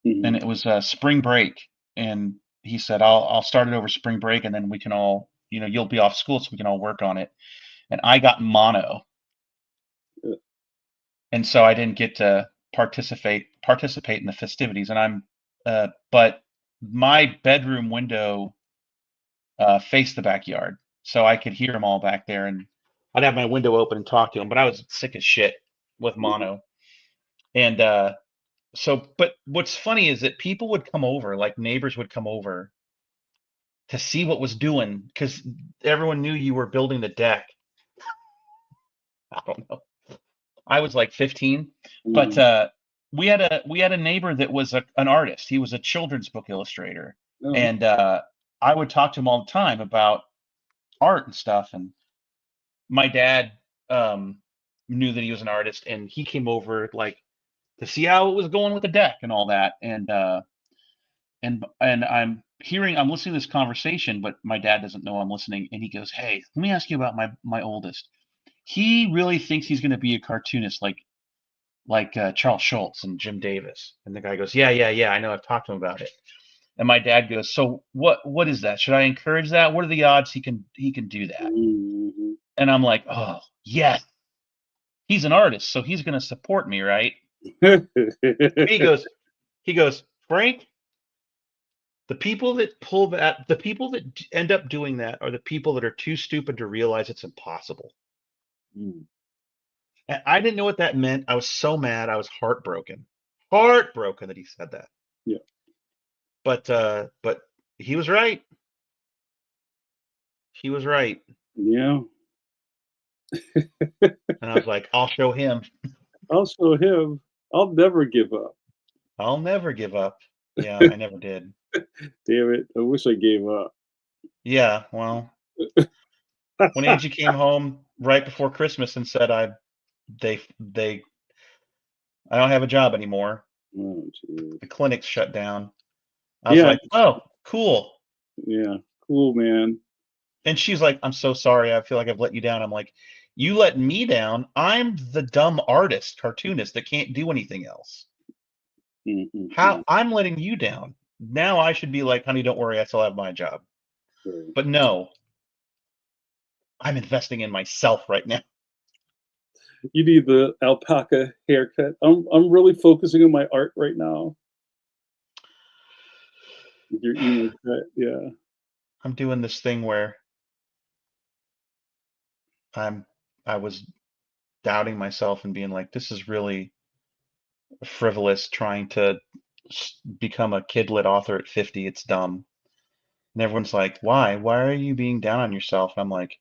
S1: and
S4: Mhm.
S1: it was spring break, and he said, I'll start it over spring break, and then we can all, you'll be off school, so we can all work on it." And I got mono,
S4: Uh,
S1: and so I didn't get to participate in the festivities. And but my bedroom window faced the backyard, so I could hear them all back there, and I'd have my window open and talk to them. But I was sick as shit with mono, and but what's funny is that people would come over, like neighbors would come over to see what was doing, because everyone knew you were building the deck. I don't know. I was like 15, but
S4: mhm.
S1: we had a neighbor that was an artist. He was a children's book illustrator,
S4: Oh,
S1: and I would talk to him all the time about art and stuff. And my dad um, knew that he was an artist, and he came over like to see how it was going with the deck and all that. And I'm listening to this conversation, but my dad doesn't know I'm listening. And he goes, "Hey, let me ask you about my oldest. He really thinks he's going to be a cartoonist, like Charles Schultz and Jim Davis." And the guy goes, "Yeah, yeah, yeah. I know. I've talked to him about it." And my dad goes, "So what is that? Should I encourage that? What are the odds he can do that?"
S4: mhm.
S1: And I'm like, "Oh, yes. He's an artist, so he's going to support me, right?" He goes, "Frank, the people that end up doing that are the people that are too stupid to realize it's impossible."
S4: Mm.
S1: And I didn't know what that meant. I was so mad. I was heartbroken that he said that.
S4: Yeah.
S1: But he was right. He was right.
S4: Yeah.
S1: And I was like, "I'll show him.
S4: I'll show him. I'll never give up.
S1: I'll never give up." Yeah, I never did.
S4: Damn it. I wish I gave up.
S1: Yeah, well, when Angie came home right before Christmas and said they I don't have a job anymore.
S4: Oh, jeez.
S1: The clinic's shut down. I was
S4: Yeah.
S1: like, "Oh, cool."
S4: Yeah. Cool, man.
S1: And she's like, "I'm so sorry. I feel like I've let you down." I'm like, "You let me down? I'm the dumb artist, cartoonist that can't do anything else. How
S4: Mhm.
S1: I'm letting you down. Now I should be like, 'Honey, don't worry, I still have my job.'
S4: Right.
S1: But no, I'm investing in myself right now."
S4: You need the alpaca haircut. I'm really focusing on my art right now. Your emo cut. Yeah.
S1: I'm doing this thing where I'm I was doubting myself and being like, "This is really frivolous, trying to become a kidlit author at 50. It's dumb." And everyone's like, "Why? Why are you being down on yourself?" And I'm like,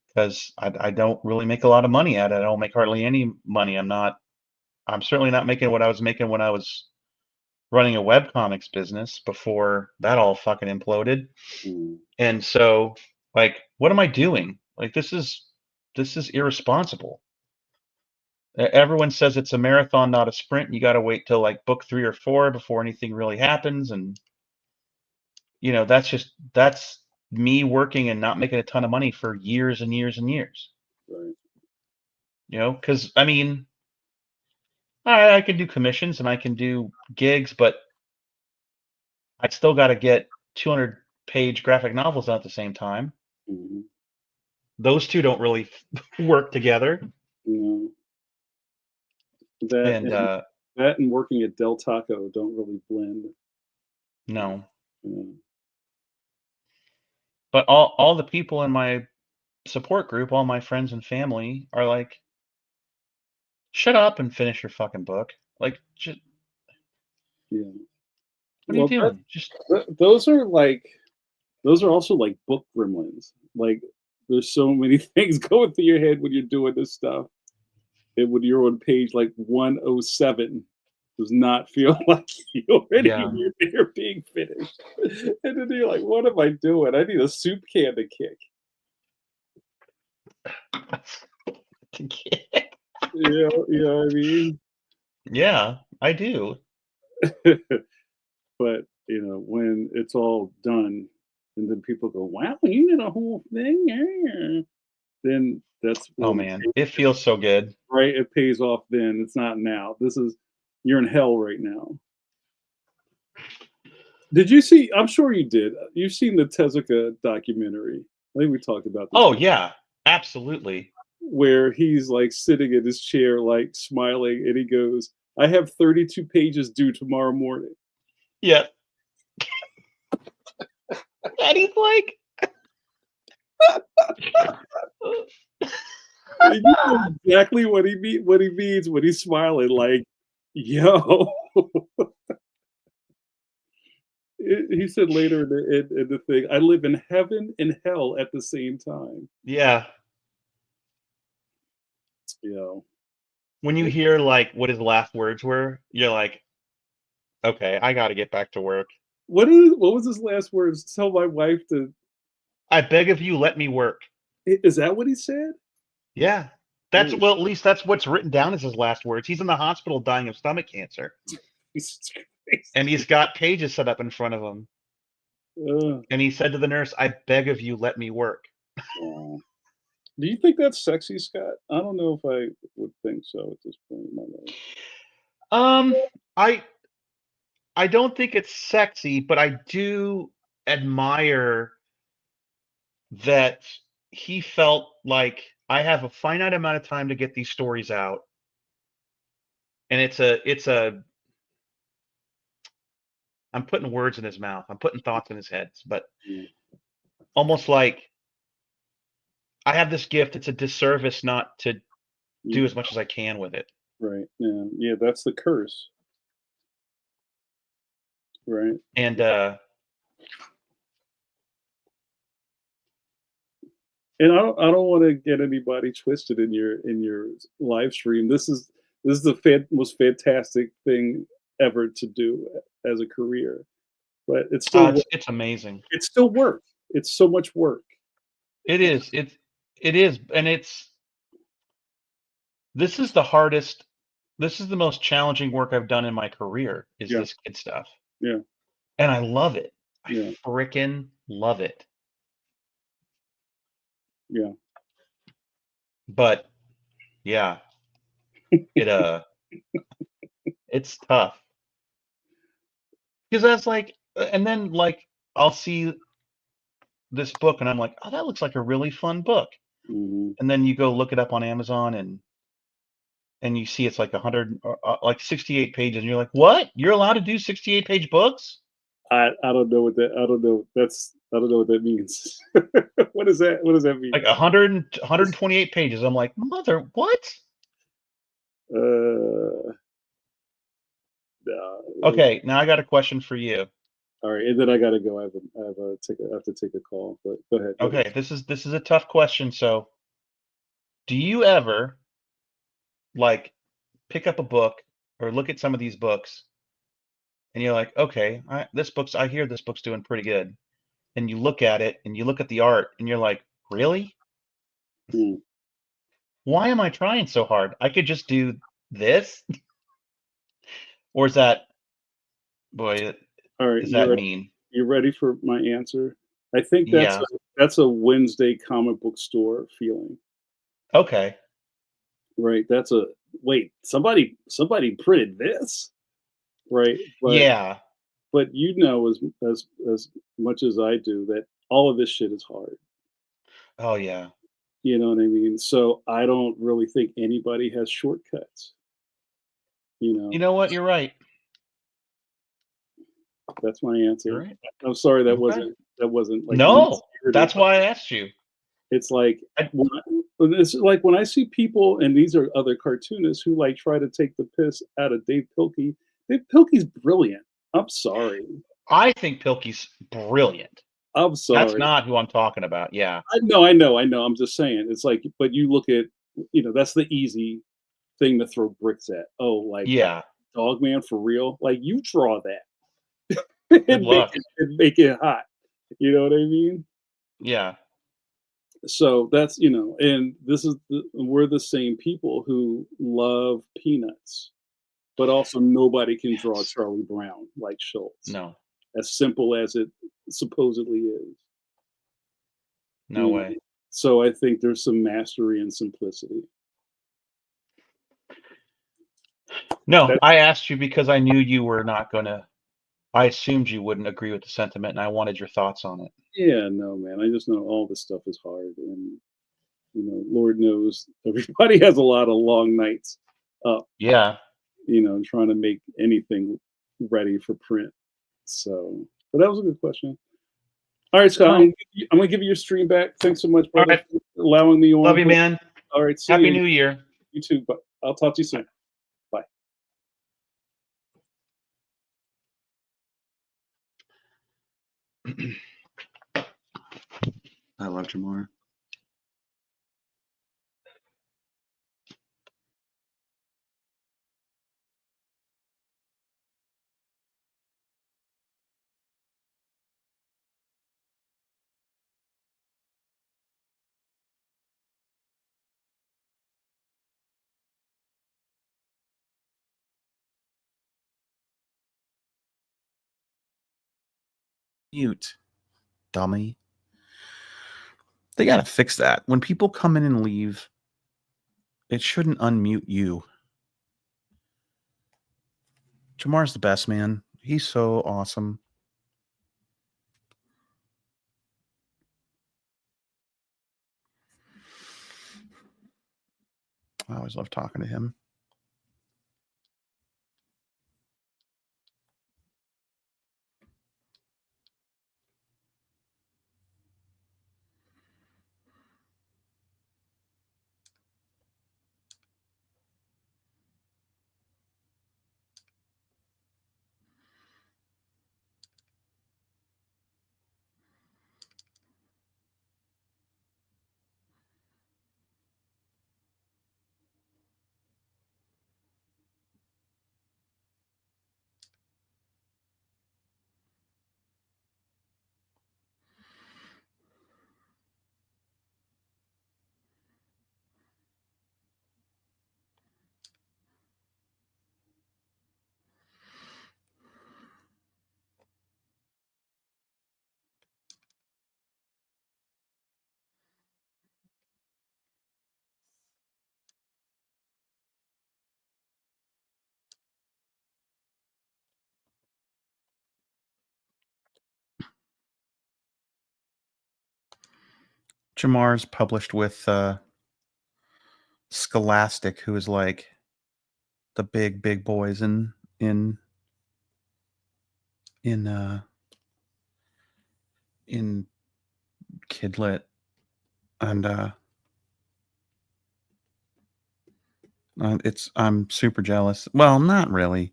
S1: "Because I don't really make a lot of money at it. I don't make hardly any money. I'm certainly not making what I was making when I was running a webcomics business before that all fucking imploded.
S4: Mm.
S1: And so, like, what am I doing? Like, this is irresponsible. Everyone says it's a marathon, not a sprint. You got to wait till like book 3 or 4 before anything really happens. And that's me working and not making a ton of money for years and years and years.
S4: Right.
S1: You know, because I mean, I can do commissions and I can do gigs, but I still got to get 200-page graphic novels out at the same time.
S4: Mhm.
S1: Those two don't really work together.
S4: No. That
S1: And
S4: that and working at Del Taco don't really blend.
S1: no,
S4: Yeah.
S1: but all the people in my support group, all my friends and family are like, shut up and finish your fucking book. Like, just,
S4: Yeah.
S1: what are you doing? Just
S4: Those are also like book gremlins. Like there's so many things going through your head when you're doing this stuff. And when you're on page like 107, does not feel like you're anywhere near being finished. And then you're like, what am I doing? I need a soup can to kick. You know what I mean?
S1: Yeah, I do.
S4: But you know, when it's all done, and then people go, "Wow, you did a whole thing," yeah. Then that's
S1: Oh
S4: when
S1: man, it feels so good.
S4: right. It pays off. Then it's not now. This is you're in hell right now. Did you see? I'm sure you did. You've seen the Tezuka documentary. I think we talked about this.
S1: Oh yeah, absolutely.
S4: Where he's like sitting in his chair, like smiling, and he goes, "I have 32 pages due tomorrow morning."
S1: Yeah. And he's like,
S4: You know exactly what he means when he's smiling, like, "Yo." He said later in the thing, "I live in heaven and hell at the same time."
S1: yeah.
S4: You know?
S1: When you hear like what his last words were, you're like, okay, I got to get back to work.
S4: What was his last words? Tell my wife to
S1: I beg of you, let me work.
S4: is that what he said?
S1: Yeah. That's
S4: Holy
S1: well, at least that's what's written down as his last words. He's in the hospital dying of stomach cancer,
S4: Jesus Christ.
S1: and he's got pages set up in front of him. And he said to the nurse, I beg of you, let me work.
S4: Wow. Do you think that's sexy, Scott? I don't know if I would think so at this point in my life.
S1: I don't think it's sexy, but I do admire that he felt like I have a finite amount of time to get these stories out. And I'm putting words in his mouth. I'm putting thoughts in his head, but
S4: Mm.
S1: almost like I have this gift. It's a disservice not to do as much as I can with it.
S4: Right. Yeah. Yeah, that's the curse. Right.
S1: And
S4: And I don't want to get anybody twisted in your live stream. This is the most fantastic thing ever to do as a career, but it's still
S1: it's amazing.
S4: it's still work. It's so much work.
S1: It is. It is, and this is the hardest. This is the most challenging work I've done in my career. Is
S4: Yeah.
S1: this kid stuff?
S4: Yeah.
S1: And I love it. I
S4: Yeah.
S1: freaking love it.
S4: Yeah.
S1: But yeah, it's tough because that's like, and then like I'll see this book and I'm like, oh, that looks like a really fun book.
S4: Mhm.
S1: And then you go look it up on Amazon and you see it's like 100 like 68 pages and you're like, what? You're allowed to do 68-page books?
S4: I don't know what that I don't know. I don't know what that means. What does that mean?
S1: Like 128 pages. I'm like, mother, what?
S4: Nah.
S1: Okay, now I got a question for you.
S4: All right, and then I gotta go. I have to take a call. But go ahead.
S1: Okay, this is a tough question. So, do you ever like pick up a book or look at some of these books and you're like, okay, I hear this book's doing pretty good. And you look at it and you look at the art and you're like, really?
S4: Hmm.
S1: Why am I trying so hard? I could just do this. Or is that, boy,
S4: All right,
S1: is that mean?
S4: you ready for my answer? I think
S1: Yeah.
S4: that's a Wednesday comic book store feeling.
S1: Okay.
S4: right? That's a wait. Somebody printed this, right?
S1: Yeah.
S4: But you know as much as I do that all of this shit is hard.
S1: Oh yeah.
S4: You know what I mean? So I don't really think anybody has shortcuts. You
S1: You
S4: know,
S1: know what? You're right.
S4: that's my
S1: You're
S4: answer.
S1: right.
S4: I'm sorry
S1: Okay.
S4: that wasn't like mean
S1: No,
S4: spirited.
S1: that's why I asked you.
S4: It's like
S1: I,
S4: it's like when I see people, and these are other cartoonists who like try to take the piss out of Dave Pilkey. Dave Pilkey's brilliant. I'm sorry.
S1: I think Pilkey's brilliant.
S4: I'm
S1: That's
S4: sorry.
S1: not who I'm talking about. Yeah.
S4: I know. I'm just saying. It's like, but you look at, that's the easy thing to throw bricks at. Oh, like
S1: Yeah.
S4: Dog Man for real? Like you draw that
S1: Good
S4: and make
S1: luck.
S4: it hot. You know what I mean?
S1: Yeah.
S4: So that's and we're the same people who love Peanuts, but also nobody can draw
S1: Yes.
S4: Charlie Brown like Schultz.
S1: No.
S4: As simple as it supposedly is.
S1: No
S4: You know?
S1: way.
S4: So I think there's some mastery and simplicity.
S1: No,
S4: That
S1: I asked you because I knew you were not gonna. I assumed you wouldn't agree with the sentiment, and I wanted your thoughts on it.
S4: Yeah, no, man. I just know all this stuff is hard, and Lord knows everybody has a lot of long nights up,
S1: Yeah.
S4: trying to make anything ready for print. So, but that was a good question. All right, Scott,
S1: All right.
S4: I'm gonna give you your stream back. Thanks so much,
S1: All
S4: brother,
S1: right.
S4: for allowing me on
S1: Love you,
S4: here.
S1: man.
S4: All right, see
S1: Happy
S4: you.
S1: New Year.
S4: You too. But I'll talk to you soon. Bye.
S1: I love Jamar. Mute, dummy. They got to fix that. When people come in and leave, it shouldn't unmute you. Jamar's the best, man. He's so awesome. I always love talking to him. Jamar's published with Scholastic, who is like the big boys in in uh in Kidlit, and I'm super jealous. Well, not really.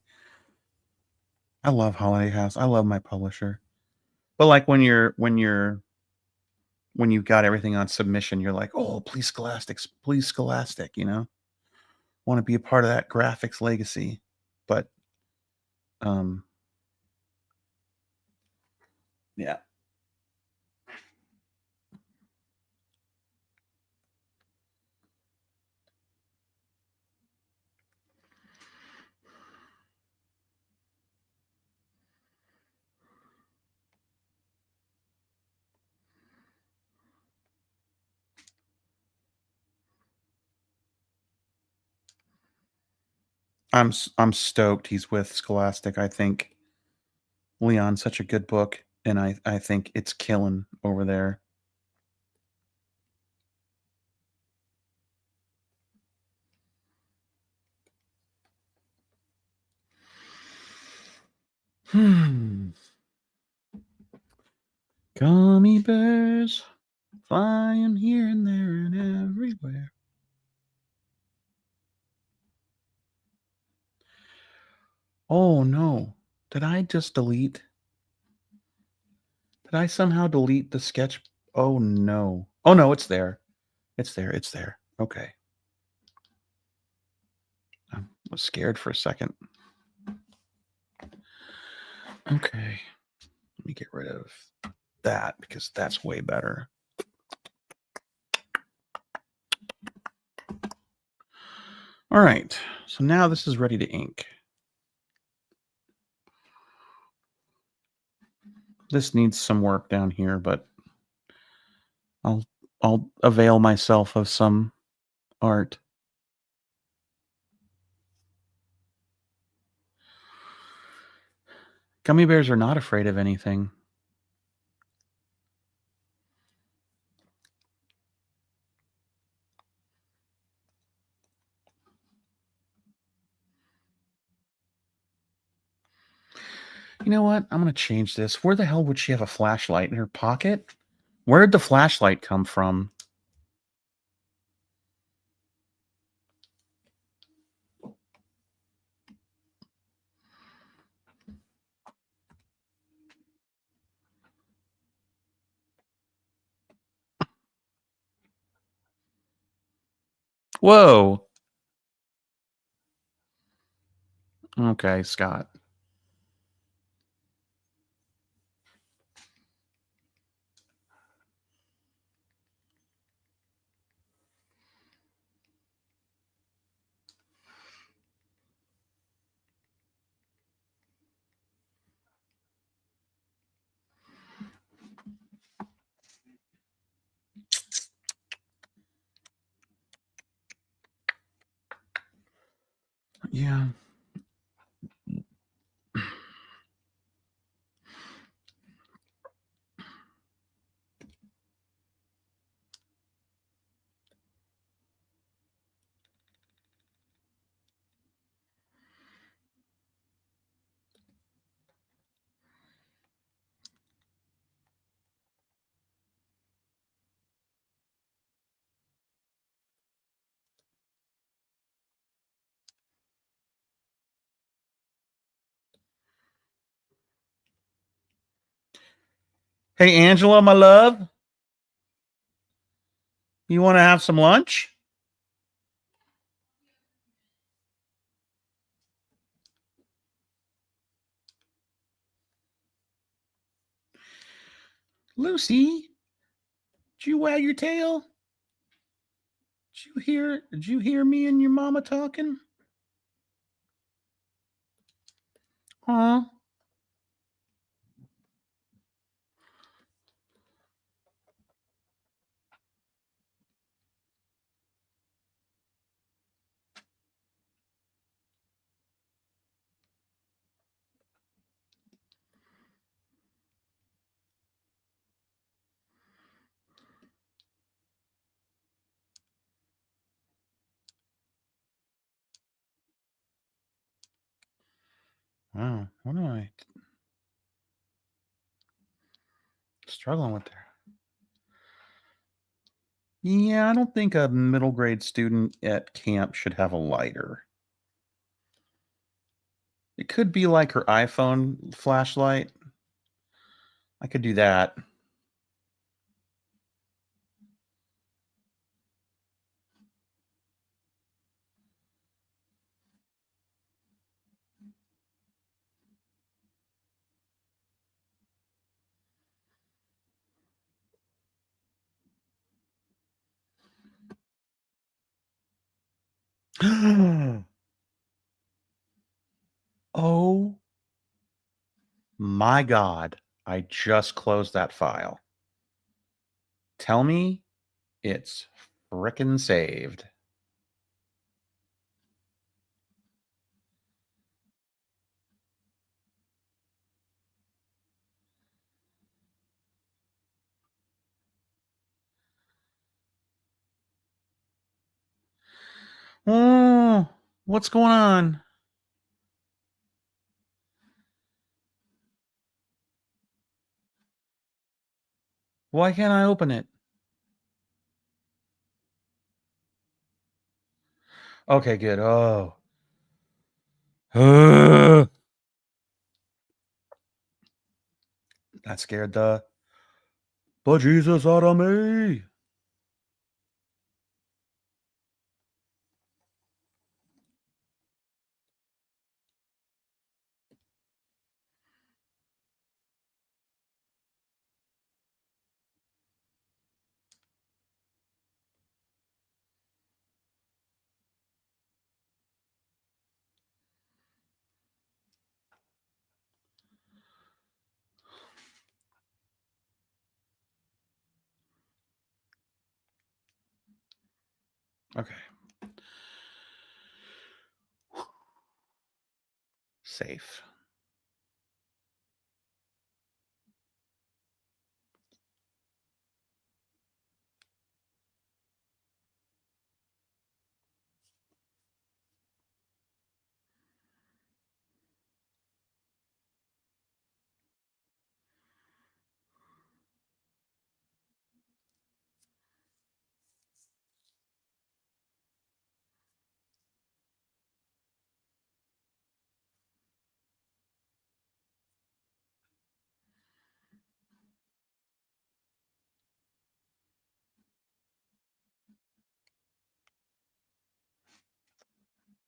S1: I love Holiday House. I love my publisher. But like when you've got everything on submission, you're like, oh, please Scholastic, want to be a part of that graphics legacy. But um yeah. I'm stoked he's with Scholastic. I think Leon's such a good book, and I think it's killing over there. Gummy bears flying here and there and everywhere. Oh no. Did I just delete? Did I somehow delete the sketch? Oh no. Oh no, it's there. It's there. It's there. Okay. I was scared for a second. Okay. Let me get rid of that because that's way better. All right. So now this is ready to ink. This needs some work down here, but I'll avail myself of some art. Gummy bears are not afraid of anything. You know what? I'm going to change this. Where the hell would she have a flashlight in her pocket? Where'd the flashlight come from? Whoa. Okay, Scott. Yeah. Hey, Angela, my love. You want to have some lunch? Lucy, did you wag your tail? Did you hear me and your mama talking? Huh? Wow, what am I struggling with there? Yeah, I don't think a middle grade student at camp should have a lighter. It could be like her iPhone flashlight. I could do that. Oh my God. I just closed that file. Tell me it's frickin' saved. What's going on? Why can't I open it? Okay, good. Oh. That scared the Jesus out of me. Okay. Safe.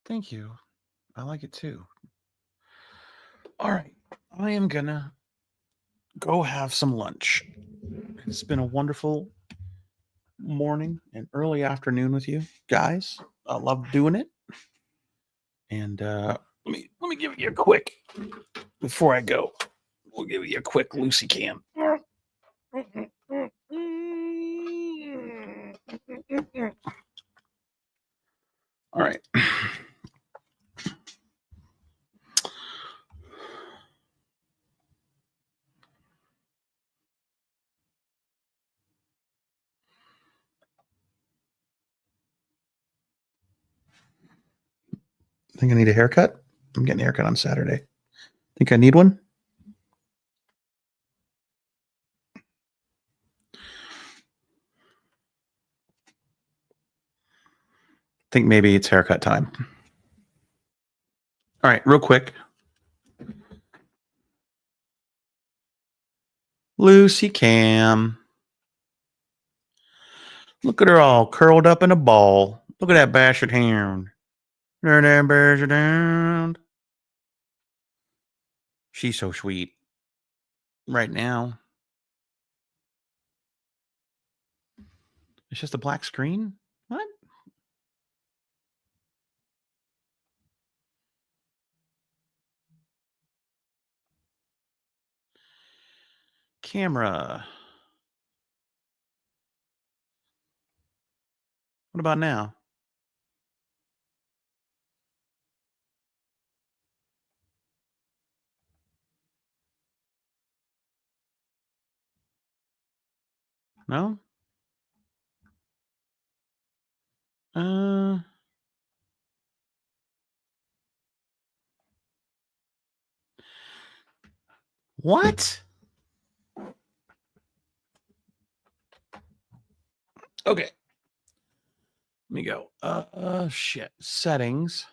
S1: Thank you. I like it too. All right. I am going to go have some lunch. It's been a wonderful morning and early afternoon with you guys. I love doing it. And let me give you a quick before I go. We'll give you a quick Lucy Cam. All right. Think I need a haircut? I'm getting a haircut on Saturday. Think I need one? Think maybe it's haircut time. All right, real quick. Lucy Cam. Look at her all curled up in a ball. Look at that bastard hound. There, there, bastard hound. She's so sweet. Right now. It's just a black screen? What? Camera. What about now? No? Uh, what? Okay. Let me go. Shit. Settings.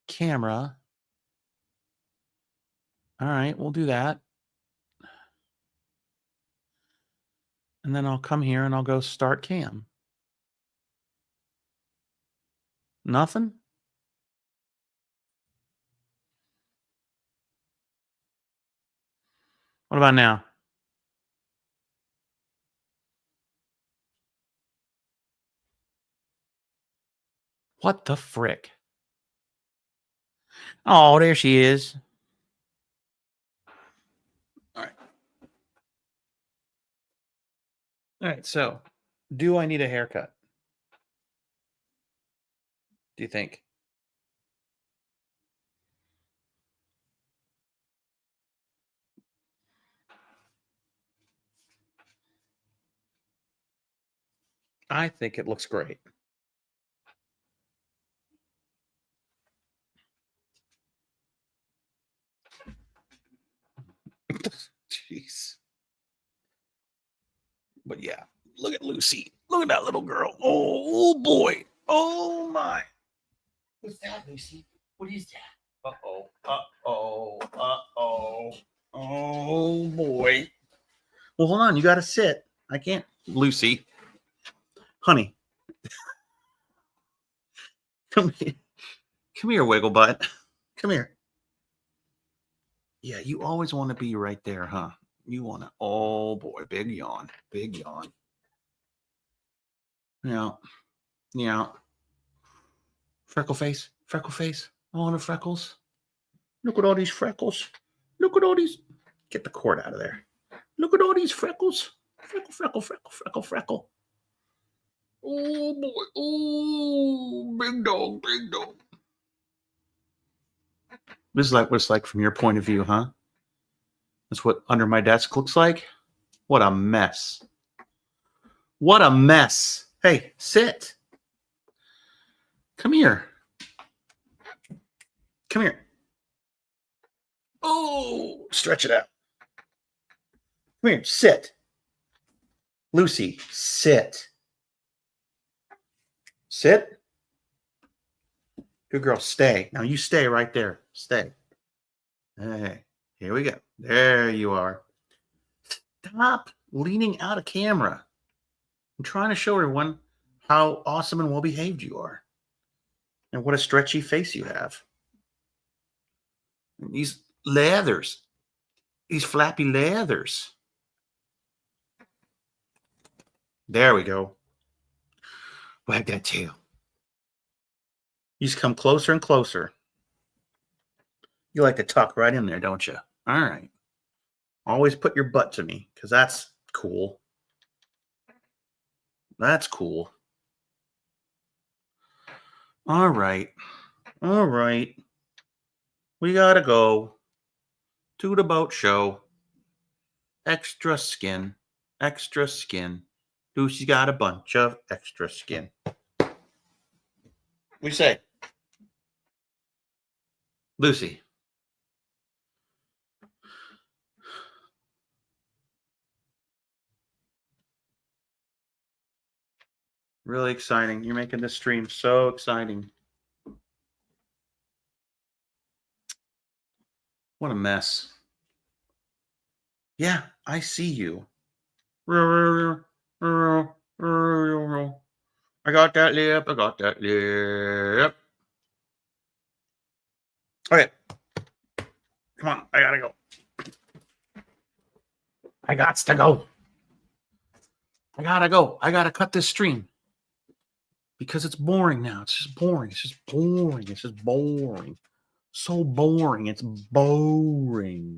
S1: Camera. All right, we'll do that. And then I'll come here and I'll go start cam. Nothing? What about now? What the frick? Oh, there she is. All right. All right. So, do I need a haircut? Do you think? I think it looks great. Jeez. But yeah, look at Lucy. Look at that little girl. Oh boy. Oh my.
S5: What's that, Lucy? What is that?
S1: Uh-oh. Uh-oh. Uh-oh. Oh boy. Well, hold on. You got to sit. I can't. Lucy. Honey. Come here. Come here, wiggle butt. Come here. Yeah, you always want to be right there, huh? You want to. Oh boy, big yawn. Big yawn. Yeah. Yeah. Freckle face. Freckle face. All the freckles. Look at all these freckles. Look at all these. Get the cord out of there. Look at all these freckles. Freckle, freckle, freckle, freckle, freckle. Oh boy. Oh, big dog, big dog. This is like what it's like from your point of view, huh? That's what under my desk looks like. What a mess. What a mess. Hey, sit. Come here. Come here. Oh, stretch it out. Come here, sit. Lucy, sit. Sit. Good girl, stay. Now you stay right there. Stay. Hey, here we go. There you are. Stop leaning out of camera. I'm trying to show everyone how awesome and well behaved you are. And what a stretchy face you have. And these leathers. These flappy leathers. There we go. Wag that tail. You just come closer and closer. You like to tuck right in there, don't you? All right. Always put your butt to me, because that's cool. That's cool. All right. All right. We gotta go to the boat show. Extra skin. Extra skin. Lucy's got a bunch of extra skin. What do you say? Lucy. Really exciting. You're making this stream so exciting. What a mess. Yeah, I see you. I got that lip. I got that lip. Okay. Come on. I gotta go. I gots to go. I gotta go. I gotta cut this stream. Because it's boring now. It's just boring. It's just boring. It's just boring. So boring. It's boring.